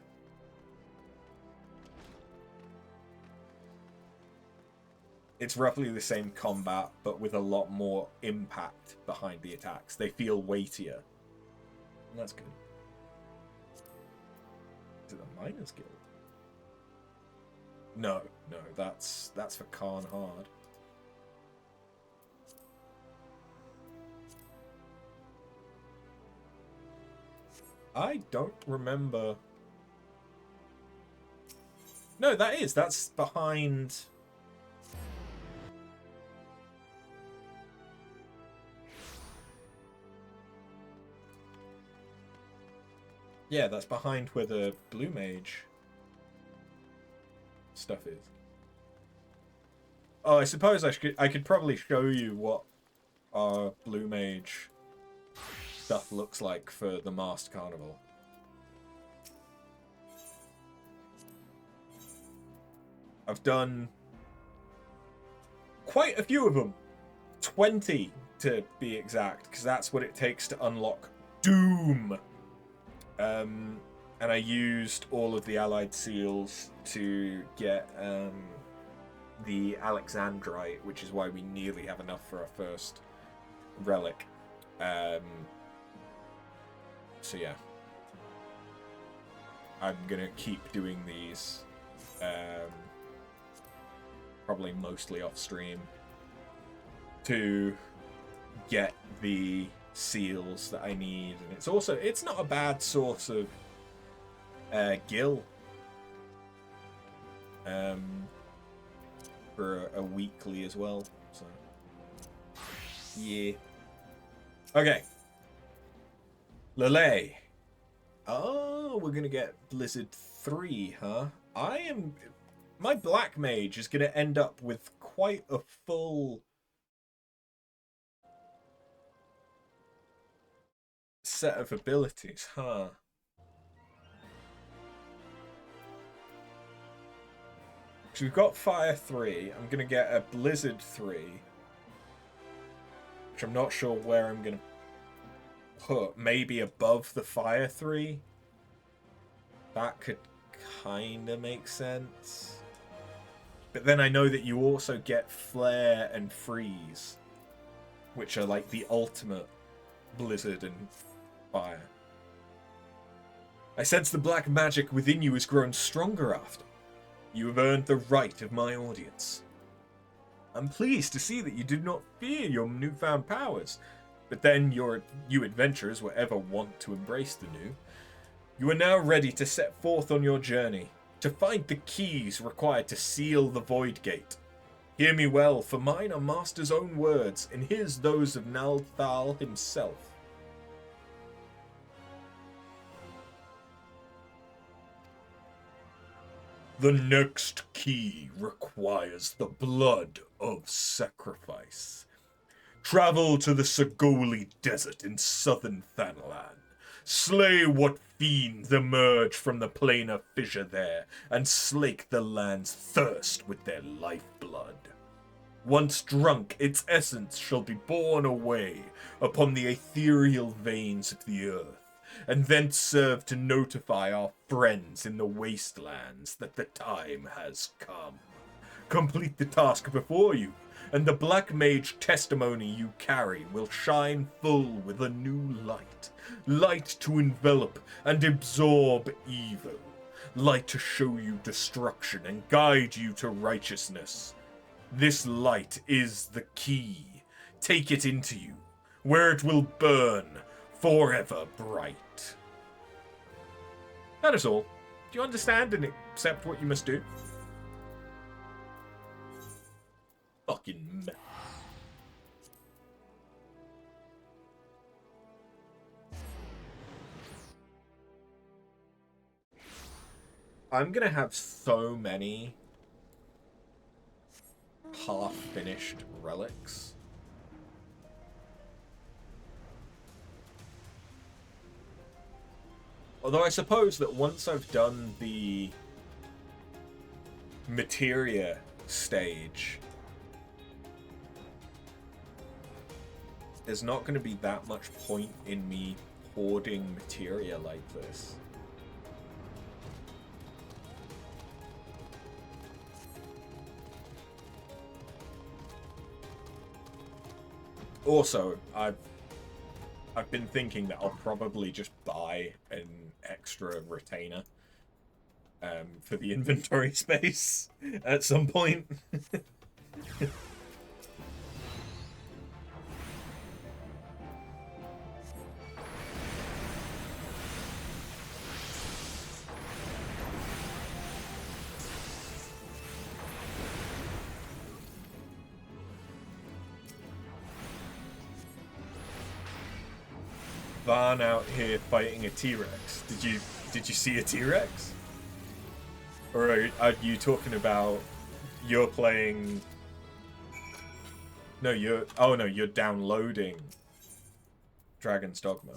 It's roughly the same combat, but with a lot more impact behind the attacks. They feel weightier. And that's good. Is it the Miners Guild? No, that's for Khan Hard. I don't remember. No, that's behind. Yeah, that's behind where the blue mage stuff is. Oh, I suppose I could probably show you what our blue mage stuff looks like for the Masked Carnival. I've done quite a few of them. 20 to be exact, because that's what it takes to unlock Doom. And I used all of the allied seals to get the Alexandrite, which is why we nearly have enough for our first relic. So yeah, I'm gonna keep doing these, probably mostly off stream, to get the seals that I need. And it's not a bad source of gil for a weekly as well. So yeah. Okay. Lele. Oh, we're gonna get Blizzard 3, huh? My Black Mage is gonna end up with quite a full set of abilities, huh? So we've got Fire 3. I'm gonna get a Blizzard 3, which I'm not sure where I'm gonna put. Maybe above the Fire 3. That could kind of make sense. But then I know that you also get Flare and Freeze, which are like the ultimate Blizzard and Fire. I sense the black magic within you has grown stronger after. You have earned the right of my audience. I'm pleased to see that you did not fear your newfound powers, but then you adventurers will ever want to embrace the new. You are now ready to set forth on your journey, to find the keys required to seal the Void Gate. Hear me well, for mine are Master's own words, and his those of Nalthal himself. The next key requires the blood of sacrifice. Travel to the Sagoli Desert in southern Thanalan. Slay what fiends emerge from the planar fissure there, and slake the land's thirst with their lifeblood. Once drunk, its essence shall be borne away upon the ethereal veins of the earth, and thence serve to notify our friends in the wastelands that the time has come. Complete the task before you, and the Black Mage testimony you carry will shine full with a new light. Light to envelop and absorb evil. Light to show you destruction and guide you to righteousness. This light is the key. Take it into you, where it will burn forever bright. That is all. Do you understand and accept what you must do? Fucking mess. I'm gonna have so many half-finished relics. Although I suppose that once I've done the materia stage, there's not going to be that much point in me hoarding materia like this. Also, I've been thinking that I'll probably just buy an extra retainer for the inventory space at some point. Van out here fighting a T-Rex. Did you see a T-Rex? Or are you talking about you're playing? No, you're downloading Dragon's Dogma.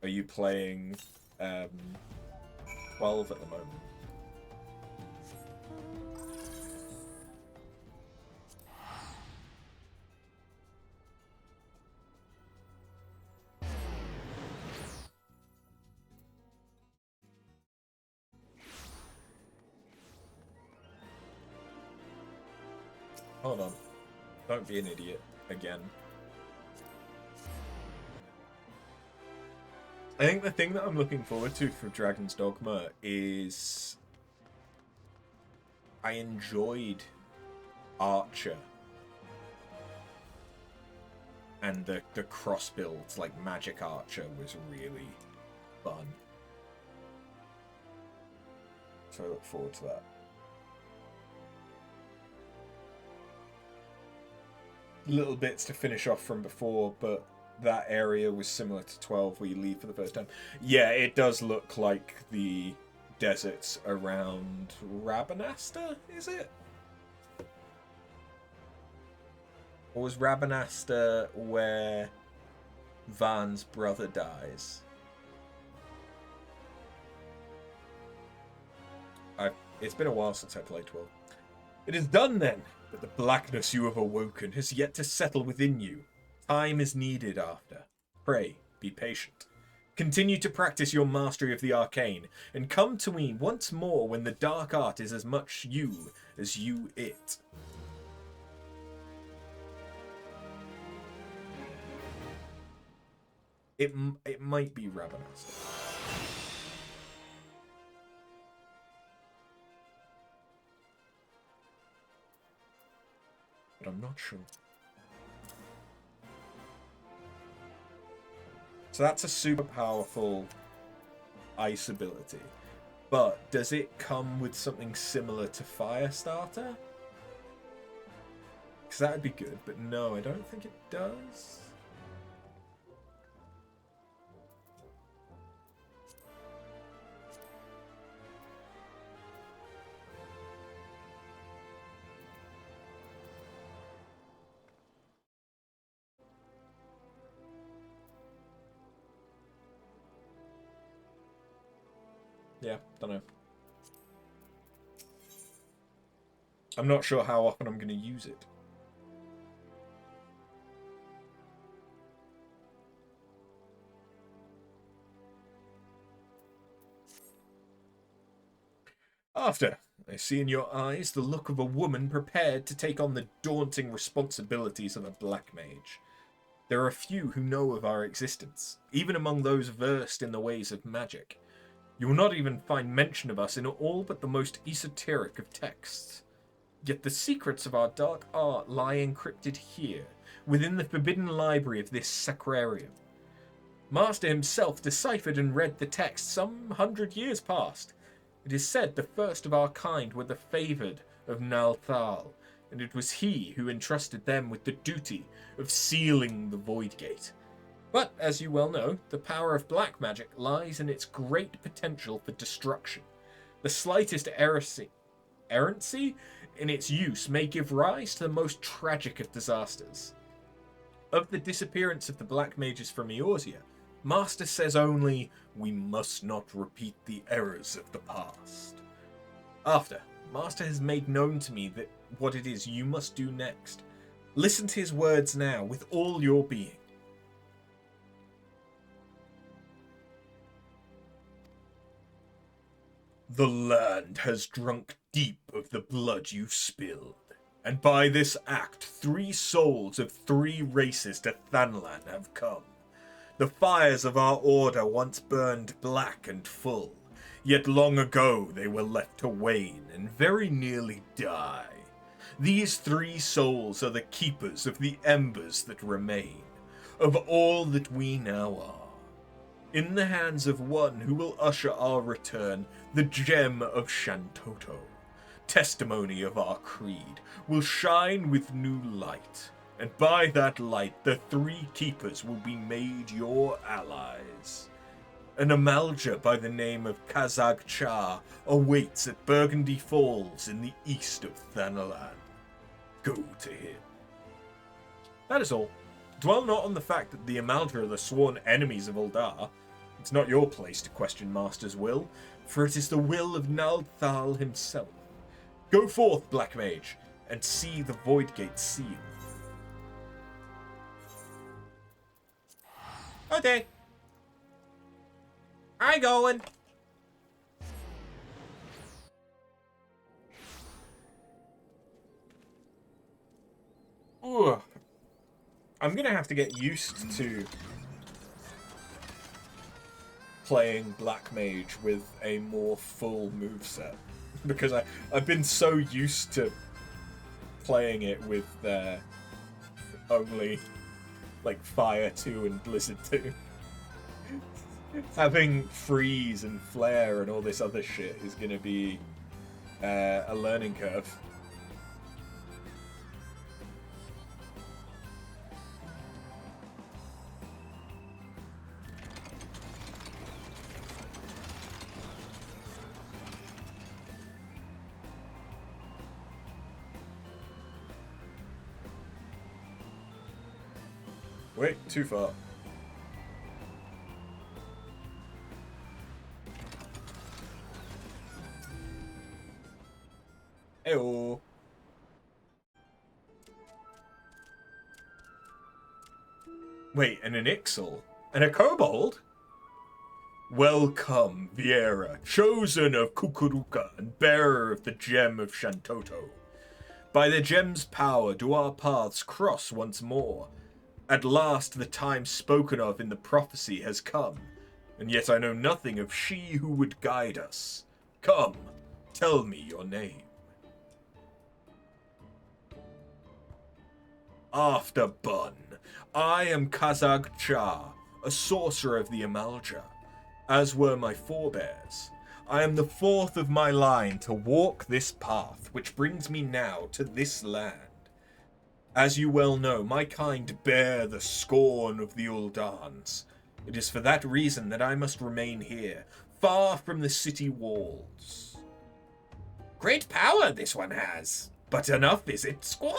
Are you playing 12 at the moment? Hold on. Don't be an idiot again. I think the thing that I'm looking forward to for Dragon's Dogma is I enjoyed Archer and the cross builds, like Magic Archer was really fun. So I look forward to that. Little bits to finish off from before, but that area was similar to 12 where you leave for the first time. Yeah, it does look like the deserts around Rabanasta, is it? Or was Rabanasta where Van's brother dies? It's been a while since I played 12. It is done then, but the blackness you have awoken has yet to settle within you. Time is needed after. Pray, be patient. Continue to practice your mastery of the arcane, and come to me once more when the dark art is as much you as you it. It might be Rabanasta. But I'm not sure. So that's a super powerful ice ability. But does it come with something similar to Firestarter? Because that would be good, but no, I don't think it does. Yeah, don't know. I'm not sure how often I'm going to use it. After, I see in your eyes the look of a woman prepared to take on the daunting responsibilities of a black mage. There are few who know of our existence, even among those versed in the ways of magic. You will not even find mention of us in all but the most esoteric of texts. Yet the secrets of our dark art lie encrypted here, within the forbidden library of this sacrarium. Master himself deciphered and read the text some 100 years past. It is said the first of our kind were the favoured of Nalthal, and it was he who entrusted them with the duty of sealing the Void Gate. But, as you well know, the power of black magic lies in its great potential for destruction. The slightest errancy in its use may give rise to the most tragic of disasters. Of the disappearance of the black mages from Eorzea, Master says only, we must not repeat the errors of the past. After, Master has made known to me that what it is you must do next. Listen to his words now with all your being. The land has drunk deep of the blood you've spilled, and by this act 3 souls of 3 races to Thanlan have come. The fires of our order once burned black and full, yet long ago they were left to wane and very nearly die. These 3 souls are the keepers of the embers that remain, of all that we now are. In the hands of one who will usher our return, the gem of Shantoto, testimony of our creed, will shine with new light. and by that light the three keepers will be made your allies. An Amalja by the name of Kazag Char awaits at Burgundy Falls in the east of Thanalan. Go to him. That is all. Dwell not on the fact that the Amalja are the sworn enemies of Uldar. It's not your place to question Master's will, for it is the will of Nalthal himself. Go forth, Black Mage, and see the Void Gate sealed. Okay. I going. Ooh. I'm gonna have to get used to playing Black Mage with a more full moveset. Because I've been so used to playing it with only like Fire 2 and Blizzard 2. Having Freeze and Flare and all this other shit is gonna be a learning curve. Wait, too far. Eyo. Wait, and an Ixal? And a Kobold? Welcome, Viera, chosen of Kukuruka and bearer of the gem of Shantoto. By the gem's power do our paths cross once more. At last the time spoken of in the prophecy has come, and yet I know nothing of she who would guide us. Come, tell me your name. After Bun, I am Kazag Char, a sorcerer of the Amalja, as were my forebears. I am the fourth of my line to walk this path, which brings me now to this land. As you well know, my kind bear the scorn of the Uldans. It is for that reason that I must remain here, far from the city walls. Great power this one has, but enough is it, squaw?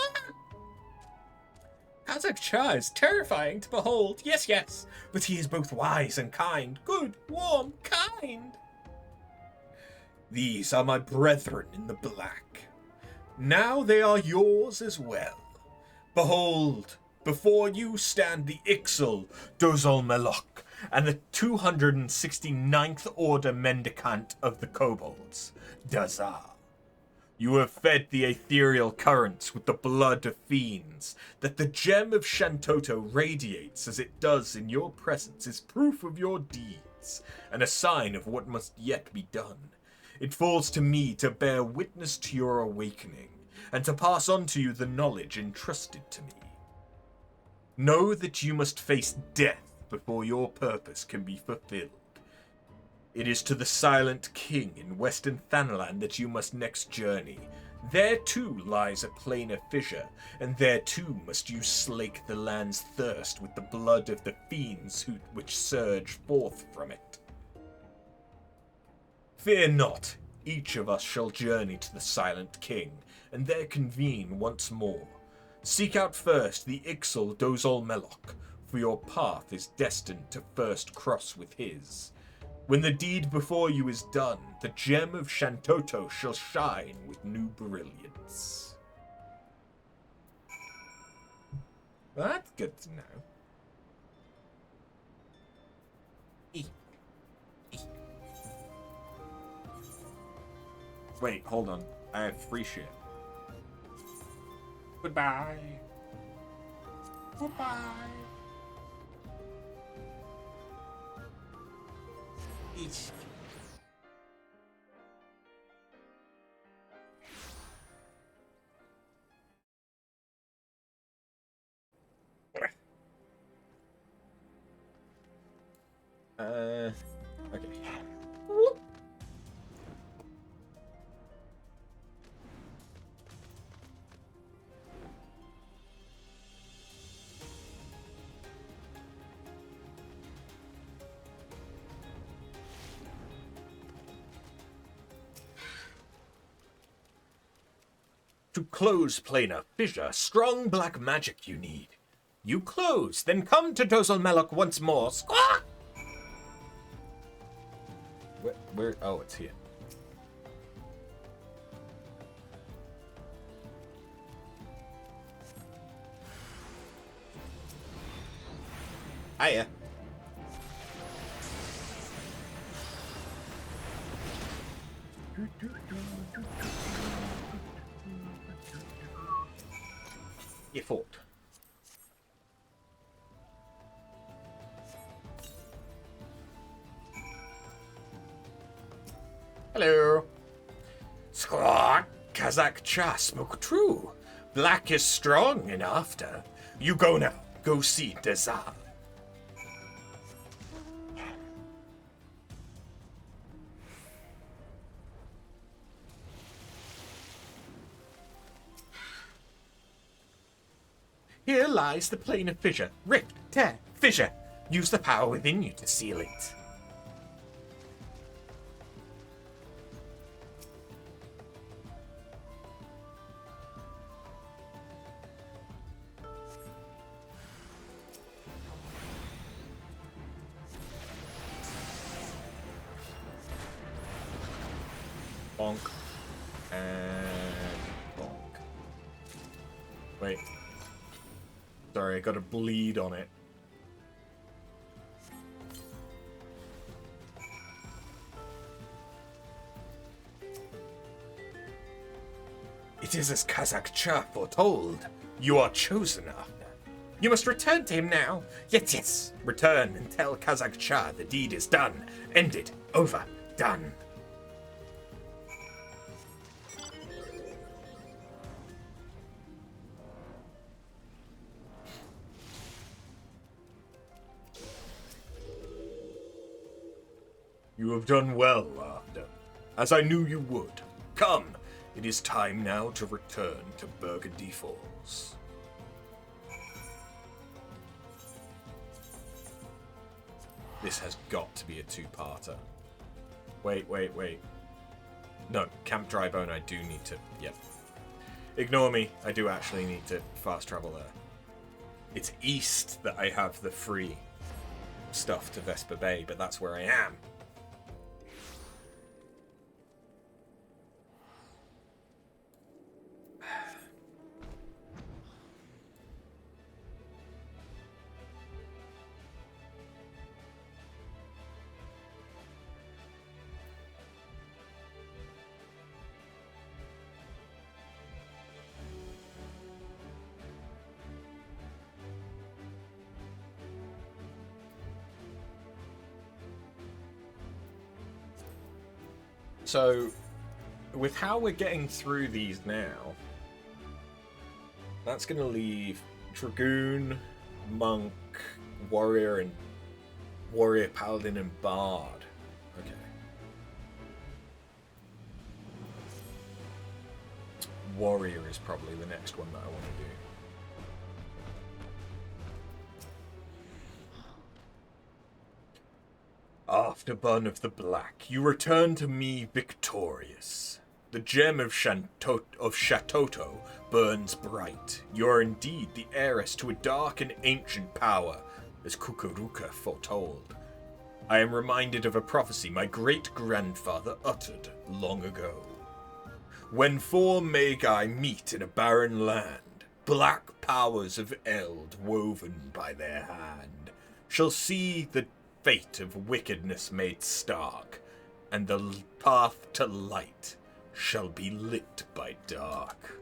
Kazak Char is terrifying to behold, yes, but he is both wise and kind, good, warm, kind. These are my brethren in the black. Now they are yours as well. Behold, before you stand the Ixal, Dozol Melok, and the 269th Order Mendicant of the Kobolds, Dazar. You have fed the ethereal currents with the blood of fiends. That the gem of Shantoto radiates as it does in your presence is proof of your deeds, and a sign of what must yet be done. It falls to me to bear witness to your awakening, and to pass on to you the knowledge entrusted to me. Know that you must face death before your purpose can be fulfilled. It is to the Silent King in Western Thanalan that you must next journey. There too lies a planar fissure, and there too must you slake the land's thirst with the blood of the fiends which surge forth from it. Fear not, each of us shall journey to the Silent King, and there convene once more. Seek out first the Ixal Dozol Melok, for your path is destined to first cross with his. When the deed before you is done, the gem of Shantoto shall shine with new brilliance. Well, that's good to know. Wait, hold on. I have free shit. Goodbye. Goodbye. Each. Okay. To close planar fissure, strong black magic you need. You close, then come to Dozal Melok once more. Squawk! Where? Oh, it's here. Hiya. You fought. Hello. Squawk. Kazakh Cha spoke true. Black is strong in after. You go now. Go see Dazal. Here lies the plane of fissure. Rift, tear, fissure. Use the power within you to seal it. Bonk. And bonk. Wait. Sorry, I got a bleed on it. It is as Kazakh Cha foretold. You are chosen after. You must return to him now. Yes. Return and tell Kazakh Cha the deed is done. Ended. Over. Done. You have done well, Laughter, as I knew you would. Come, it is time now to return to Burgundy Falls. This has got to be a two-parter. Wait. No, Camp Drybone I do need to... Yep. Ignore me, I do actually need to fast travel there. It's east that I have the free stuff to Vesper Bay, but that's where I am. So, with how we're getting through these now, that's going to leave Dragoon, Monk, Warrior, Paladin, and Bard. Okay. Warrior is probably the next one that I want to do. Afterbun of the Black, you return to me victorious. The gem of Shatoto burns bright. You are indeed the heiress to a dark and ancient power, as Kukuruka foretold. I am reminded of a prophecy my great-grandfather uttered long ago. When four Magi meet in a barren land, black powers of Eld woven by their hand shall see the fate of wickedness made stark, and the path to light shall be lit by dark.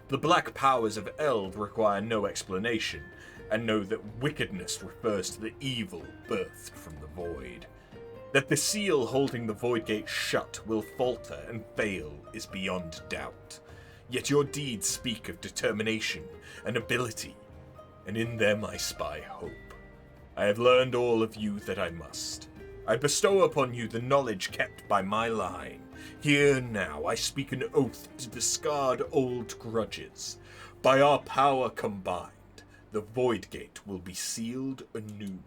The black powers of Eld require no explanation, and know that wickedness refers to the evil birthed from the void. That the seal holding the void gate shut will falter and fail is beyond doubt. Yet your deeds speak of determination and ability, and in them I spy hope. I have learned all of you that I must. I bestow upon you the knowledge kept by my line. Here now I speak an oath to discard old grudges. By our power combined, the void gate will be sealed anew.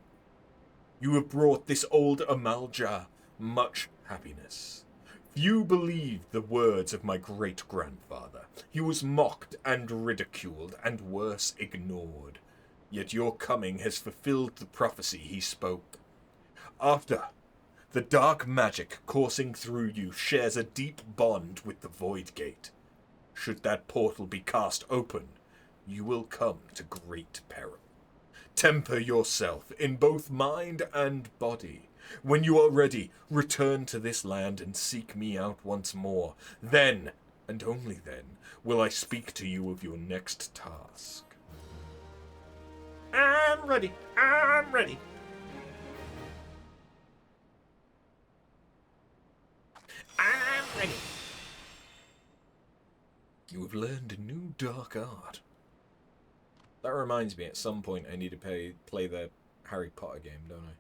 You have brought this old Amalja much happiness. Few believed the words of my great-grandfather. He was mocked and ridiculed, and worse, ignored. Yet your coming has fulfilled the prophecy he spoke. After, the dark magic coursing through you shares a deep bond with the Void Gate. Should that portal be cast open, you will come to great peril. Temper yourself in both mind and body. When you are ready, return to this land and seek me out once more. Then, and only then, will I speak to you of your next task. I'm ready. I'm ready. I'm ready. You have learned a new dark art. That reminds me, at some point I need to play the Harry Potter game, don't I?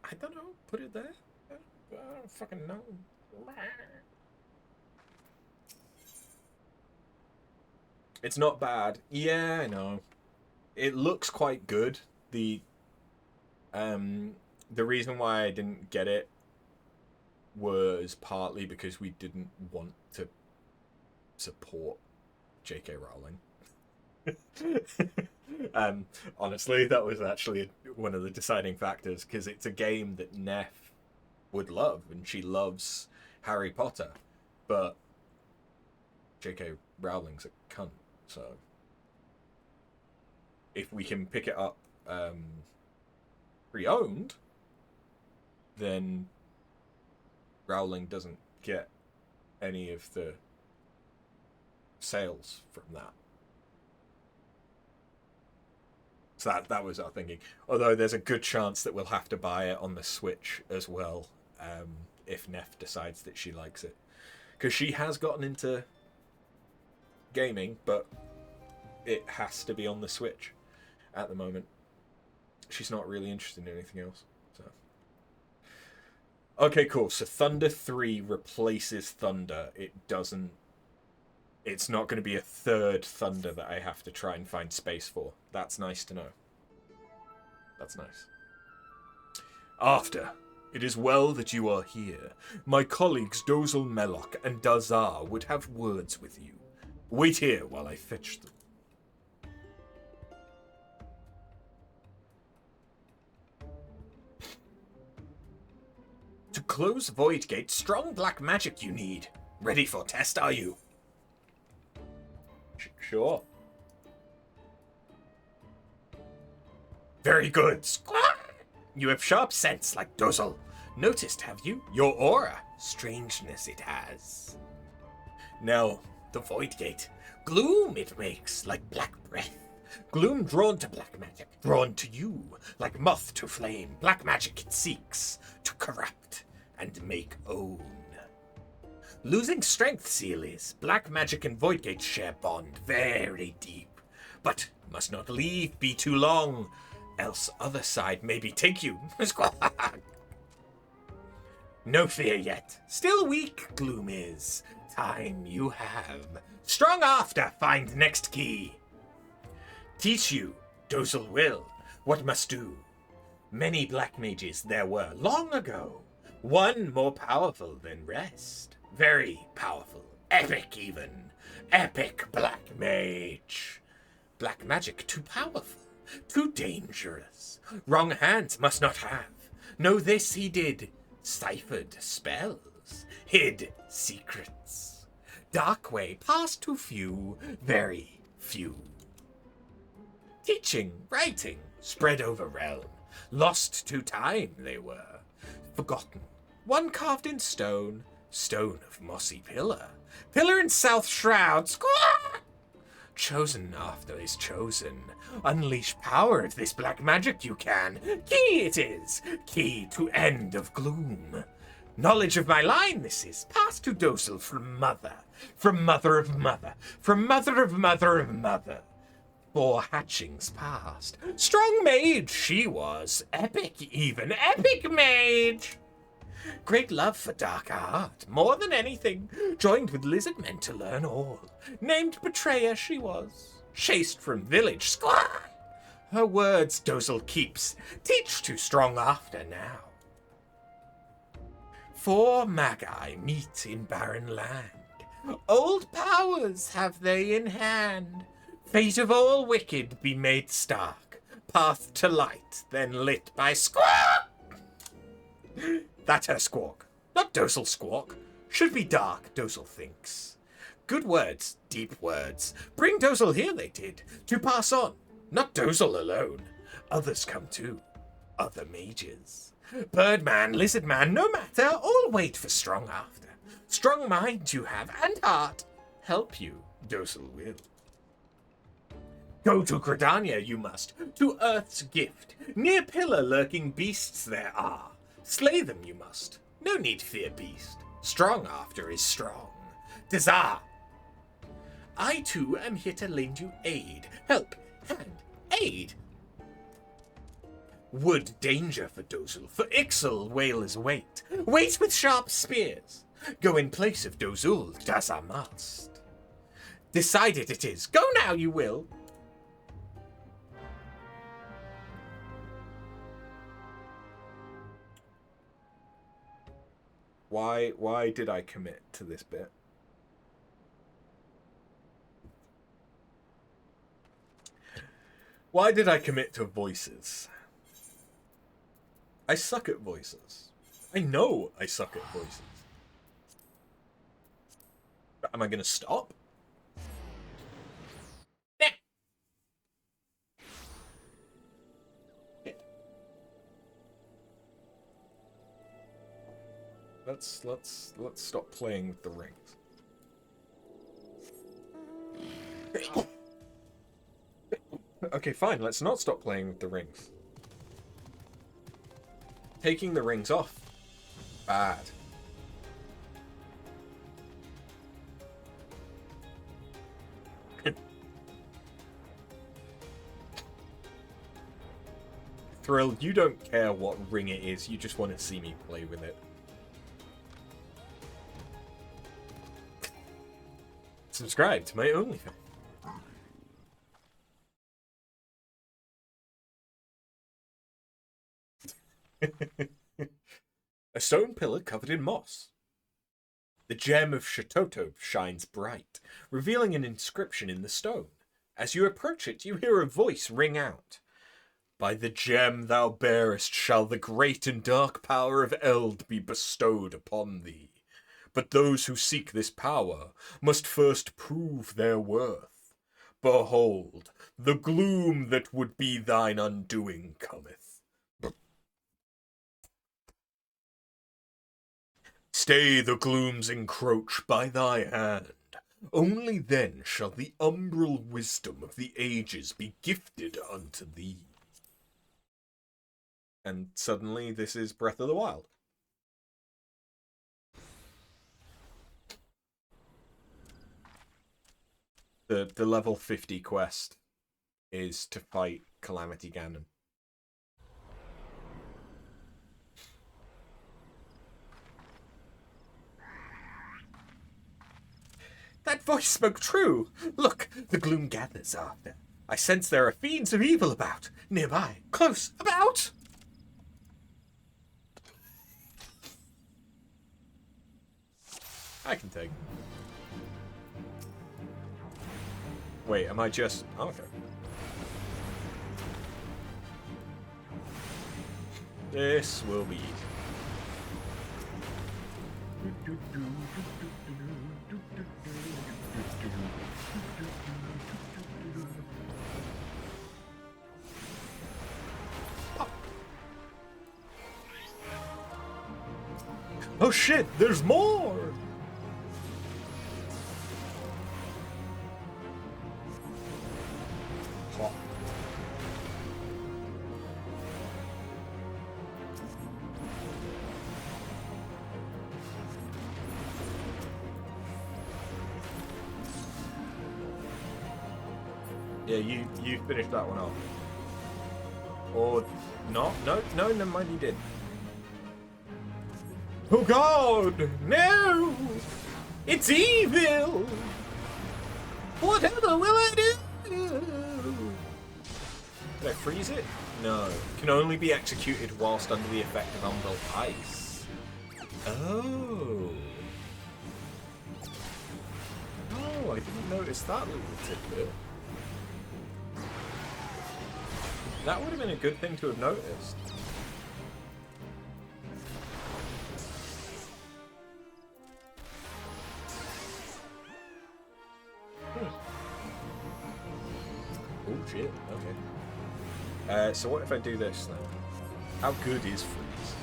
I don't know. Put it there. I don't fucking know. It's not bad. Yeah, I know. It looks quite good. The reason why I didn't get it was partly because we didn't want to support J.K. Rowling. Honestly, that was actually one of the deciding factors, because it's a game that Neff would love, and she loves Harry Potter, but J.K. Rowling's a cunt, so if we can pick it up pre-owned, then Rowling doesn't get any of the sales from that. So that was our thinking. Although there's a good chance that we'll have to buy it on the Switch as well, if Neff decides that she likes it. Because she has gotten into gaming, but it has to be on the Switch at the moment. She's not really interested in anything else. So. Okay, cool. So Thunder 3 replaces Thunder. It's not going to be a third Thunder that I have to try and find space for. That's nice to know. That's nice. After, it is well that you are here. My colleagues Dozel Melloc and Dazar would have words with you. Wait here while I fetch them. To close Void Gate, strong black magic you need. Ready for test, are you? Sure. Very good. You have sharp sense like Dozel. Noticed, have you? Your aura. Strangeness it has. Now, the Void Gate. Gloom it makes like black breath. Gloom drawn to black magic. Drawn to you like moth to flame. Black magic it seeks to corrupt and make own. Losing strength, seal is. Black magic and Void Gate share bond very deep. But must not leave be too long, else other side maybe take you. No fear yet. Still weak, Gloom is. Time you have. Strong after, find next key. Teach you, Dozel will, what must do. Many black mages there were long ago. One more powerful than rest. Very powerful. Epic even. Epic black mage. Black magic too powerful. Too dangerous. Wrong hands must not have. Know this he did. Ciphered spells. Hid secrets. Dark way past too few. Very few. Teaching, writing, spread over realm. Lost to time they were. Forgotten. One carved in stone. Stone of mossy pillar. Pillar in south shroud. Squawk! Chosen after is chosen. Unleash power of this black magic you can. Key it is. Key to end of gloom. Knowledge of my line this is. Passed to Dozel from mother. From mother of mother. From mother of mother of mother. 4 hatchings past. Strong mage she was. Epic even. Epic mage. Great love for dark art, more than anything. Joined with lizard men to learn all. Named betrayer she was. Chased from village, squaw! Her words Dozel keeps. Teach too strong after now. 4 magi meet in barren land. Old powers have they in hand. Fate of all wicked be made stark. Path to light, then lit by squawk. That's her squawk, not Dozel squawk. Should be dark, Dozel thinks. Good words, deep words. Bring Dozel here, they did, to pass on. Not Dozel alone. Others come too. Other mages. Birdman, lizardman, no matter. All wait for strong after. Strong mind you have, and heart. Help you, Dozel will. Go to Gridania you must, to Earth's gift. Near pillar lurking beasts there are. Slay them you must. No need fear beast. Strong after is strong. Desire. I too am here to lend you aid. Help, hand, aid. Wood danger for Dozel, for Ixal whalers wait. Wait with sharp spears. Go in place of Dozel, Daza must. Decided it is. Go now you will. Why did I commit to this bit? Why did I commit to voices? I suck at voices. I know I suck at voices. But am I going to stop? Let's stop playing with the rings. Okay, fine. Let's not stop playing with the rings. Taking the rings off. Bad. Thrill, you don't care what ring it is. You just want to see me play with it. Subscribe to my OnlyFans. A stone pillar covered in moss. The gem of Shatoto shines bright, revealing an inscription in the stone. As you approach it, you hear a voice ring out. By the gem thou bearest shall the great and dark power of Eld be bestowed upon thee. But those who seek this power must first prove their worth. Behold, the gloom that would be thine undoing cometh. Stay the gloom's encroach by thy hand. Only then shall the umbral wisdom of the ages be gifted unto thee. And suddenly this is Breath of the Wild. The level 50 quest is to fight Calamity Ganon. That voice spoke true. Look, the gloom gathers after. I sense there are fiends of evil about. Nearby. Close. About. I can take. Wait, am I just... Oh, okay. This will be easy. Oh shit, there's more! Yeah, you finished that one off. Or not? No, never mind, you did. Oh God! No! It's evil! Whatever will I do? Can I freeze it? No. Can only be executed whilst under the effect of Umbral Ice. Oh. Oh, I didn't notice that little tidbit. That would have been a good thing to have noticed. Oh shit, okay. So what if I do this then? How good is freeze?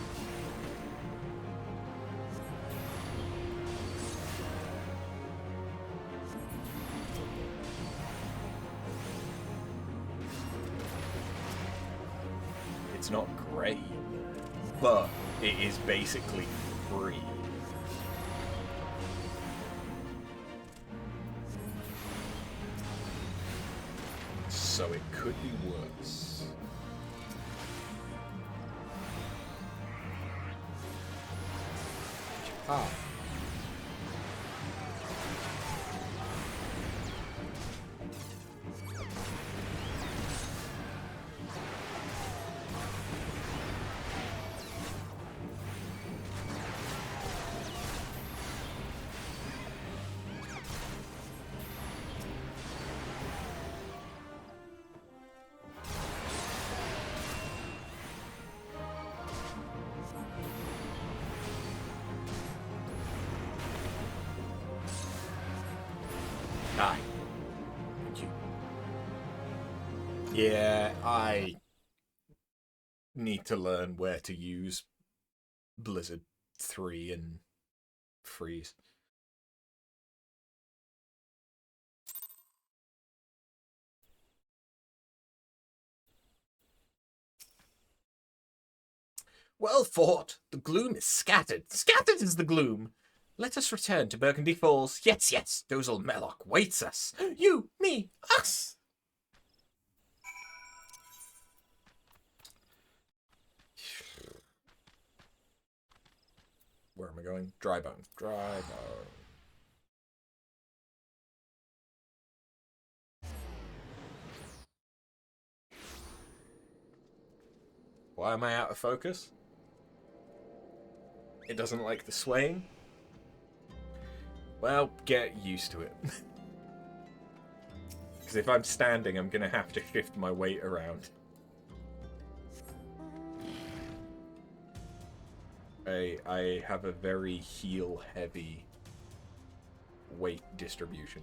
It's not great, but it is basically free. So it could be worse. Ah. Aye. Thank you. Yeah, I need to learn where to use Blizzard 3 and freeze. Well fought. The gloom is scattered. Scattered is the gloom. Let us return to Burgundy Falls. Yes, yes, Dozel Melloc waits us. You, me, us. Where am I going? Drybone. Drybone. Why am I out of focus? It doesn't like the swaying? Well, get used to it. Because if I'm standing, I'm going to have to shift my weight around. I have a very heel-heavy weight distribution.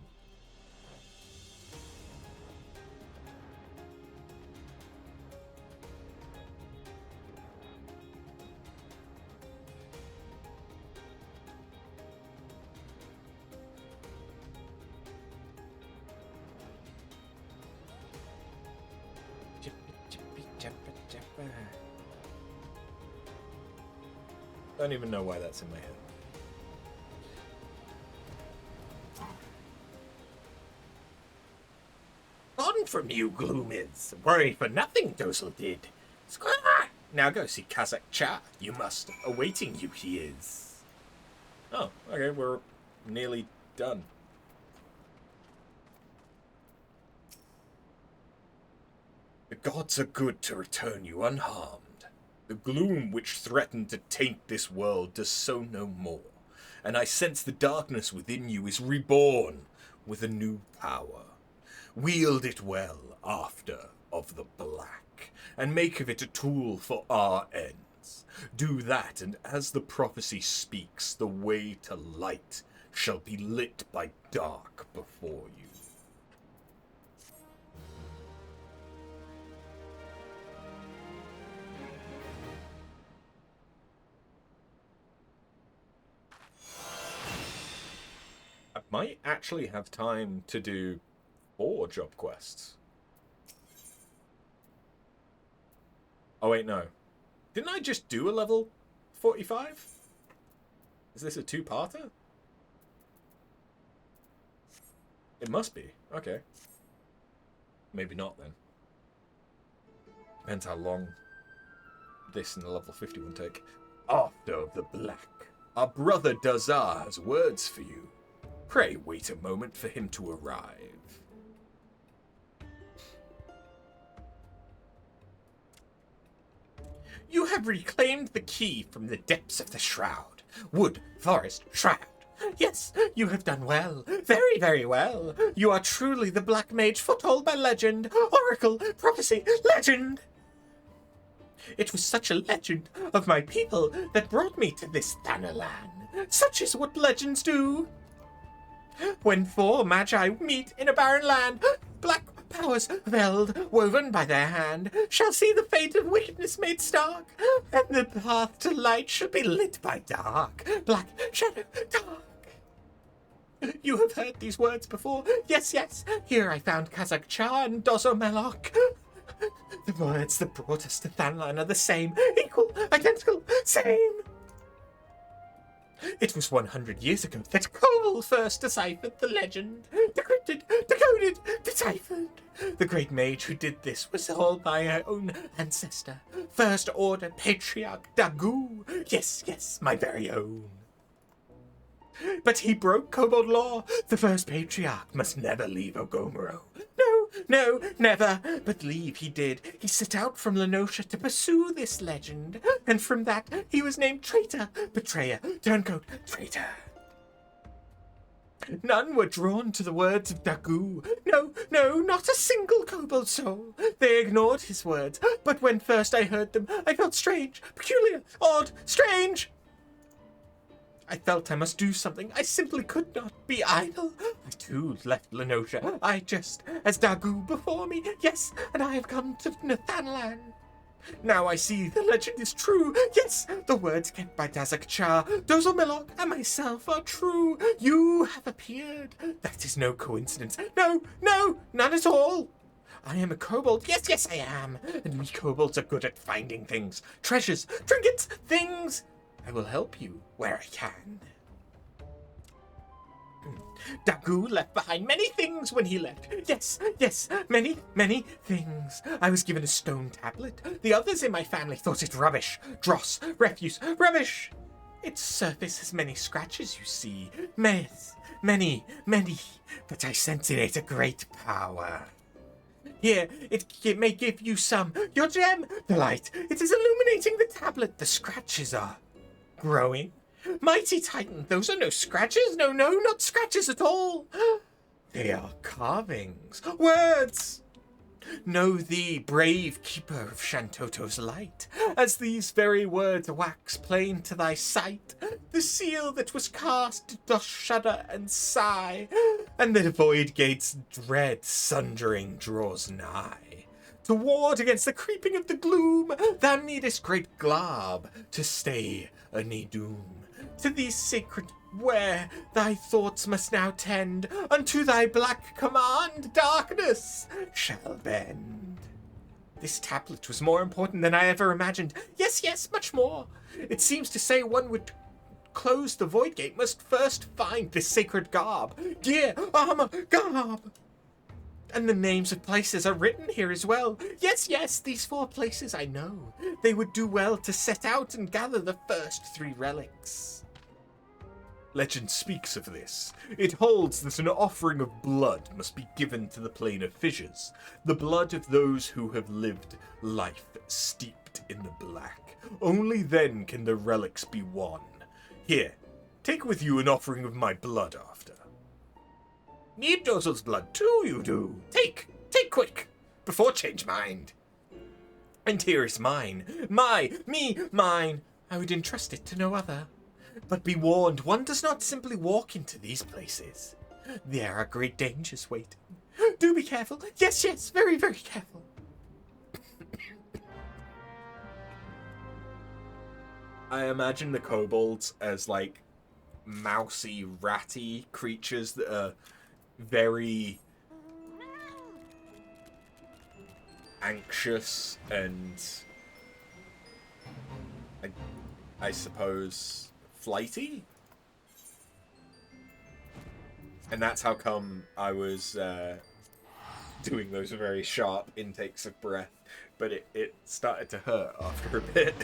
Don't even know why that's in my head. On from you, Gloomids. Worry for nothing, Dozel did. Square! Now go see Kazakh Cha. You must. Awaiting you he is. Oh, okay, we're nearly done. The gods are good to return you unharmed. The gloom which threatened to taint this world does so no more, and I sense the darkness within you is reborn with a new power. Wield it well after of the black, and make of it a tool for our ends. Do that, and as the prophecy speaks, the way to light shall be lit by dark before you. I might actually have time to do 4 job quests. Oh wait, no. Didn't I just do a level 45? Is this a 2-parter? It must be. Okay. Maybe not then. Depends how long this and the level 50 will take. After the black. Our brother Dazar has words for you. Pray wait a moment for him to arrive. You have reclaimed the key from the depths of the shroud. Wood, forest, shroud. Yes, you have done well. Very, very well. You are truly the Black Mage foretold by legend, oracle, prophecy, legend. It was such a legend of my people that brought me to this Thanalan. Such is what legends do. When four magi meet in a barren land, black powers veiled, woven by their hand, shall see the fate of wickedness made stark, and the path to light shall be lit by dark, black shadow, dark. You have heard these words before. Yes, yes. Here I found Kazakh Cha and Dozo Melok. The words that brought us to Thanlan are the same, equal, identical, same. It was 100 years ago that Cole first deciphered the legend. Decrypted, decoded, deciphered. The great mage who did this was all my own ancestor. First Order Patriarch Dagu. Yes, yes, my very own. But he broke Kobold law. The first Patriarch must never leave Ogomoro. No, no, never. But leave he did. He set out from Lenosha to pursue this legend. And from that, he was named Traitor, Betrayer, Turncoat, Traitor. None were drawn to the words of Dagu. No, no, not a single kobold soul. They ignored his words. But when first I heard them, I felt strange, peculiar, odd, strange. I felt I must do something. I simply could not be idle. I too left Lenosha. I just as Dagu before me. Yes, and I have come to Nathanlan. Now I see the legend is true. Yes, the words kept by Dazak Cha, Dozo Melok, and myself are true. You have appeared. That is no coincidence. No, no, none at all. I am a kobold. Yes, yes, I am. And we kobolds are good at finding things. Treasures, trinkets, things. I will help you where I can. Dagu left behind many things when he left. Yes, yes, many, many things. I was given a stone tablet. The others in my family thought it rubbish. Dross, refuse, rubbish. Its surface has many scratches, you see. Many, many. But I sense in it a great power. Here, it may give you some. Your gem, the light. It is illuminating the tablet. The scratches are growing. Mighty Titan, those are no scratches. No, no, not scratches at all. They are carvings. Words. Know thee, brave keeper of Shantoto's light, as these very words wax plain to thy sight. The seal that was cast doth shudder and sigh, and the void gate's dread sundering draws nigh. To ward against the creeping of the gloom, thou needest great glab to stay a doom. To these sacred where thy thoughts must now tend, unto thy black command darkness shall bend. This tablet was more important than I ever imagined. Yes, yes, much more. It seems to say one would close the void gate must first find this sacred garb. Gear, armor, garb. And the names of places are written here as well. Yes, yes, these 4 places I know. They would do well to set out and gather the first 3 relics. Legend speaks of this. It holds that an offering of blood must be given to the plane of fissures, the blood of those who have lived life steeped in the black. Only then can the relics be won. Here, take with you an offering of my blood after. Need Dozel's blood too, you do. Take quick, before change mind. And here is mine. Mine. I would entrust it to no other. But be warned, one does not simply walk into these places. There are great dangers waiting. Do be careful. Yes, yes, very, very careful. I imagine the kobolds as like mousy, ratty creatures that are very anxious and I suppose flighty. And that's how come I was doing those very sharp intakes of breath, but it started to hurt after a bit.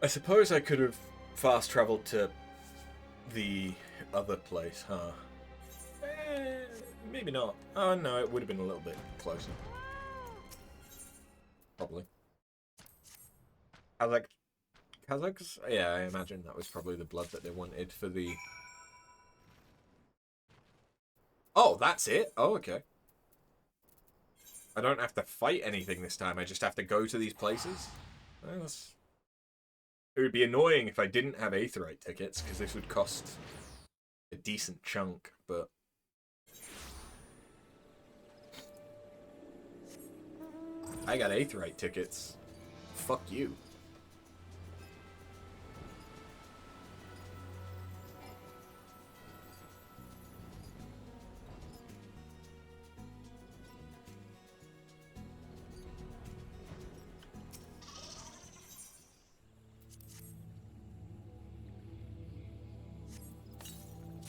I suppose I could have fast traveled to the other place, huh? Maybe not. Oh no, it would have been a little bit closer. Probably. Kazakhs? Yeah, I imagine that was probably the blood that they wanted for the... Oh, that's it? Oh, okay. I don't have to fight anything this time. I just have to go to these places? Well, it would be annoying if I didn't have Aetheryte tickets, because this would cost a decent chunk, but... I got Aetheryte tickets. Fuck you.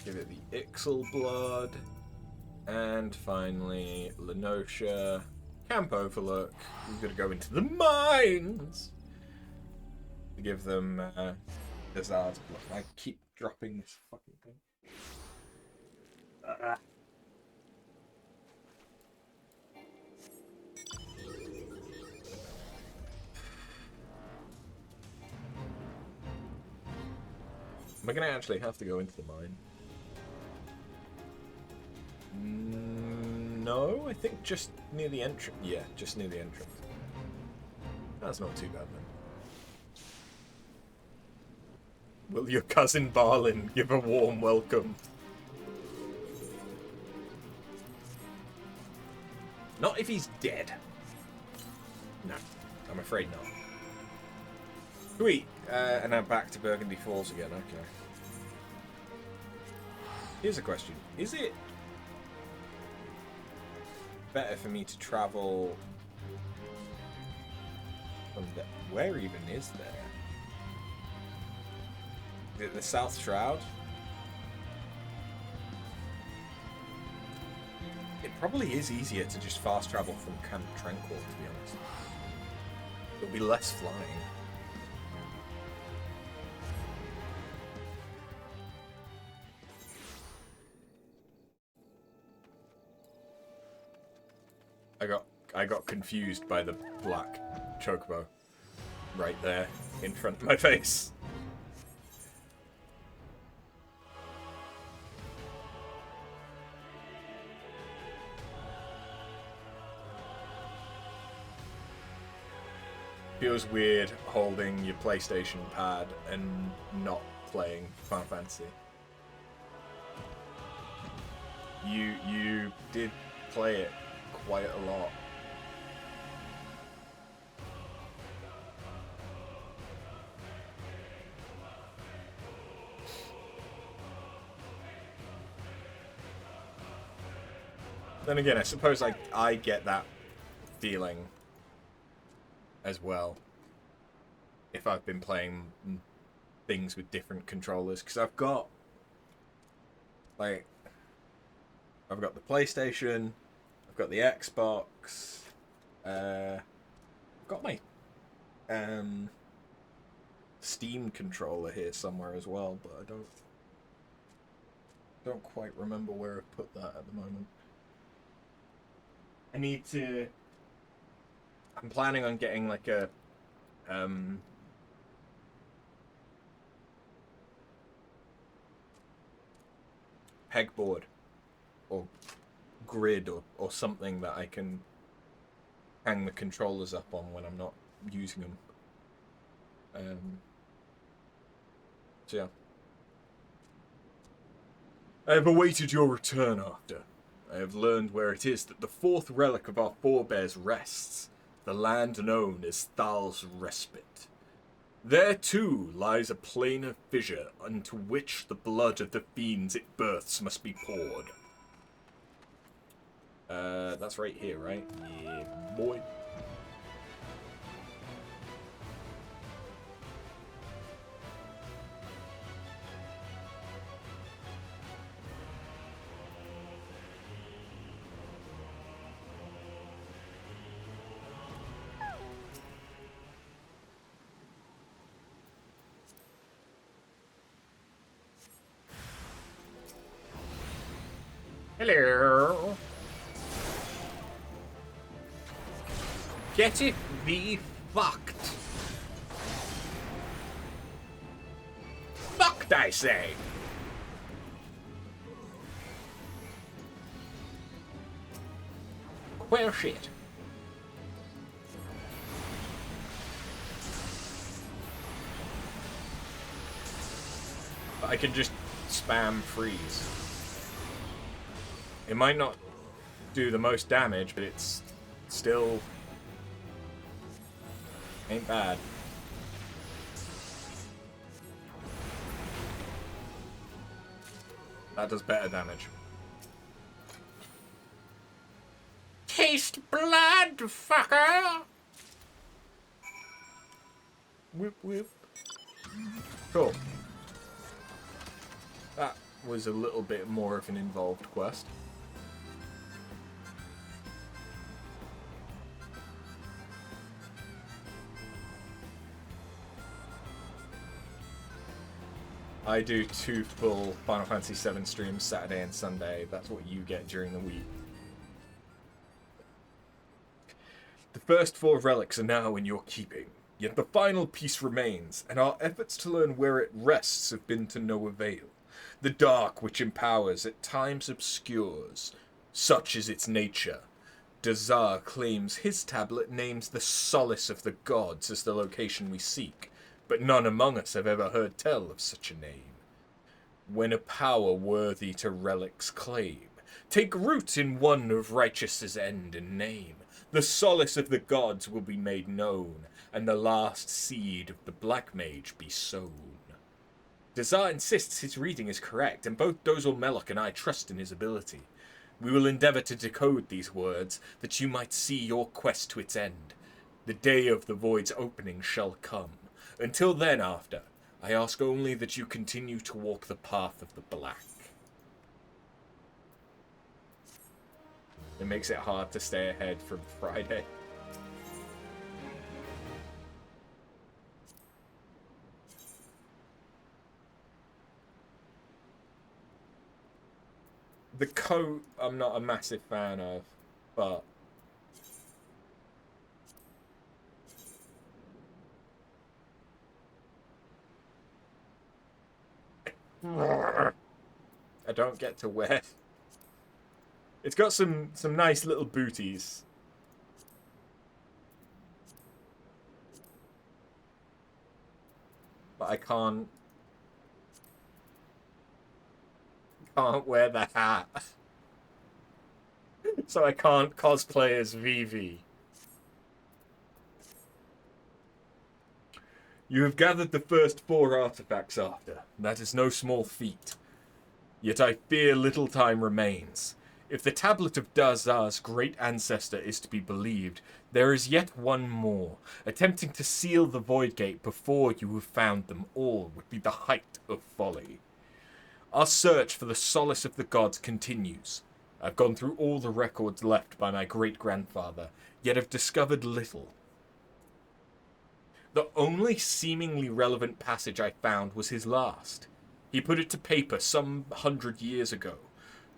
Give it the Ixal blood. And finally, Lenosha. Camp Overlook. We've got to go into the mines to give them Desard's blood. I keep dropping this fucking thing. Am I going to actually have to go into the mine? No, I think just near the entrance. Yeah, just near the entrance. That's not too bad then. Will your cousin Barlin give a warm welcome? Not if he's dead. No, I'm afraid not. Sweet. And I'm back to Burgundy Falls again, okay. Here's a question. Is it better for me to travel from there? Where even is there? Is it the South Shroud? It probably is easier to just fast travel from Camp Tranquil, to be honest. It'll be less flying. I got confused by the black chocobo right there in front of my face. Feels weird holding your PlayStation pad and not playing Final Fantasy. You did play it quite a lot. Then again, I suppose I get that feeling as well if I've been playing things with different controllers, because I've got the PlayStation, I've got the Xbox, I've got my Steam controller here somewhere as well, but I don't quite remember where I've put that at the moment. I need to... I'm planning on getting like a pegboard or grid or something that I can hang the controllers up on when I'm not using them. So yeah. I have awaited your return after. I have learned where it is that the fourth relic of our forebears rests, the land known as Thal's Respite. There too lies a planar fissure into which the blood of the fiends it births must be poured. That's right here, right? Yeah, boy. Hello. Get it the fucked. Fucked, I say. Well, shit. I can just spam freeze. It might not do the most damage, but it's still ain't bad. That does better damage. Taste blood, fucker! Whoop whoop. Cool. That was a little bit more of an involved quest. I do 2 full Final Fantasy VII streams, Saturday and Sunday. That's what you get during the week. The first 4 relics are now in your keeping, yet the final piece remains, and our efforts to learn where it rests have been to no avail. The dark which empowers at times obscures. Such is its nature. Dazar claims his tablet names the solace of the gods as the location we seek, but none among us have ever heard tell of such a name. When a power worthy to relics claim, take root in one of righteousness' end and name, the solace of the gods will be made known, and the last seed of the Black Mage be sown. Dazar insists his reading is correct, and both Dozal Melloc and I trust in his ability. We will endeavour to decode these words, that you might see your quest to its end. The day of the void's opening shall come. Until then, after, I ask only that you continue to walk the path of the black. It makes it hard to stay ahead from Friday. The coat, I'm not a massive fan of, but I don't get to wear. It's got some nice little booties. But I can't wear the hat. So I can't cosplay as Vivi. You have gathered the first 4 artifacts after. That is no small feat. Yet I fear little time remains. If the tablet of Dazar's great ancestor is to be believed, there is yet one more. Attempting to seal the Void Gate before you have found them all would be the height of folly. Our search for the solace of the gods continues. I've gone through all the records left by my great-grandfather, yet have discovered little. The only seemingly relevant passage I found was his last. He put it to paper some 100 years ago,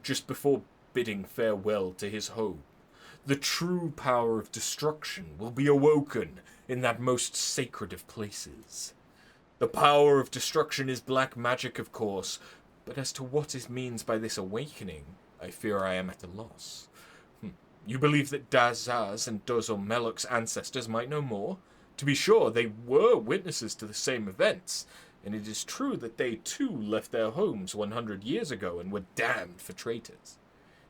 just before bidding farewell to his home. The true power of destruction will be awoken in that most sacred of places. The power of destruction is black magic, of course, but as to what it means by this awakening, I fear I am at a loss. You believe that Dazar's and Dozal Melloc's ancestors might know more? To be sure, they were witnesses to the same events, and it is true that they too left their homes 100 years ago and were damned for traitors.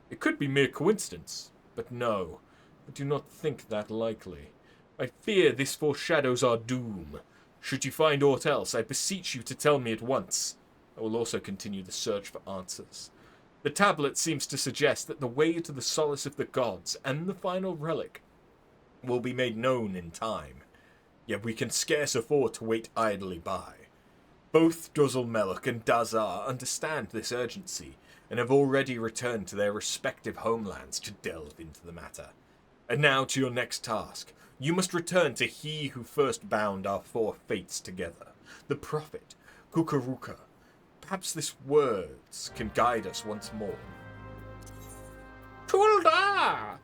It could be mere coincidence, but no, I do not think that likely. I fear this foreshadows our doom. Should you find aught else, I beseech you to tell me at once. I will also continue the search for answers. The tablet seems to suggest that the way to the solace of the gods and the final relic will be made known in time. Yet we can scarce afford to wait idly by. Both Dozal Melloc and Dazar understand this urgency, and have already returned to their respective homelands to delve into the matter. And now to your next task. You must return to he who first bound our 4 fates together, the prophet, Kukuruka. Perhaps this words can guide us once more. Tulda!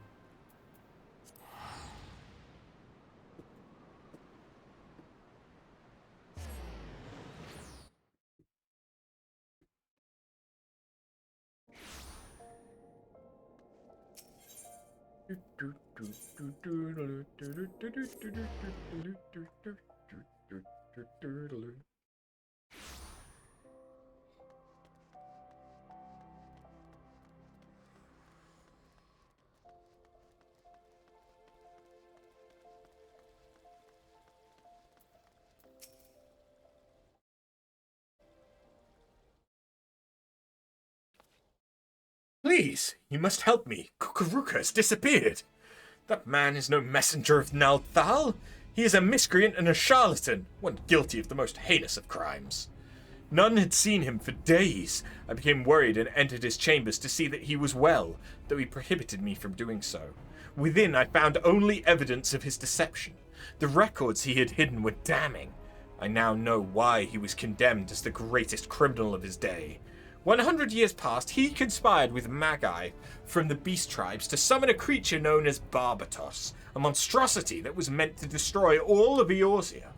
Please, you must help me. Kukuruka has disappeared. That man is no messenger of Nalthal. He is a miscreant and a charlatan, one guilty of the most heinous of crimes. None had seen him for days. I became worried and entered his chambers to see that he was well, though he prohibited me from doing so. Within, I found only evidence of his deception. The records he had hidden were damning. I now know why he was condemned as the greatest criminal of his day. 100 years past, he conspired with Magi from the beast tribes to summon a creature known as Barbatos, a monstrosity that was meant to destroy all of Eorzea.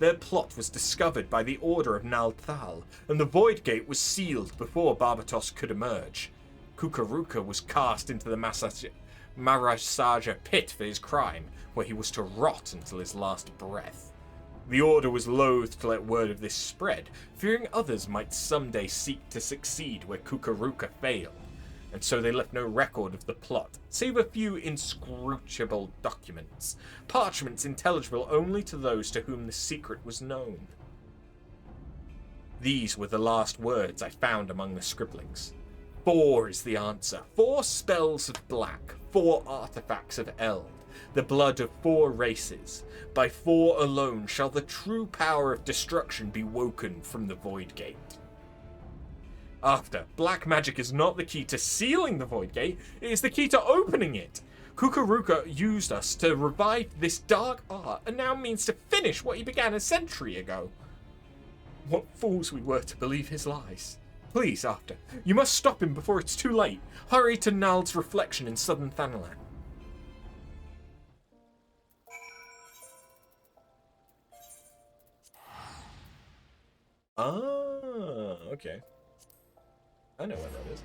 Their plot was discovered by the order of Nalthal, and the Void Gate was sealed before Barbatos could emerge. Kukuruka was cast into the Marasaja pit for his crime, where he was to rot until his last breath. The Order was loath to let word of this spread, fearing others might someday seek to succeed where Kukuruka failed, and so they left no record of the plot, save a few inscrutable documents, parchments intelligible only to those to whom the secret was known. These were the last words I found among the scribblings. 4 is the answer. 4 spells of black, 4 artifacts of eld, the blood of 4 races. By 4 alone shall the true power of destruction be woken from the Void Gate. After, black magic is not the key to sealing the Void Gate, it is the key to opening it. Kukuruka used us to revive this dark art and now means to finish what he began a century ago. What fools we were to believe his lies. Please, After, you must stop him before it's too late. Hurry to Nald's reflection in southern Thanalan. Ah, okay. I know what that is.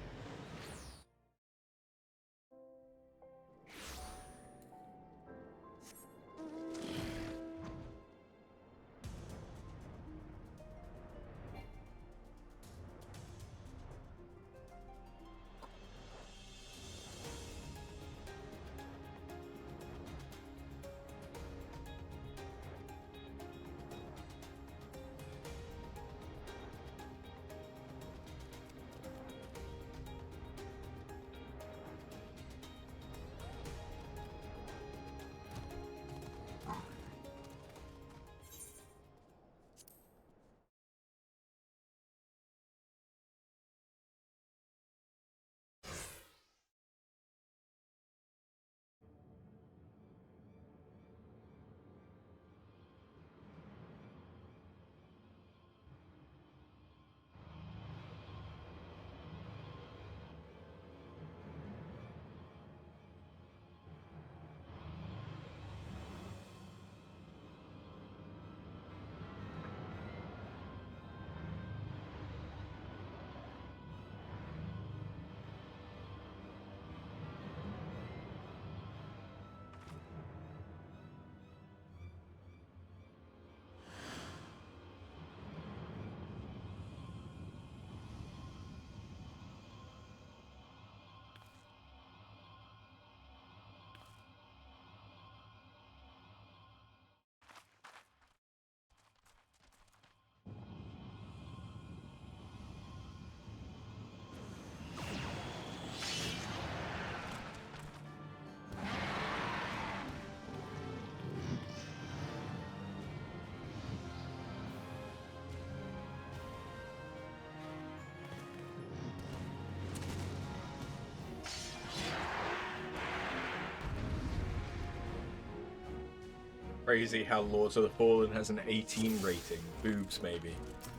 Crazy how Lords of the Fallen has an 18 rating. Boobs, maybe.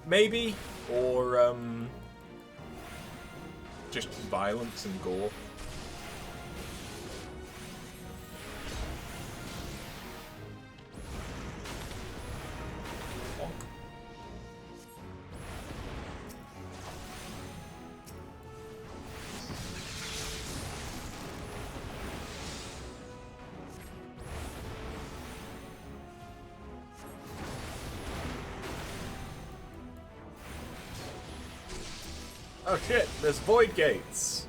Maybe, or just violence and gore. Oh shit, there's void gates.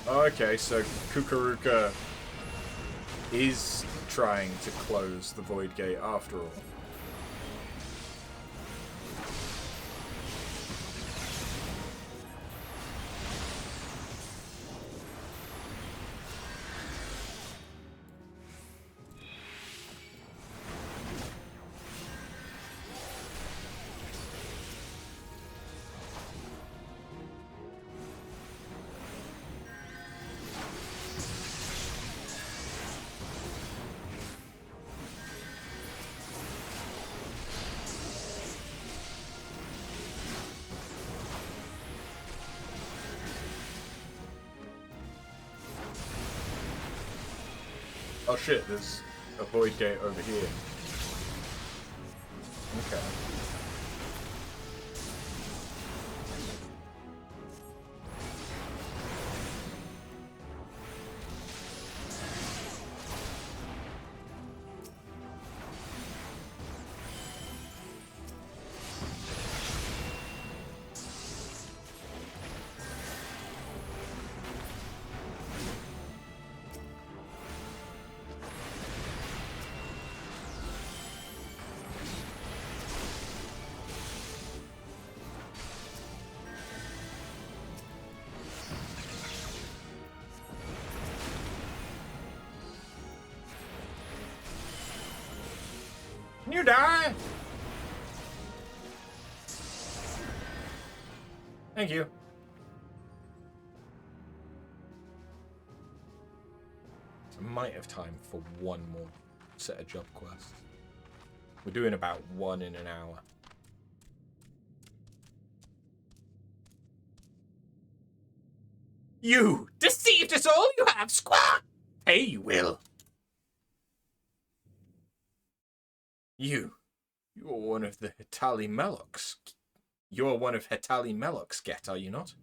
Okay, so Kukuruka is trying to close the void gate after all. Oh shit, there's a void gate over here. Okay. Can you die? Thank you. I might have time for one more set of job quests. We're doing about one in an hour. You deceived us all, you have, Squire! Pay you will. You're one of the Hitali Meloks. You're one of Hitali Melok's get, are you not?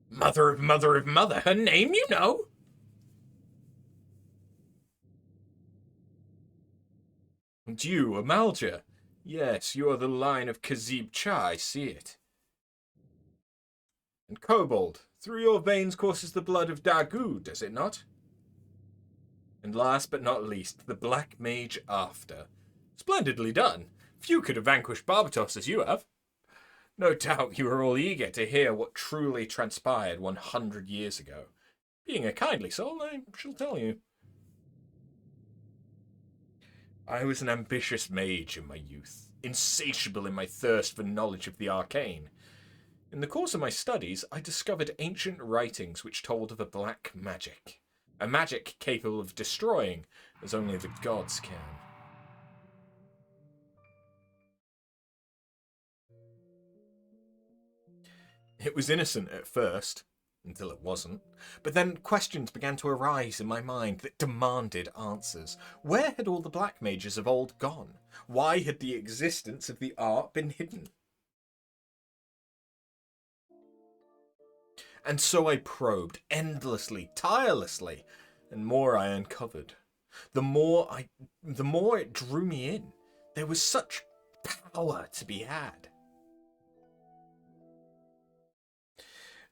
Mother of mother of mother, her name you know? And you, Amalja? Yes, you're the line of Kazib Cha, I see it. And Kobold, through your veins courses the blood of Dagu, does it not? And last but not least, the Black Mage after. Splendidly done. Few could have vanquished Barbatos as you have. No doubt you are all eager to hear what truly transpired 100 years ago. Being a kindly soul, I shall tell you. I was an ambitious mage in my youth, insatiable in my thirst for knowledge of the arcane. In the course of my studies, I discovered ancient writings which told of a black magic. A magic capable of destroying, as only the gods can. It was innocent at first, until it wasn't. But then questions began to arise in my mind that demanded answers. Where had all the black mages of old gone? Why had the existence of the art been hidden? And so I probed, endlessly, tirelessly, and more I uncovered. The more it drew me in. There was such power to be had.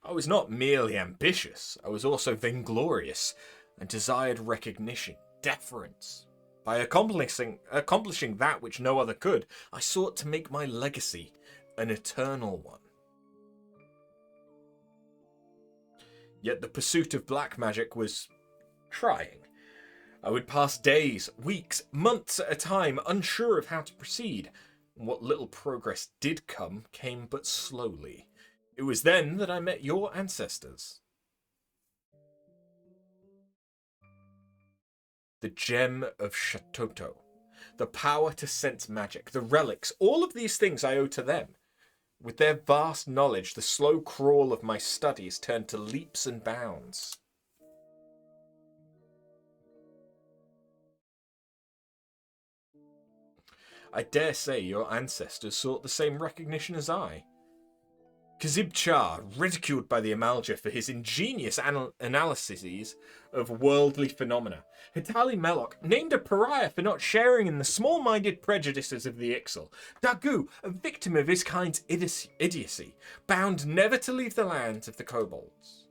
I was not merely ambitious, I was also vainglorious, and desired recognition, deference. By accomplishing that which no other could, I sought to make my legacy an eternal one. Yet the pursuit of black magic was trying. I would pass days, weeks, months at a time, unsure of how to proceed. And what little progress did come came but slowly. It was then that I met your ancestors. The gem of Shatoto, the power to sense magic, the relics, all of these things I owe to them. With their vast knowledge, the slow crawl of my studies turned to leaps and bounds. I dare say your ancestors sought the same recognition as I. Kazib ridiculed by the Amalja for his ingenious analyses of worldly phenomena. Hitali Melok, named a pariah for not sharing in the small-minded prejudices of the Ixal. Dagu, a victim of his kind's idiocy, bound never to leave the lands of the kobolds.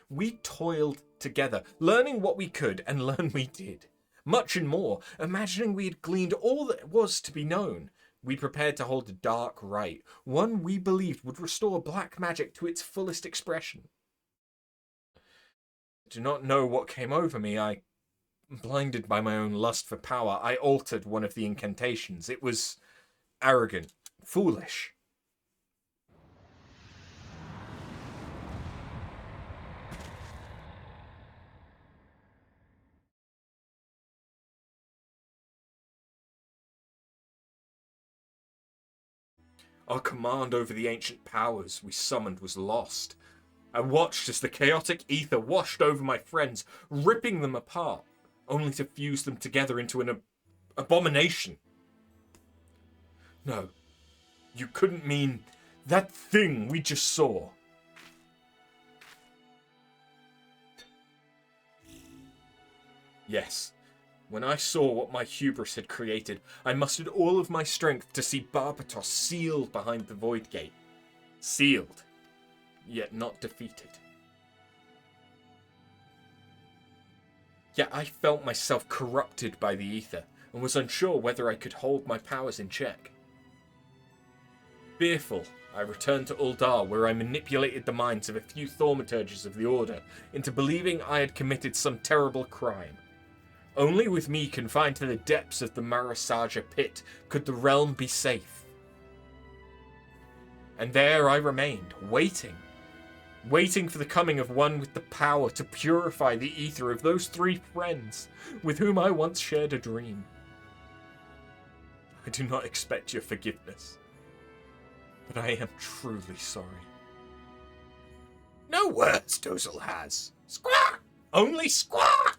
We toiled together, learning what we could, and learn we did. Much and more, imagining we had gleaned all that was to be known. We prepared to hold a dark rite, one we believed would restore black magic to its fullest expression. I do not know what came over me. Blinded by my own lust for power, I altered one of the incantations. It was arrogant, foolish. Our command over the ancient powers we summoned was lost. I watched as the chaotic ether washed over my friends, ripping them apart, only to fuse them together into an abomination. No, you couldn't mean that thing we just saw. Yes. When I saw what my hubris had created, I mustered all of my strength to see Barbatos sealed behind the Void Gate. Sealed, yet not defeated. Yet I felt myself corrupted by the ether, and was unsure whether I could hold my powers in check. Fearful, I returned to Uldar, where I manipulated the minds of a few thaumaturges of the Order into believing I had committed some terrible crime. Only with me confined to the depths of the Marasaja pit could the realm be safe. And there I remained, waiting for the coming of one with the power to purify the ether of those three friends with whom I once shared a dream. I do not expect your forgiveness, but I am truly sorry. No words, Dozel has. Squawk! Only squawk!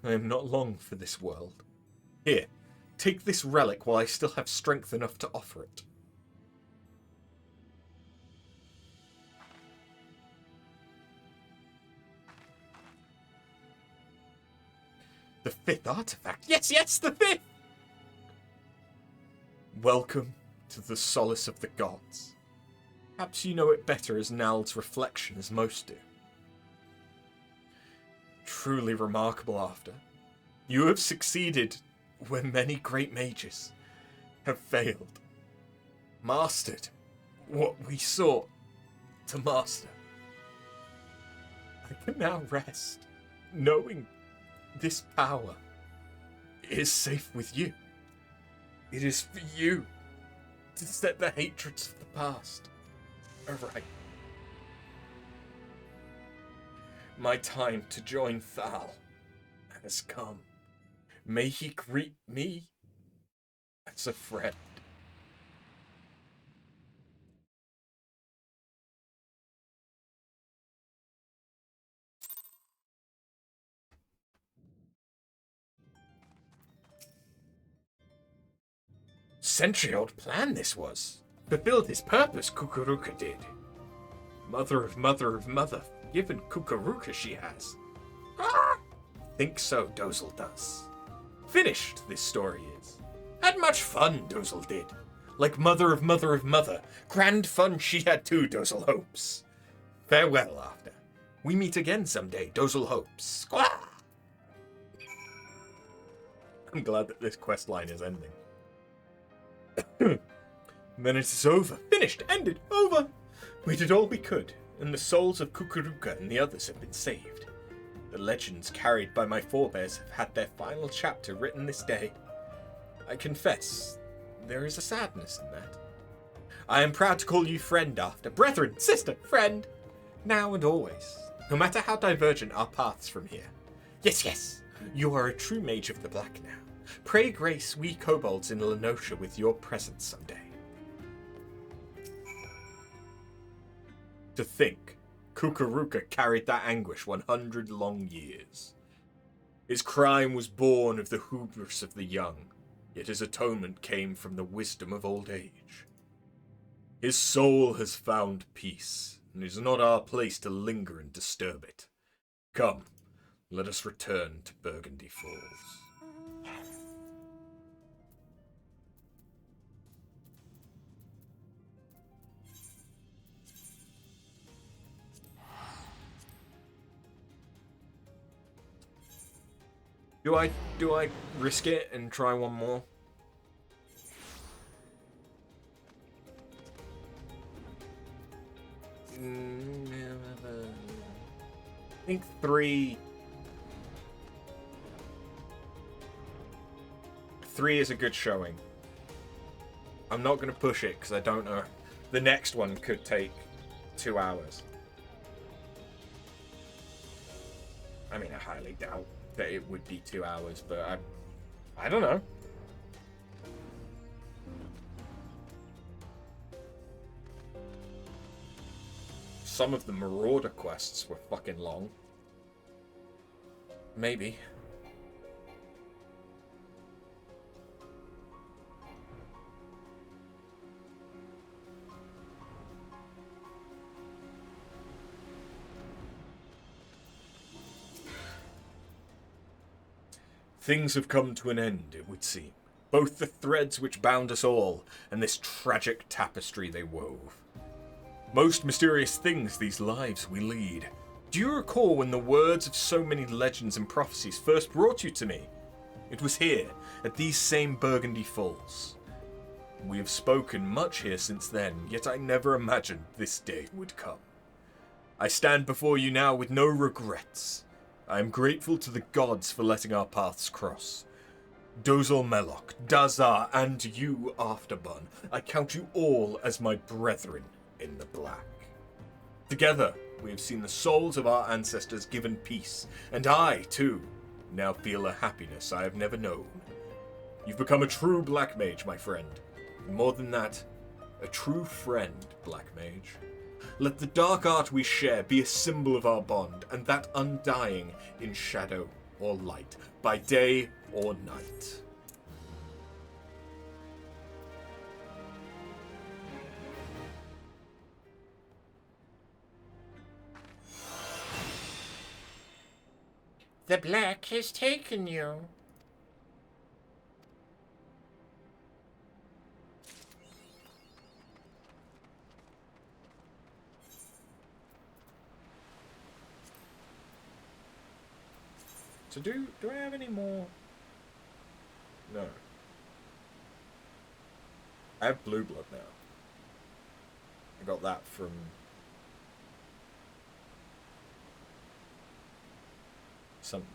I am not long for this world. Here, take this relic while I still have strength enough to offer it. The fifth artifact. Yes, the fifth! Welcome to the solace of the gods. Perhaps you know it better as Nald's reflection as most do. Truly remarkable after. You have succeeded where many great mages have failed. Mastered what we sought to master. I can now rest, knowing this power is safe with you. It is for you to set the hatreds of the past aright. My time to join Thal has come. May he greet me as a friend. Century-old plan this was. Fulfilled his purpose, Kukuruka did. Mother of mother of mother, given Kukuruka she has. Ah! Think so, Dozel does. Finished, this story is. Had much fun, Dozel did. Like mother of mother of mother, grand fun she had too, Dozel hopes. Farewell, after. We meet again someday, Dozel hopes. Squaw! I'm glad that this quest line is ending. Then it is over. Finished, ended, over. We did all we could, and the souls of Kukuruka and the others have been saved. The legends carried by my forebears have had their final chapter written this day. I confess, there is a sadness in that. I am proud to call you friend after, brethren, sister, friend, now and always, no matter how divergent our paths from here. Yes, you are a true mage of the black now. Pray grace we kobolds in Lenosha with your presence someday. To think, Kukuruka carried that anguish 100 long years. His crime was born of the hubris of the young. yet his atonement came from the wisdom of old age. His soul has found peace, and it is not our place to linger and disturb it. Come, let us return to Burgundy Falls. Do I risk it and try one more? I think 3 is a good showing. I'm not going to push it because I don't know. The next one could take 2 hours. I mean, I highly doubt that it would be 2 hours, but I don't know. Some of the Marauder quests were fucking long. Maybe. Things have come to an end, it would seem. Both the threads which bound us all, and this tragic tapestry they wove. Most mysterious things these lives we lead. Do you recall when the words of so many legends and prophecies first brought you to me? It was here, at these same Burgundy Falls. We have spoken much here since then, yet I never imagined this day would come. I stand before you now with no regrets. I am grateful to the gods for letting our paths cross. Dozal Melloc, Dazar, and you, Afterbun, I count you all as my brethren in the black. Together, we have seen the souls of our ancestors given peace, and I, too, now feel a happiness I have never known. You've become a true Black Mage, my friend. And more than that, a true friend, Black Mage. Let the dark art we share be a symbol of our bond, and that undying in shadow or light, by day or night. The black has taken you. So do I have any more? No. I have Blue Blood now. I got that from something.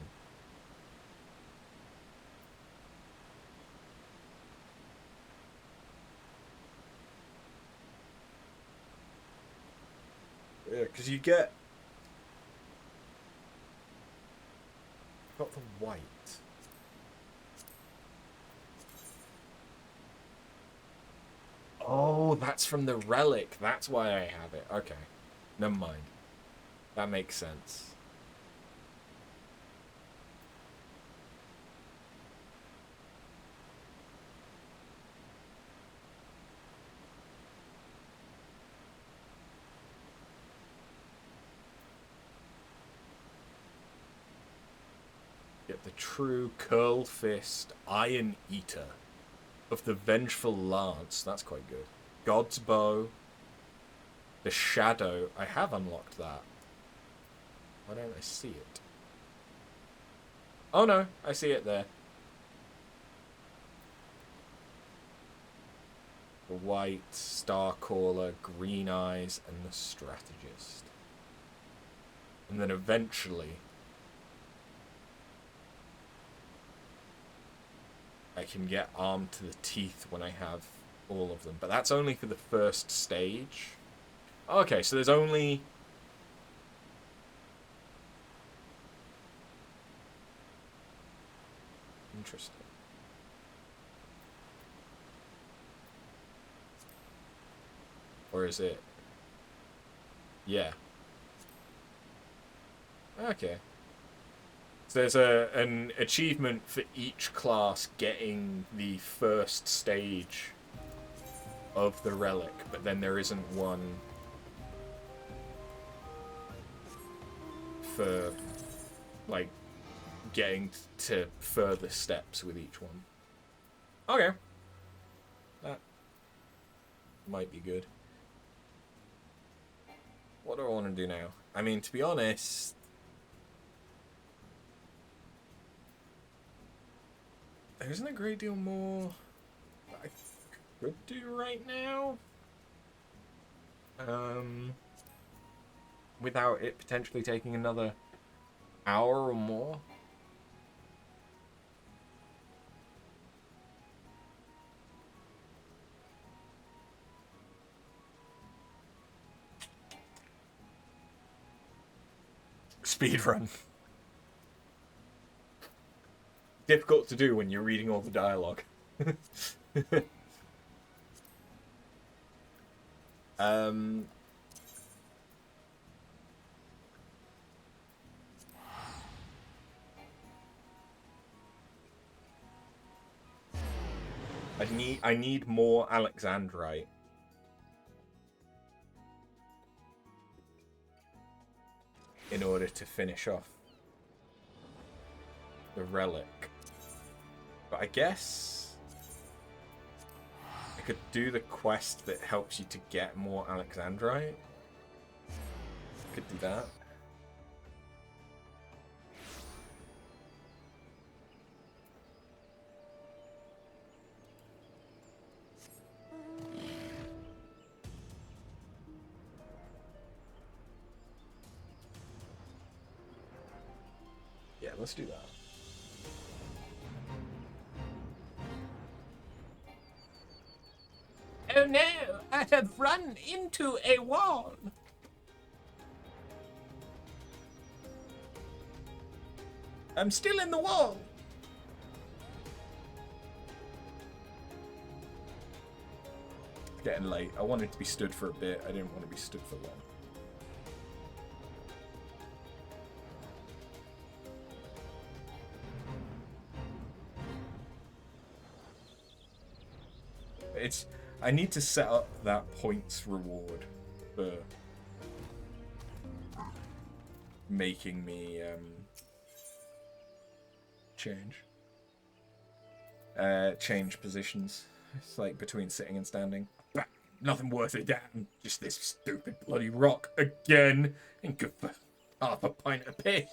Yeah, because you get... got the white. Oh, that's from the relic. That's why I have it. Okay. Never mind. That makes sense. Get the true Curl Fist Iron Eater of the Vengeful Lance. That's quite good. God's Bow. The Shadow. I have unlocked that. Why don't I see it? Oh no, I see it there. The White, Starcaller, Green Eyes, and the Strategist. And then eventually I can get Armed to the Teeth when I have all of them. But that's only for the first stage. Okay, so there's only... Interesting. Or is it? Yeah. Okay. So there's an achievement for each class getting the first stage of the relic, but then there isn't one for like getting to further steps with each one. Okay. That might be good. What do I want to do now? I mean, to be honest, there isn't a great deal more that I could do right now. Without it potentially taking another hour or more. Speedrun. Difficult to do when you're reading all the dialogue. I need more Alexandrite. In order to finish off the relic. But I guess I could do the quest that helps you to get more Alexandrite. Could do that. Yeah, let's do that. Oh no, I have run into a wall. I'm still in the wall. It's getting late. I wanted to be stood for a bit. I didn't want to be stood for long. I need to set up that points reward for making me change positions. It's like between sitting and standing. Nothing worth a damn. Just this stupid bloody rock again. Ain't good for half a pint of piss.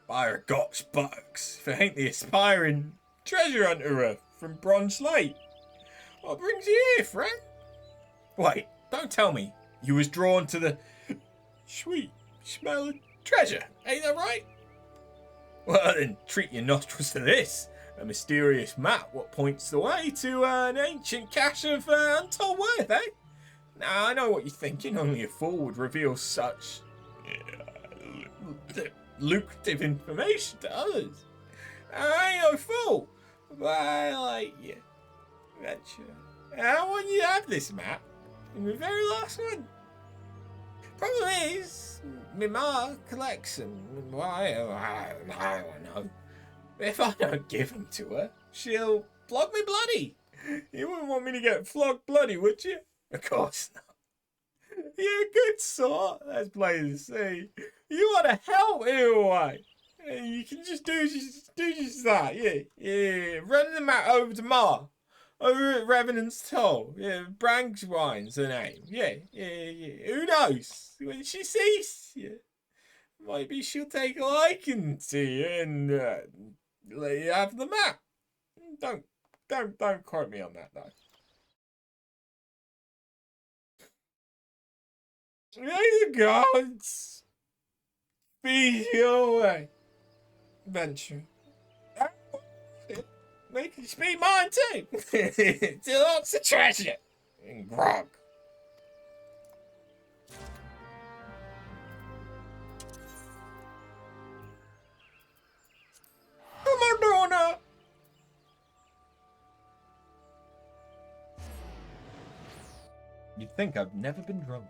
Fire Gotch bucks. If it ain't the aspiring treasure hunter from Bronze Lake. What brings you here, friend? Wait, don't tell me you was drawn to the sweet smell of treasure. Ain't that right? Well then, treat your nostrils to this. A mysterious map what points the way to an ancient cache of untold worth, eh? Now, I know what you're thinking. Only a fool would reveal such lucrative information to others. I ain't no fool, but I like you. Venture. I want you to have this map. And the very last one. Problem is, my ma collects them. Why? I don't know. If I don't give them to her, she'll flog me bloody. You wouldn't want me to get flogged bloody, would you? Of course not. You're a good sort, as plain to see. You want to help in a way. You can just do just that, yeah. Run the map over to Ma. Over at Revenant's Toll. Yeah, Brangswine's her name. Yeah. Who knows? When she sees you, maybe she'll take a liking to you and let you have the map. Don't quote me on that though. May the gods feed you away. Venture. They can speed mine too. To lots of treasure and grog. Madonna. You'd think I've never been drunk.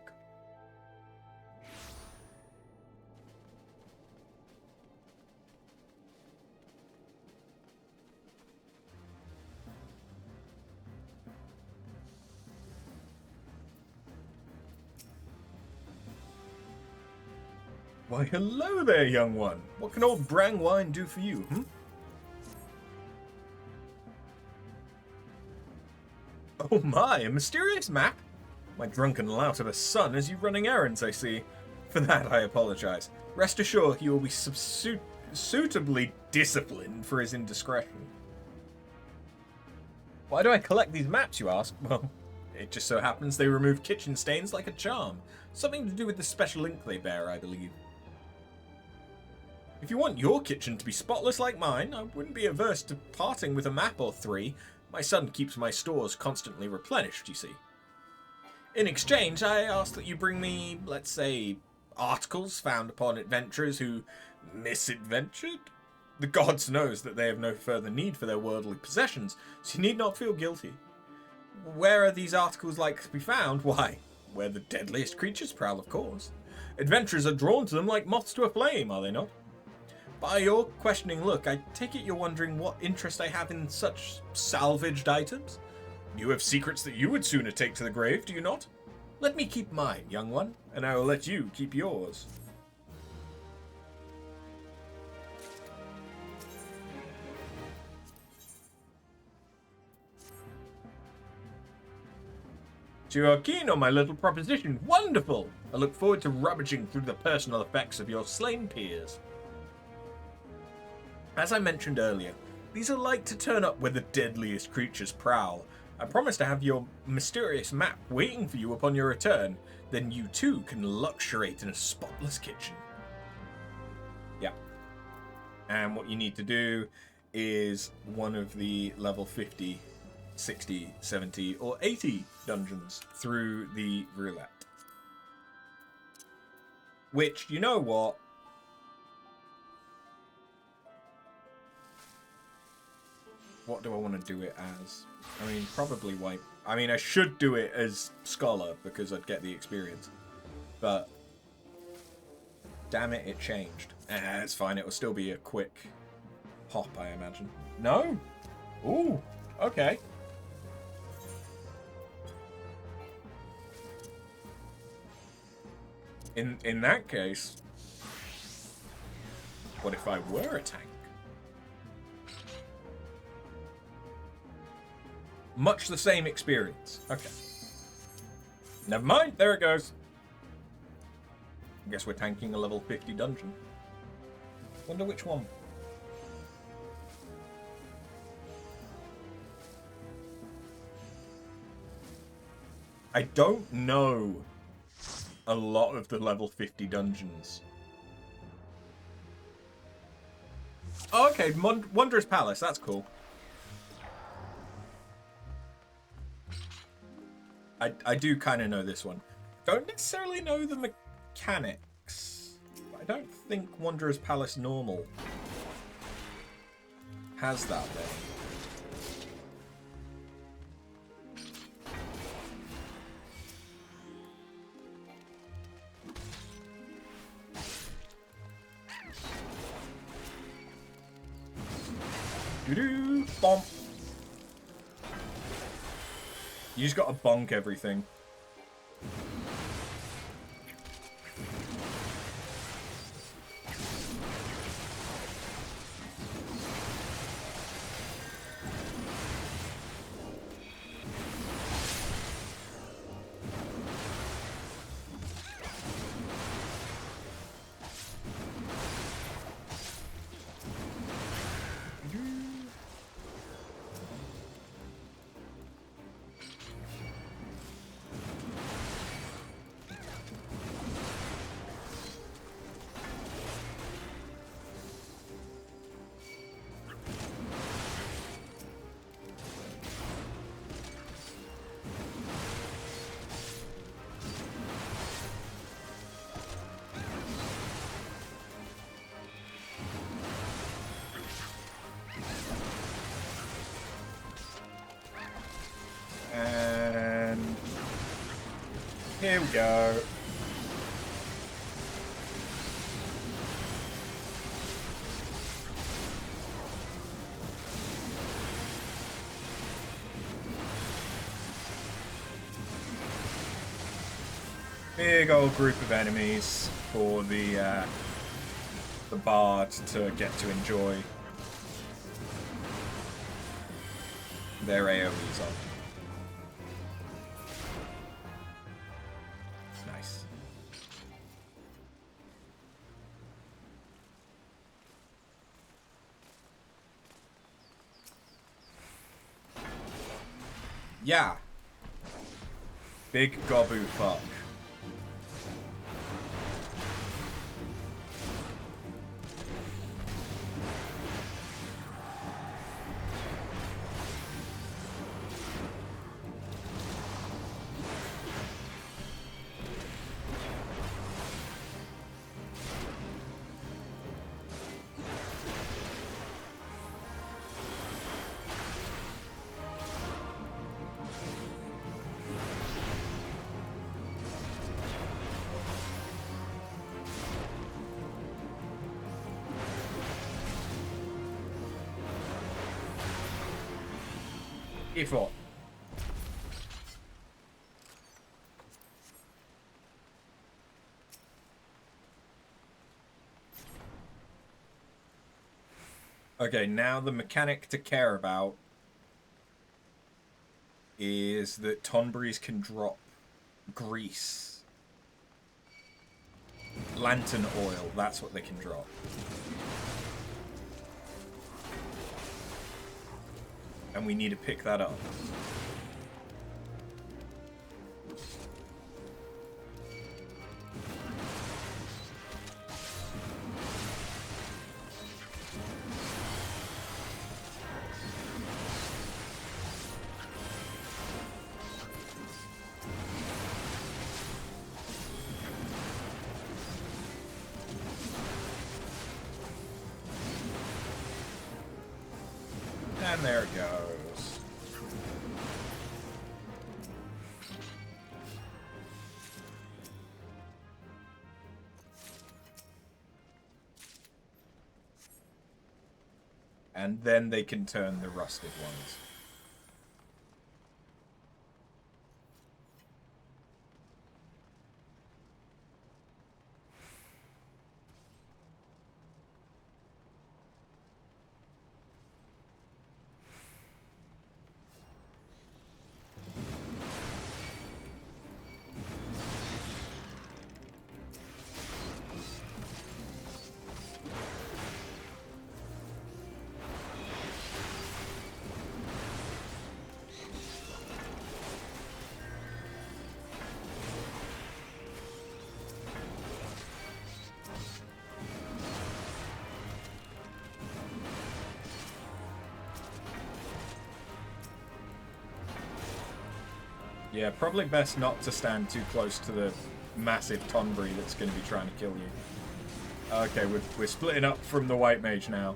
Why, hello there, young one. What can old Brangwine do for you, Oh my, a mysterious map? My drunken lout of a son has you running errands, I see. For that, I apologize. Rest assured he will be suitably disciplined for his indiscretion. Why do I collect these maps, you ask? Well, it just so happens they remove kitchen stains like a charm. Something to do with the special ink they bear, I believe. If you want your kitchen to be spotless like mine, I wouldn't be averse to parting with a map or three. My son keeps my stores constantly replenished, you see. In exchange, I ask that you bring me, let's say, articles found upon adventurers who misadventured. The gods knows that they have no further need for their worldly possessions, so you need not feel guilty. Where are these articles likely to be found? Why, where the deadliest creatures prowl, of course. Adventurers are drawn to them like moths to a flame, are they not? By your questioning look, I take it you're wondering what interest I have in such salvaged items? You have secrets that you would sooner take to the grave, do you not? Let me keep mine, young one, and I will let you keep yours. So you are keen on my little proposition. Wonderful! I look forward to rummaging through the personal effects of your slain peers. As I mentioned earlier, these are like to turn up where the deadliest creatures prowl. I promise to have your mysterious map waiting for you upon your return. Then you too can luxuriate in a spotless kitchen. Yeah. And what you need to do is one of the level 50, 60, 70, or 80 dungeons through the roulette. Which, you know what? What do I want to do it as? I mean, probably white. I mean, I should do it as Scholar because I'd get the experience. But, damn it, it changed. It's fine. It will still be a quick hop, I imagine. No? Ooh, okay. In that case, what if I were a tank? Much the same experience. Okay. Never mind. There it goes. I guess we're tanking a level 50 dungeon. Wonder which one. I don't know a lot of the level 50 dungeons. Oh, okay. Wondrous Palace. That's cool. I do kind of know this one. Don't necessarily know the mechanics. But I don't think Wanderer's Palace Normal has that there. Doo-doo! Bomb! You just gotta bonk everything. And here we go. Big old group of enemies for the bard to get to enjoy their AoEs on. Nice. Yeah. Big Gobu fuck. If what? Okay, now the mechanic to care about is that Tonberries can drop grease. Lantern oil, that's what they can drop. And we need to pick that up. And there it goes. And then they can turn the rusted ones. Yeah, probably best not to stand too close to the massive Tonberry that's going to be trying to kill you. Okay, we're splitting up from the White Mage now.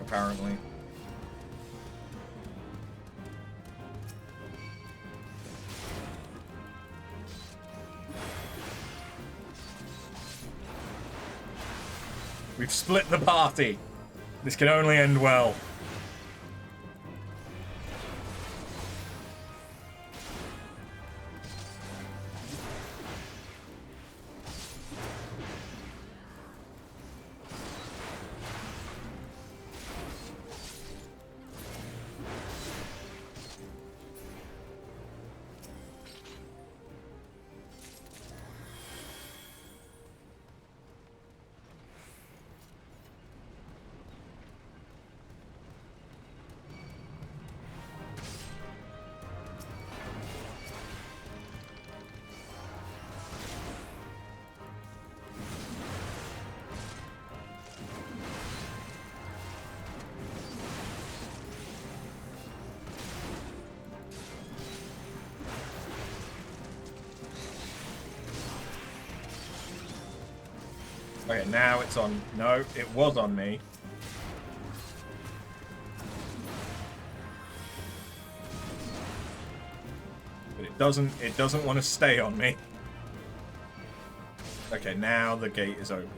Apparently. We've split the party. This can only end well. Okay, now it's on. No, it was on me. But it doesn't want to stay on me. Okay, now the gate is open.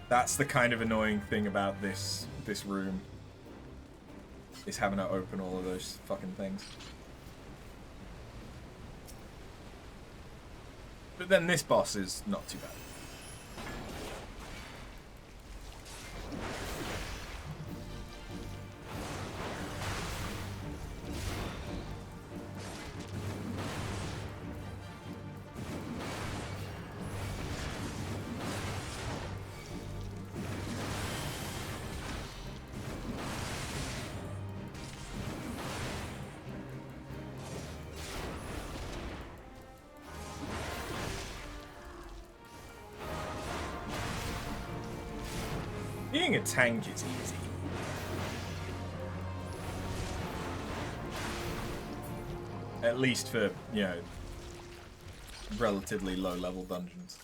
That's the kind of annoying thing about this room. is having to open all of those fucking things. But then this boss is not too bad. Being a tank is easy. At least for, you know, relatively low level dungeons.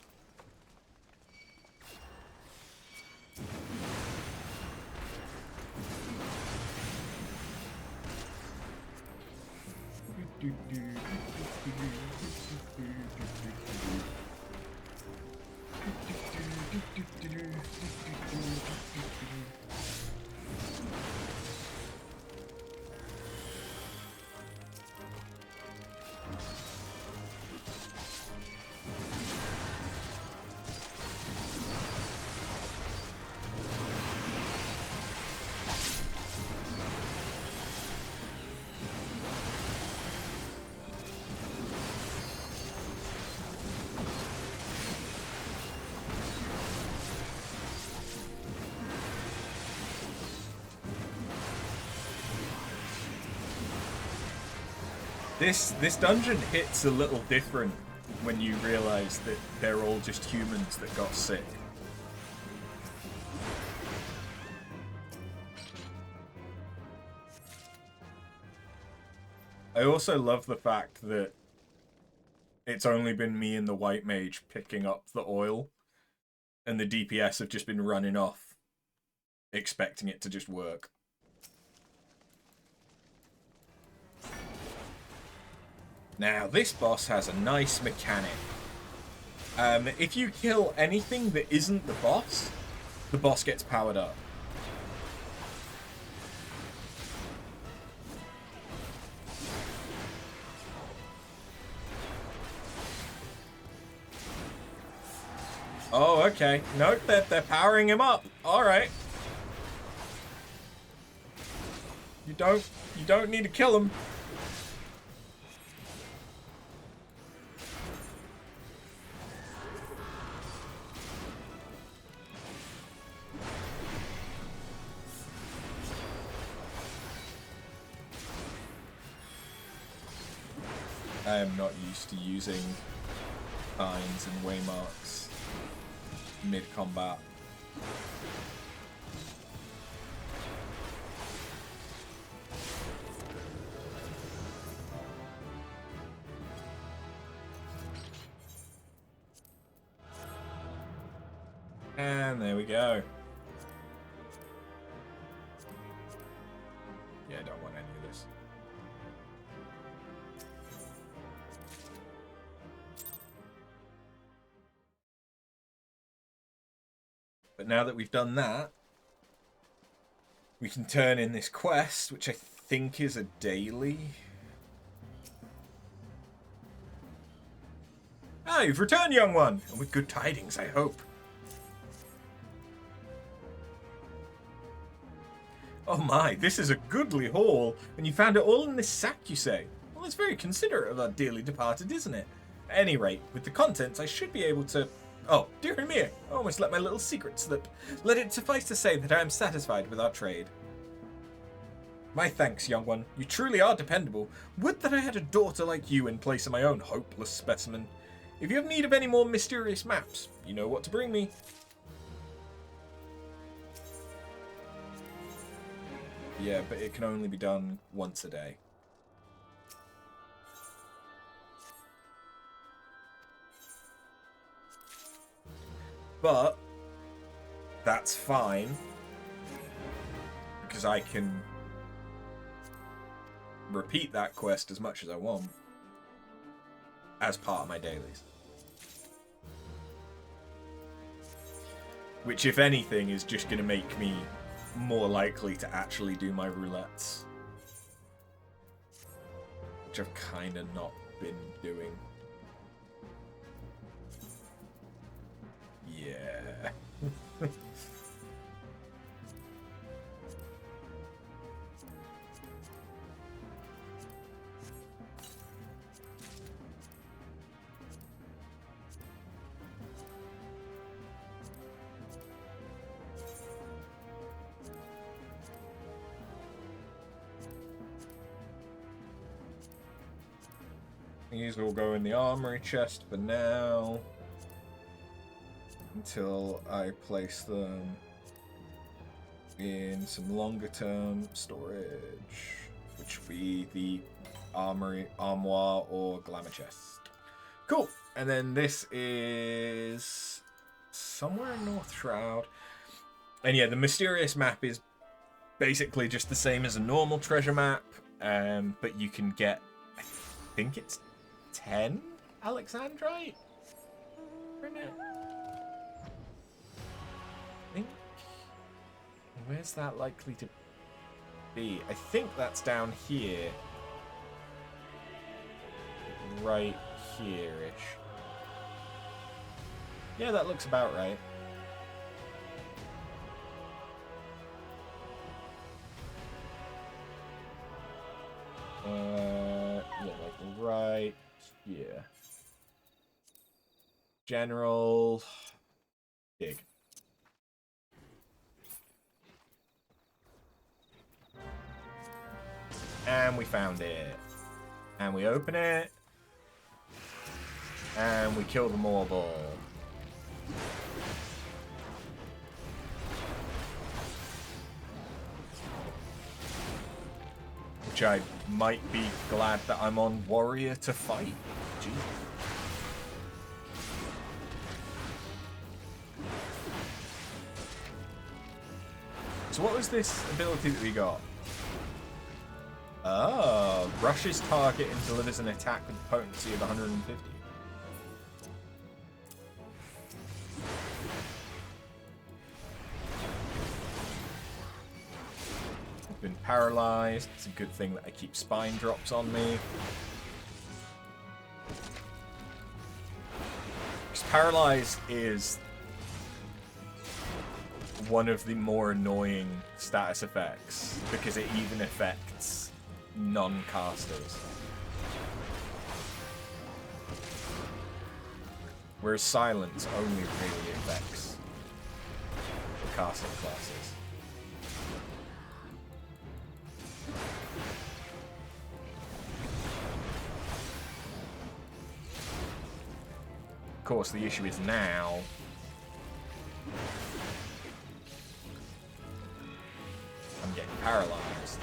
This dungeon hits a little different when you realize that they're all just humans that got sick. I also love the fact that it's only been me and the white mage picking up the oil, and the DPS have just been running off, expecting it to just work. Now, this boss has a nice mechanic. If you kill anything that isn't the boss gets powered up. Oh, okay. Nope, they're powering him up. All right. You don't need to kill him. I am not used to using signs and waymarks mid-combat. And there we go. Yeah, I don't want any of this. But now that we've done that, we can turn in this quest, which I think is a daily. Ah, you've returned, young one, and with good tidings, I hope. Oh my, this is a goodly haul, and you found it all in this sack, you say? Well, it's very considerate of our dearly departed, isn't it? At any rate, with the contents, I should be able to... Oh, dear me, I almost let my little secret slip. Let it suffice to say that I am satisfied with our trade. My thanks, young one. You truly are dependable. Would that I had a daughter like you in place of my own hopeless specimen. If you have need of any more mysterious maps, you know what to bring me. Yeah, but it can only be done once a day. But that's fine, because I can repeat that quest as much as I want as part of my dailies. Which, if anything, is just going to make me more likely to actually do my roulettes which I've kind of not been doing. Yeah. These will go in the armory chest for now, until I place them in some longer term storage, which will be the armoire or glamour chest. Cool. And then this is somewhere in North Shroud. And yeah, the mysterious map is basically just the same as a normal treasure map, but you can get, I think it's 10 Alexandrite from it. I think. Where's that likely to be? I think that's down here. Right here-ish. Yeah, that looks about right. Yeah, like right here. General. Dig. And we found it. And we open it. And we kill the Morball. Which I might be glad that I'm on Warrior to fight. Jeez. So what was this ability that we got? Oh, rushes target and delivers an attack with a potency of 150. I've been paralyzed. It's a good thing that I keep spine drops on me. Because paralyzed is one of the more annoying status effects, because it even affects non-casters. Whereas silence only really affects the casting classes. Of course, the issue is now I'm getting paralyzed.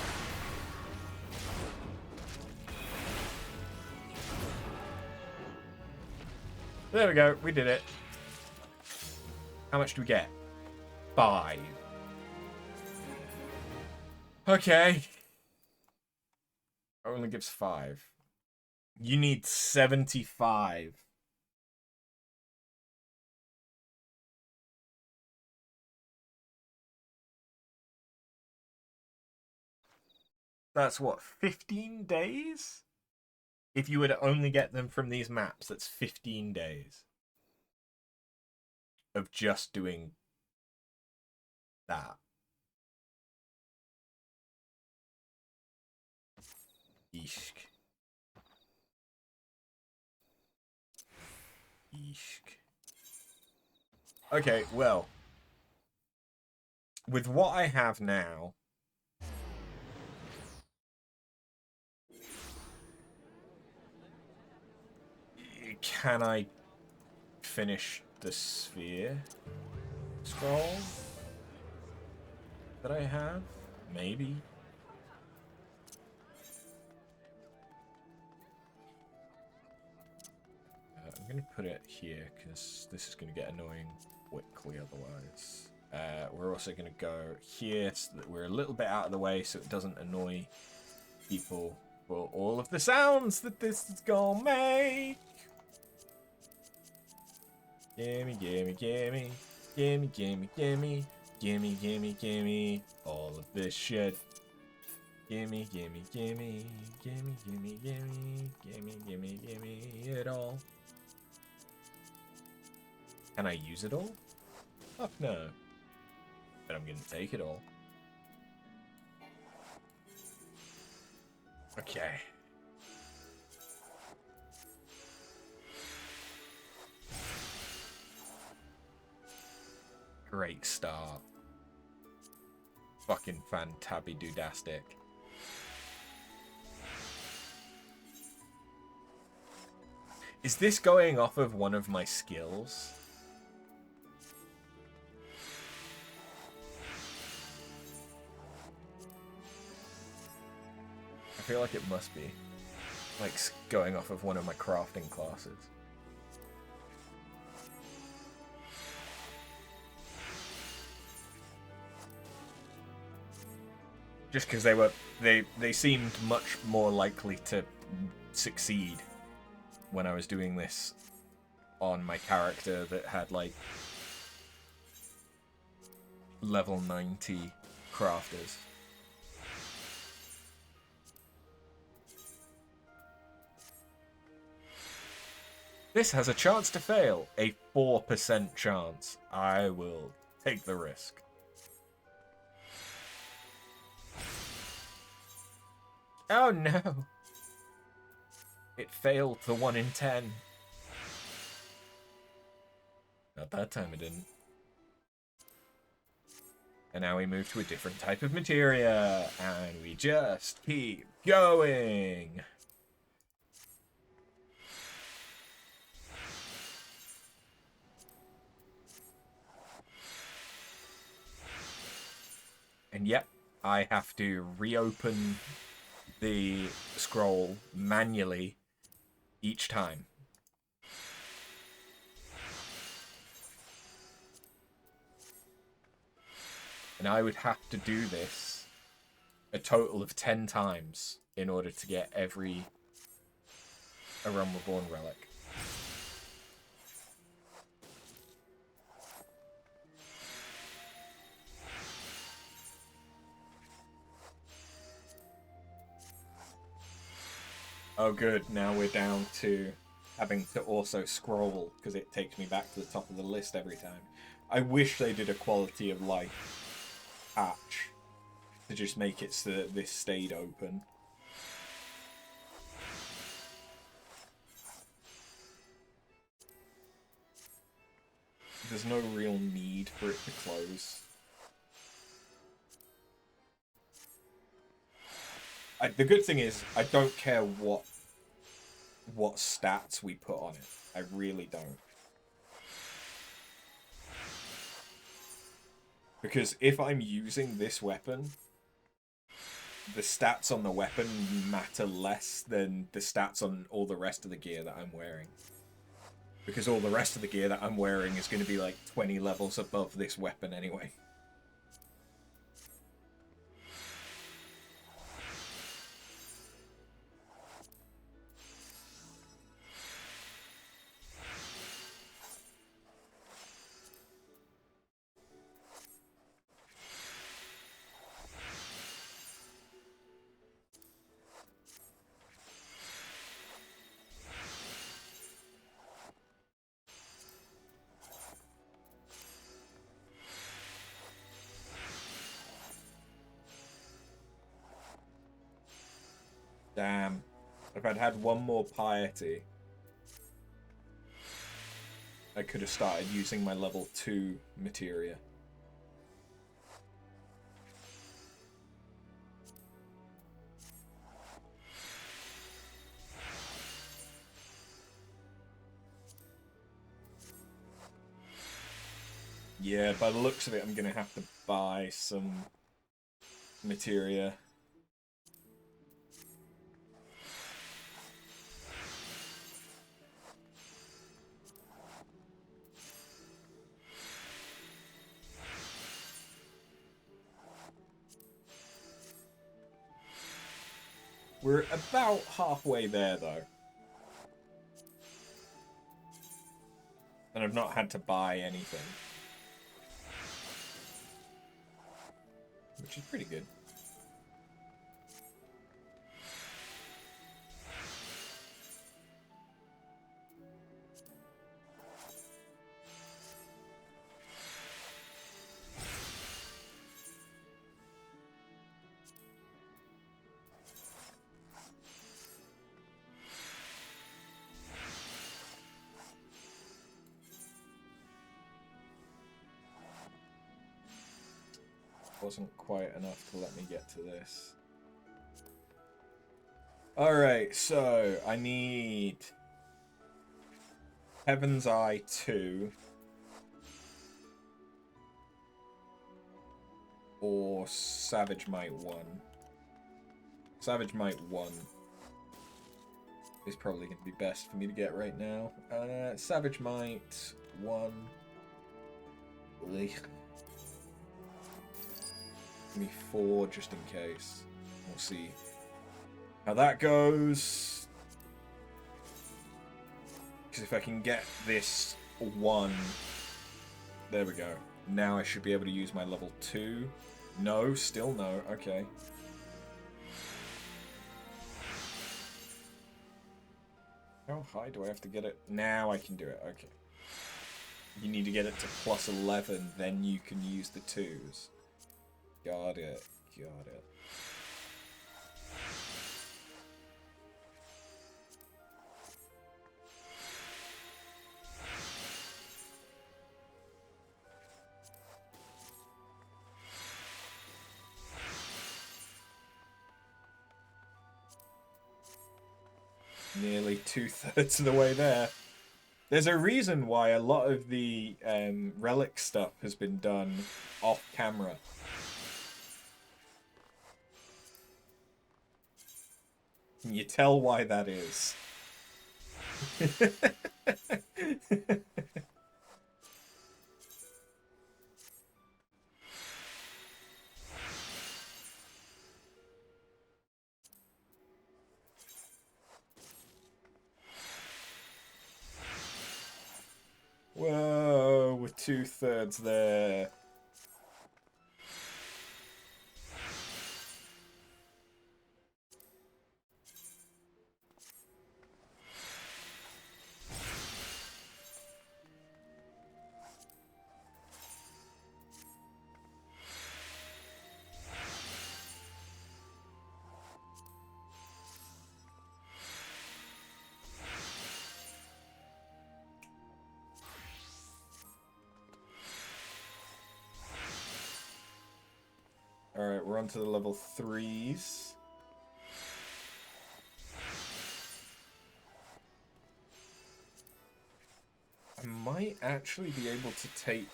There we go, we did it. How much do we get? 5. Okay. Only gives 5. You need 75. That's what, 15 days? If you were to only get them from these maps, that's 15 days of just doing that. Ishk. Ishk. Okay, well. With what I have now, can I finish the sphere scroll that I have? Maybe. I'm going to put it here because this is going to get annoying quickly otherwise. We're also going to go here so that we're a little bit out of the way so it doesn't annoy people for all of the sounds that this is going to make. Gimme, gimme, gimme, gimme, gimme, gimme, gimme, gimme, gimme, all of this shit. Gimme, gimme, gimme, gimme, gimme, gimme, gimme, gimme, gimme it all. Can I use it all? Fuck no. But I'm gonna take it all. Okay. Great start. Fucking fantabby-doodastic. Is this going off of one of my skills? I feel like it must be. Like going off of one of my crafting classes. Just because they seemed much more likely to succeed when I was doing this on my character that had like level 90 crafters. This has a chance to fail. A 4% chance. I will take the risk. Oh no! It failed the 1 in 10. Not that time it didn't. And now we move to a different type of materia. And we just keep going. And yep, I have to reopen the scroll manually each time. And I would have to do this a total of 10 times in order to get every A Realm Reborn relic. Oh good, now we're down to having to also scroll, because it takes me back to the top of the list every time. I wish they did a quality of life patch to just make it so that this stayed open. There's no real need for it to close. The good thing is, I don't care what stats we put on it. I really don't. Because if I'm using this weapon, the stats on the weapon matter less than the stats on all the rest of the gear that I'm wearing. Because all the rest of the gear that I'm wearing is going to be like 20 levels above this weapon anyway. Damn. If I'd had one more piety, I could have started using my level 2 materia. Yeah, by the looks of it, I'm going to have to buy some materia. We're about halfway there, though. And I've not had to buy anything. Which is pretty good. wasn't quite enough to let me get to this. Alright, so I need Heaven's Eye 2 or Savage Might 1. Savage Might 1 is probably going to be best for me to get right now. Savage Might 1. Ugh. Give me 4 just in case. We'll see how that goes. Because if I can get this 1... There we go. Now I should be able to use my level 2. No, still no. Okay. How high do I have to get it? Now I can do it. Okay. You need to get it to plus 11, then you can use the 2s. Got it. Got it. Nearly 2/3 of the way there. There's a reason why a lot of the relic stuff has been done off camera. Can you tell why that is? Whoa, we're 2/3 there. Alright, we're on to the level 3s. I might actually be able to take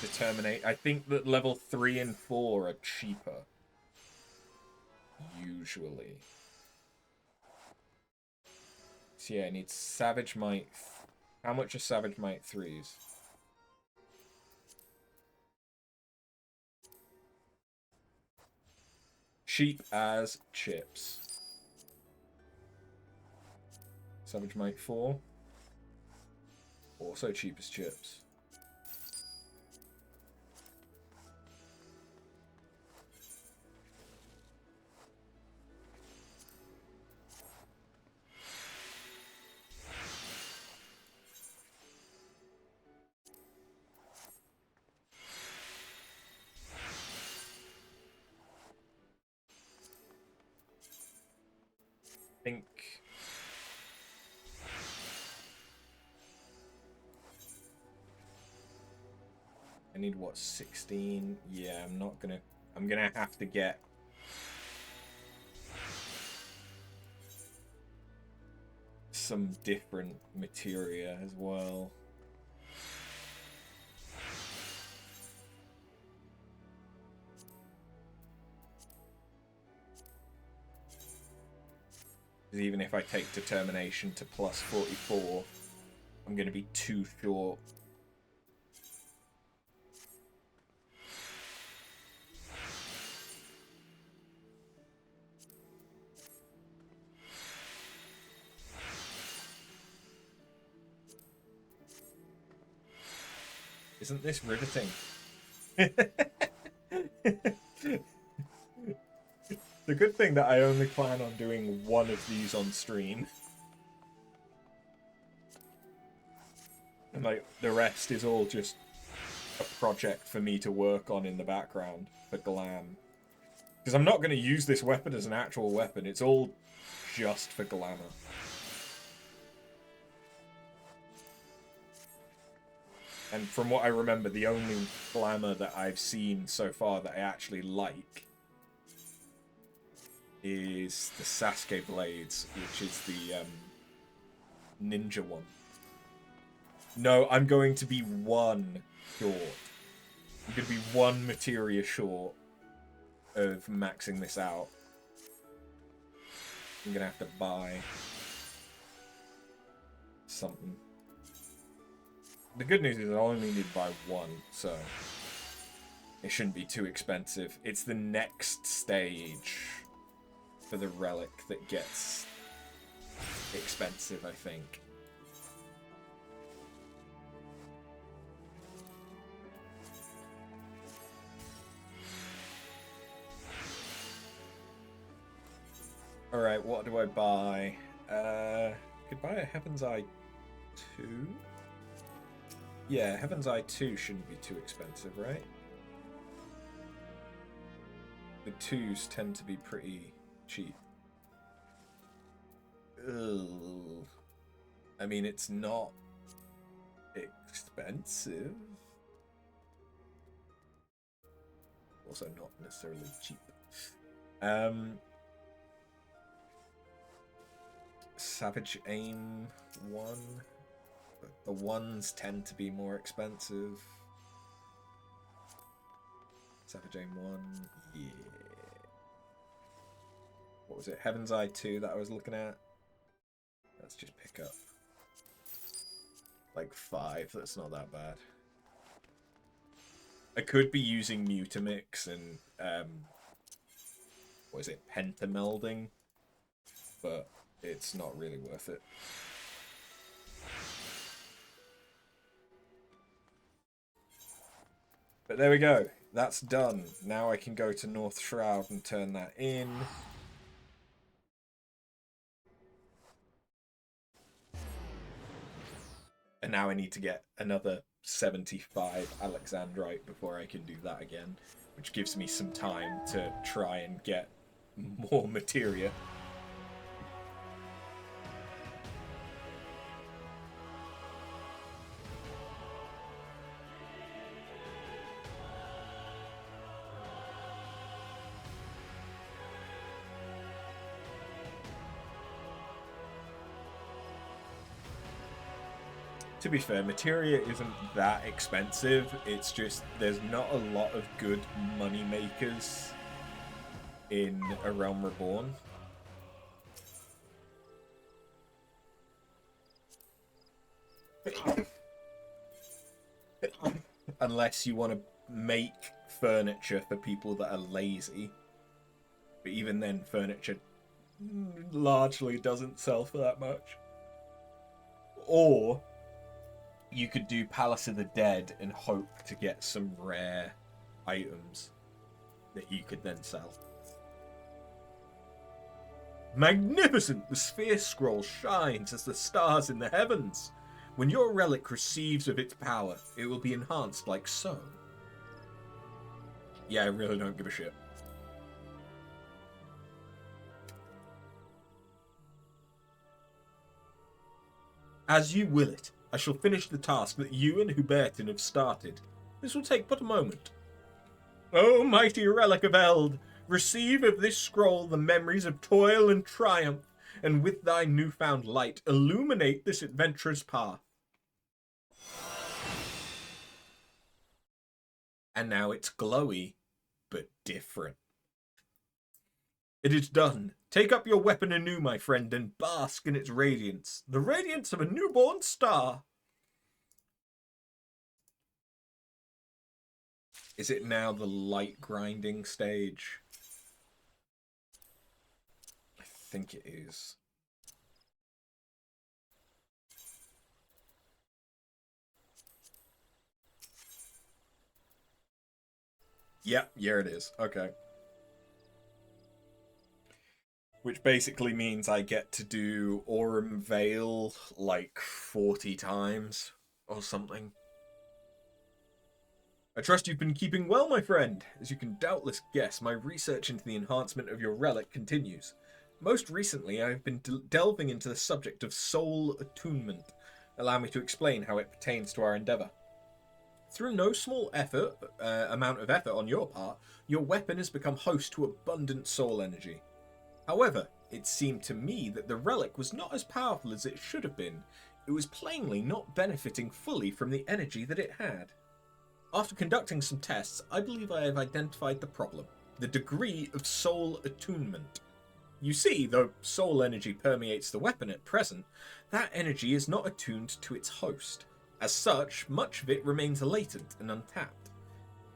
Determinate. I think that level 3 and 4 are cheaper. Usually. So yeah, I need Savage Might. How much are Savage Might 3s? Cheap as chips. Savage Might 4. Also cheap as chips. Think I need what, 16? Yeah, I'm gonna have to get some different materia as well. Even if I take Determination to plus 44, I'm going to be too short. Isn't this riveting? The good thing that I only plan on doing one of these on stream. And like the rest is all just a project for me to work on in the background for glam. Because I'm not going to use this weapon as an actual weapon. It's all just for glamour. And from what I remember, the only glamour that I've seen so far that I actually like is the Sasuke Blades, which is the ninja one. No, I'm going to be one short. I'm going to be one materia short of maxing this out. I'm going to have to buy something. The good news is I only need to buy one, so it shouldn't be too expensive. It's the next stage for the relic that gets expensive, I think. Alright, what do I buy? Could buy a Heaven's Eye 2? Yeah, Heaven's Eye 2 shouldn't be too expensive, right? The 2s tend to be pretty cheap. Ugh. I mean, it's not expensive. Also not necessarily cheap. Savage Aim 1. The ones tend to be more expensive. Savage Aim 1, yeah. What was it? Heaven's Eye 2 that I was looking at? Let's just pick up like 5. That's not that bad. I could be using Mutamix and what is it? Pentamelding, but it's not really worth it. But there we go. That's done. Now I can go to North Shroud and turn that in. And now I need to get another 75 Alexandrite before I can do that again, which gives me some time to try and get more materia. To be fair, materia isn't that expensive. It's just there's not a lot of good money makers in A Realm Reborn. Unless you want to make furniture for people that are lazy. But even then, furniture largely doesn't sell for that much. Or you could do Palace of the Dead and hope to get some rare items that you could then sell. Magnificent! The sphere scroll shines as the stars in the heavens. When your relic receives of its power, it will be enhanced like so. Yeah, I really don't give a shit. As you will it. I shall finish the task that you and Hubertin have started. This will take but a moment. O mighty relic of Eld, receive of this scroll the memories of toil and triumph, and with thy newfound light, illuminate this adventurous path. And now it's glowy, but different. It is done. Take up your weapon anew, my friend, and bask in its radiance. The radiance of a newborn star. Is it now the light grinding stage? I think it is. Yep, here it is. Okay. Which basically means I get to do Aurum Vale like 40 times or something. I trust you've been keeping well, my friend. As you can doubtless guess, my research into the enhancement of your relic continues. Most recently, I have been delving into the subject of soul attunement. Allow me to explain how it pertains to our endeavour. Through no small amount of effort on your part, your weapon has become host to abundant soul energy. However, it seemed to me that the relic was not as powerful as it should have been. It was plainly not benefiting fully from the energy that it had. After conducting some tests, I believe I have identified the problem: the degree of soul attunement. You see, though soul energy permeates the weapon at present, that energy is not attuned to its host. As such, much of it remains latent and untapped.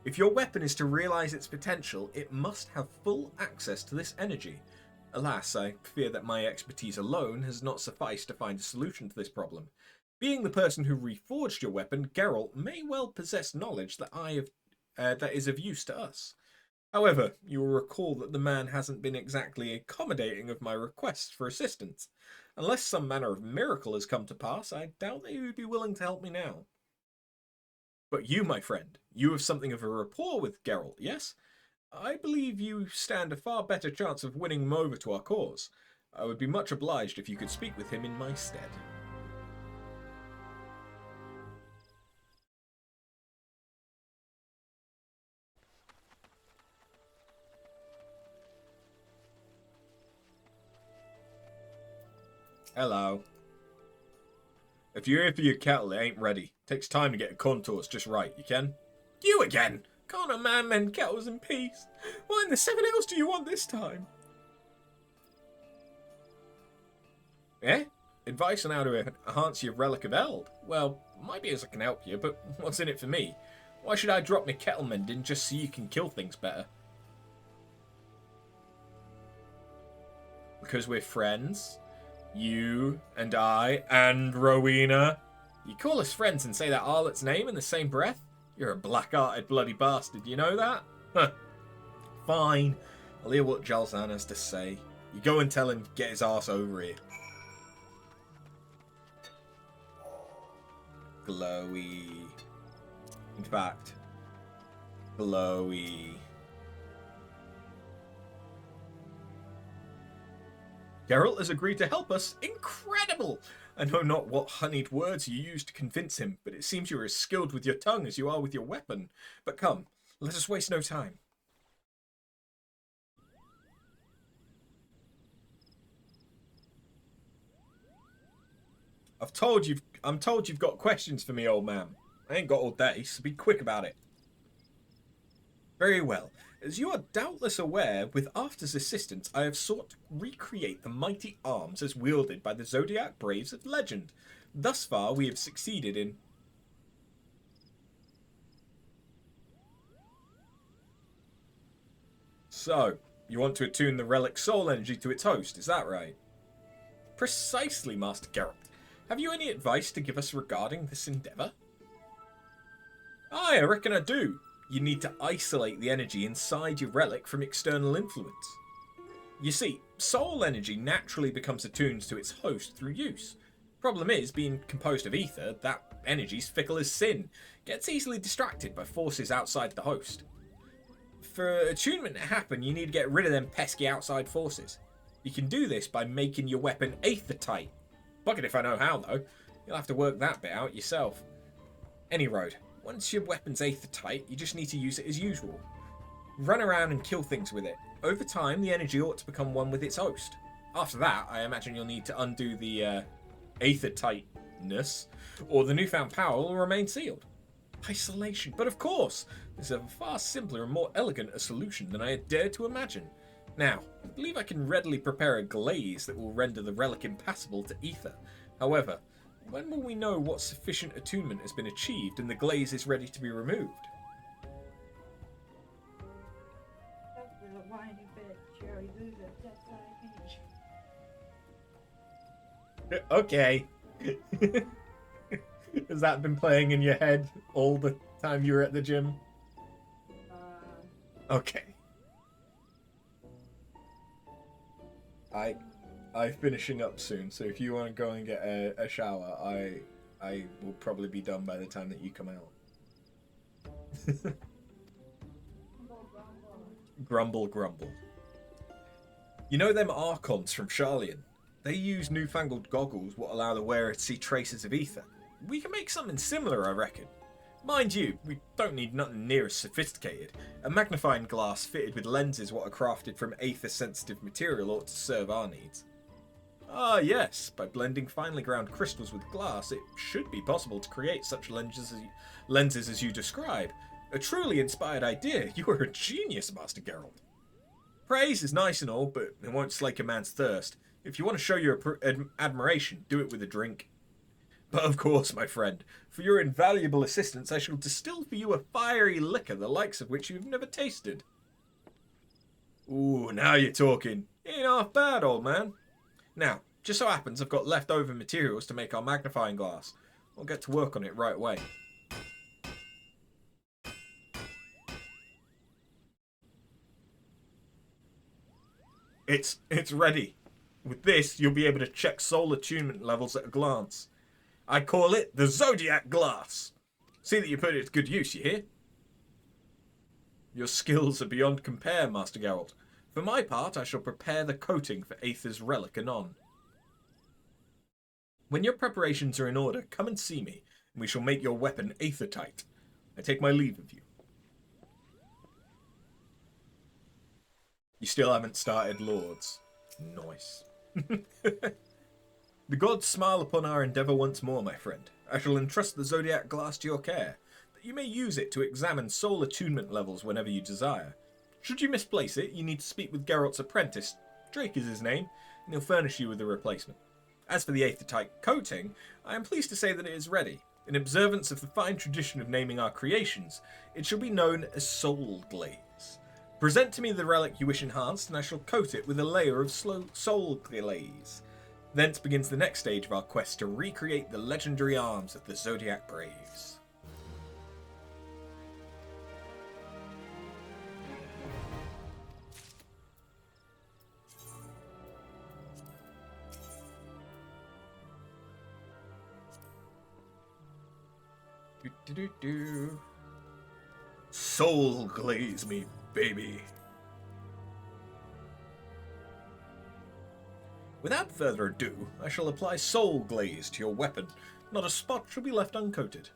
If your weapon is to realize its potential, it must have full access to this energy. Alas, I fear that my expertise alone has not sufficed to find a solution to this problem. Being the person who reforged your weapon, Geralt may well possess knowledge that is of use to us. However, you will recall that the man hasn't been exactly accommodating of my requests for assistance. Unless some manner of miracle has come to pass, I doubt that he would be willing to help me now. But you, my friend, you have something of a rapport with Geralt, yes? I believe you stand a far better chance of winning him over to our cause. I would be much obliged if you could speak with him in my stead. Hello. If you're here for your kettle, it ain't ready. Takes time to get the contours just right, you can? You again? Can't a man mend kettles in peace? What in the seven hells do you want this time? Eh? Advice on how to enhance your Relic of Eld? Well, might be as I can help you, but what's in it for me? Why should I drop my kettle mending just so you can kill things better? Because we're friends? You and I and Rowena. You call us friends and say that harlot's name in the same breath? You're a black-hearted bloody bastard, you know that? Huh. Fine. I'll hear what Jalzan has to say. You go and tell him to get his arse over here. Glowy. In fact, glowy. Geralt has agreed to help us. Incredible! I know not what honeyed words you used to convince him, but it seems you are as skilled with your tongue as you are with your weapon. But come, let us waste no time. I'm told you've got questions for me, old man. I ain't got all day, so be quick about it. Very well. As you are doubtless aware, with After's assistance, I have sought to recreate the mighty arms as wielded by the Zodiac Braves of legend. Thus far, we have succeeded in... So, you want to attune the relic soul energy to its host, is that right? Precisely, Master Geralt. Have you any advice to give us regarding this endeavour? Aye, I reckon I do. You need to isolate the energy inside your relic from external influence. You see, soul energy naturally becomes attuned to its host through use. Problem is, being composed of ether, that energy's fickle as sin, gets easily distracted by forces outside the host. For attunement to happen, you need to get rid of them pesky outside forces. You can do this by making your weapon aether-tight. Buggered if I know how, though. You'll have to work that bit out yourself. Any road. Once your weapon's aether-tight, you just need to use it as usual. Run around and kill things with it. Over time, the energy ought to become one with its host. After that, I imagine you'll need to undo the aether-tightness, or the newfound power will remain sealed. Isolation. But of course, this is a far simpler and more elegant a solution than I had dared to imagine. Now, I believe I can readily prepare a glaze that will render the relic impassable to ether. However, when will we know what sufficient attunement has been achieved and the glaze is ready to be removed? Okay. Has that been playing in your head all the time you were at the gym? Okay. I'm finishing up soon, so if you want to go and get a shower, I will probably be done by the time that you come out. Grumble, grumble. You know them Archons from Charlian? They use newfangled goggles what allow the wearer to see traces of ether. We can make something similar, I reckon. Mind you, we don't need nothing near as sophisticated. A magnifying glass fitted with lenses what are crafted from aether-sensitive material ought to serve our needs. Ah yes, by blending finely ground crystals with glass, it should be possible to create such lenses as you describe. A truly inspired idea. You are a genius, Master Geralt. Praise is nice and all, but it won't slake a man's thirst. If you want to show your admiration, do it with a drink. But of course, my friend, for your invaluable assistance, I shall distill for you a fiery liquor the likes of which you've never tasted. Ooh, now you're talking. Ain't half bad, old man. Now, just so happens I've got leftover materials to make our magnifying glass. I'll get to work on it right away. It's ready. With this, you'll be able to check soul attunement levels at a glance. I call it the Zodiac Glass. See that you put it to good use, you hear? Your skills are beyond compare, Master Geralt. For my part, I shall prepare the coating for Aether's relic anon. When your preparations are in order, come and see me, and we shall make your weapon Aether-tight. I take my leave of you. You still haven't started Lords. Nice. The gods smile upon our endeavour once more, my friend. I shall entrust the Zodiac Glass to your care, that you may use it to examine soul attunement levels whenever you desire. Should you misplace it, you need to speak with Geralt's apprentice, Drake is his name, and he'll furnish you with a replacement. As for the Aether-tight coating, I am pleased to say that it is ready. In observance of the fine tradition of naming our creations, it shall be known as Soul Glaze. Present to me the relic you wish enhanced, and I shall coat it with a layer of Soul Glaze. Thence begins the next stage of our quest to recreate the legendary arms of the Zodiac Braves. Soul glaze me, baby. Without further ado, I shall apply soul glaze to your weapon. Not a spot shall be left uncoated.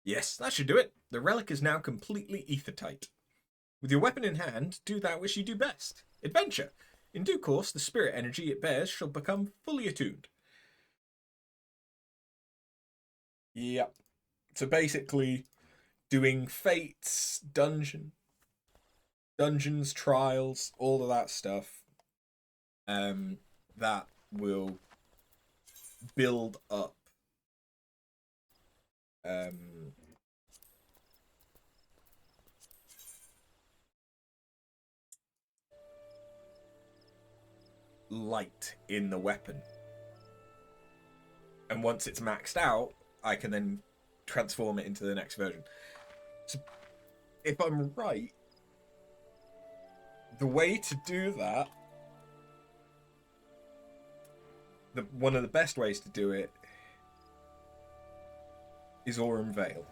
Yes, that should do it. The relic is now completely ether-tight. With your weapon in hand, do that which you do best. Adventure. In due course, the spirit energy it bears shall become fully attuned. Yep. So basically, doing fates, dungeons, trials, all of that stuff, that will build up light in the weapon. And once it's maxed out, I can then transform it into the next version. So, if I'm right, the way to do that, one of the best ways to do it, is Aurum Vale.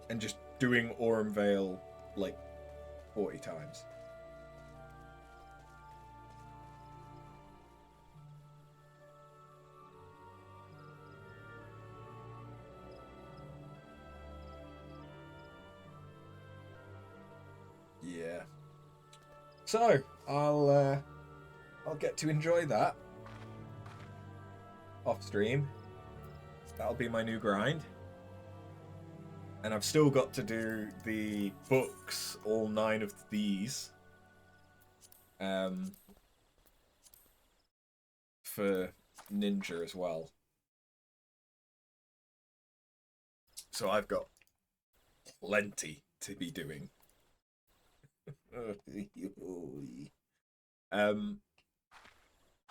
And just doing Aurum Vale like 40 times. Yeah. So I'll get to enjoy that off stream. That'll be my new grind. And I've still got to do the books, all 9 of these, for Ninja as well. So I've got plenty to be doing. So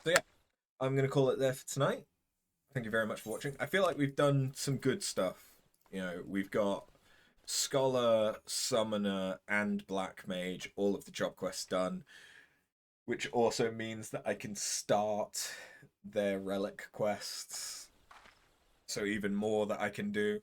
yeah, I'm going to call it there for tonight. Thank you very much for watching. I feel like we've done some good stuff. You know, we've got Scholar, Summoner, and Black Mage, all of the job quests done, which also means that I can start their relic quests. So even more that I can do.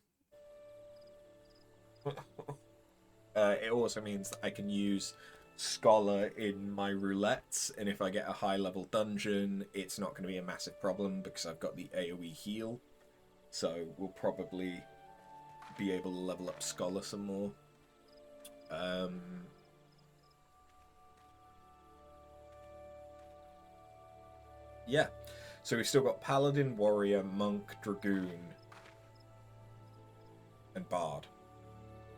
It also means that I can use scholar in my roulettes, and if I get a high level dungeon, it's not going to be a massive problem because I've got the AoE heal. So we'll probably be able to level up scholar some more. Yeah, so we've still got Paladin, Warrior, Monk, Dragoon, and Bard.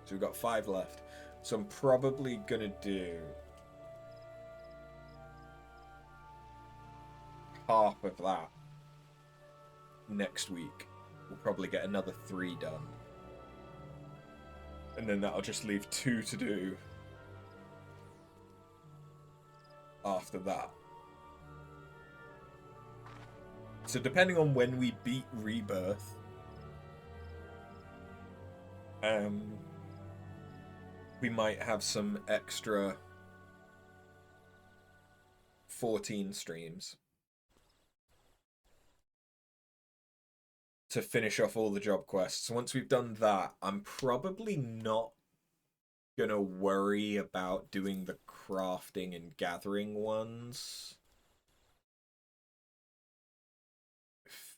So we've got 5 left. So I'm probably going to do half of that next week. We'll probably get another 3 done. And then that'll just leave 2 to do after that. So depending on when we beat Rebirth, we might have some extra 14 streams to finish off all the job quests. Once we've done that, I'm probably not gonna worry about doing the crafting and gathering ones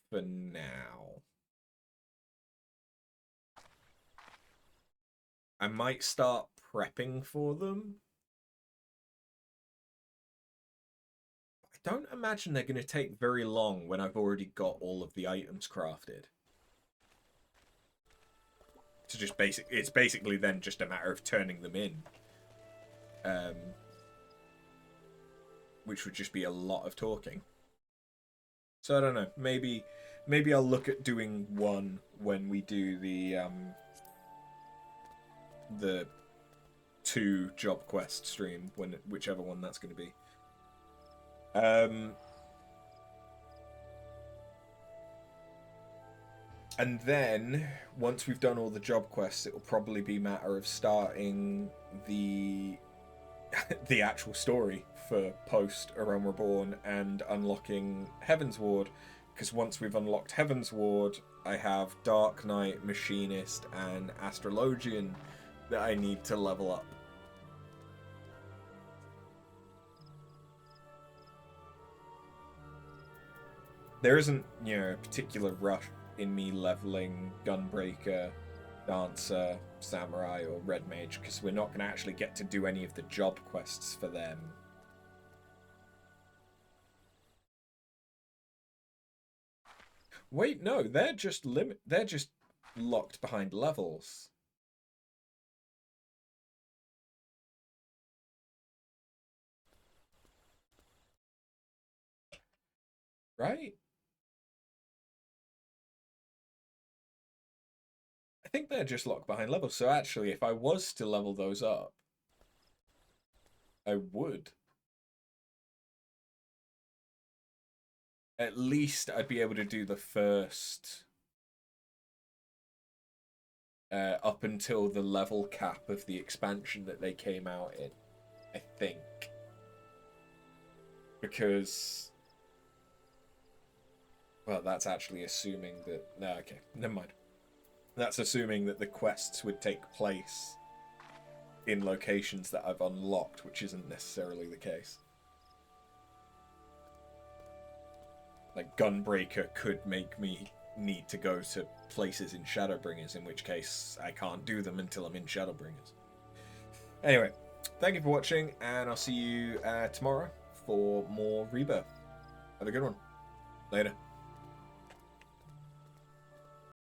for now. I might start prepping for them. I don't imagine they're going to take very long when I've already got all of the items crafted. To just it's basically then just a matter of turning them in. Which would just be a lot of talking. So I don't know, maybe I'll look at doing one when we do the 2 job quest stream, whichever one that's going to be. And then once we've done all the job quests, it will probably be a matter of starting the the actual story for post A Realm Reborn and unlocking Heaven's Ward, because once we've unlocked Heaven's Ward, I have Dark Knight, Machinist, and Astrologian that I need to level up. There isn't, a particular rush in me leveling Gunbreaker, Dancer, Samurai, or Red Mage, because we're not going to actually get to do any of the job quests for them. Wait, no, they're just locked behind levels. Right? I think they're just locked behind levels. So actually, if I was to level those up, I would. At least I'd be able to do the first up until the level cap of the expansion that they came out in, I think. Because, well, that's actually assuming that... No, okay, never mind. That's assuming that the quests would take place in locations that I've unlocked, which isn't necessarily the case. Like, Gunbreaker could make me need to go to places in Shadowbringers, in which case I can't do them until I'm in Shadowbringers. Anyway, thank you for watching, and I'll see you tomorrow for more Rebirth. Have a good one. Later.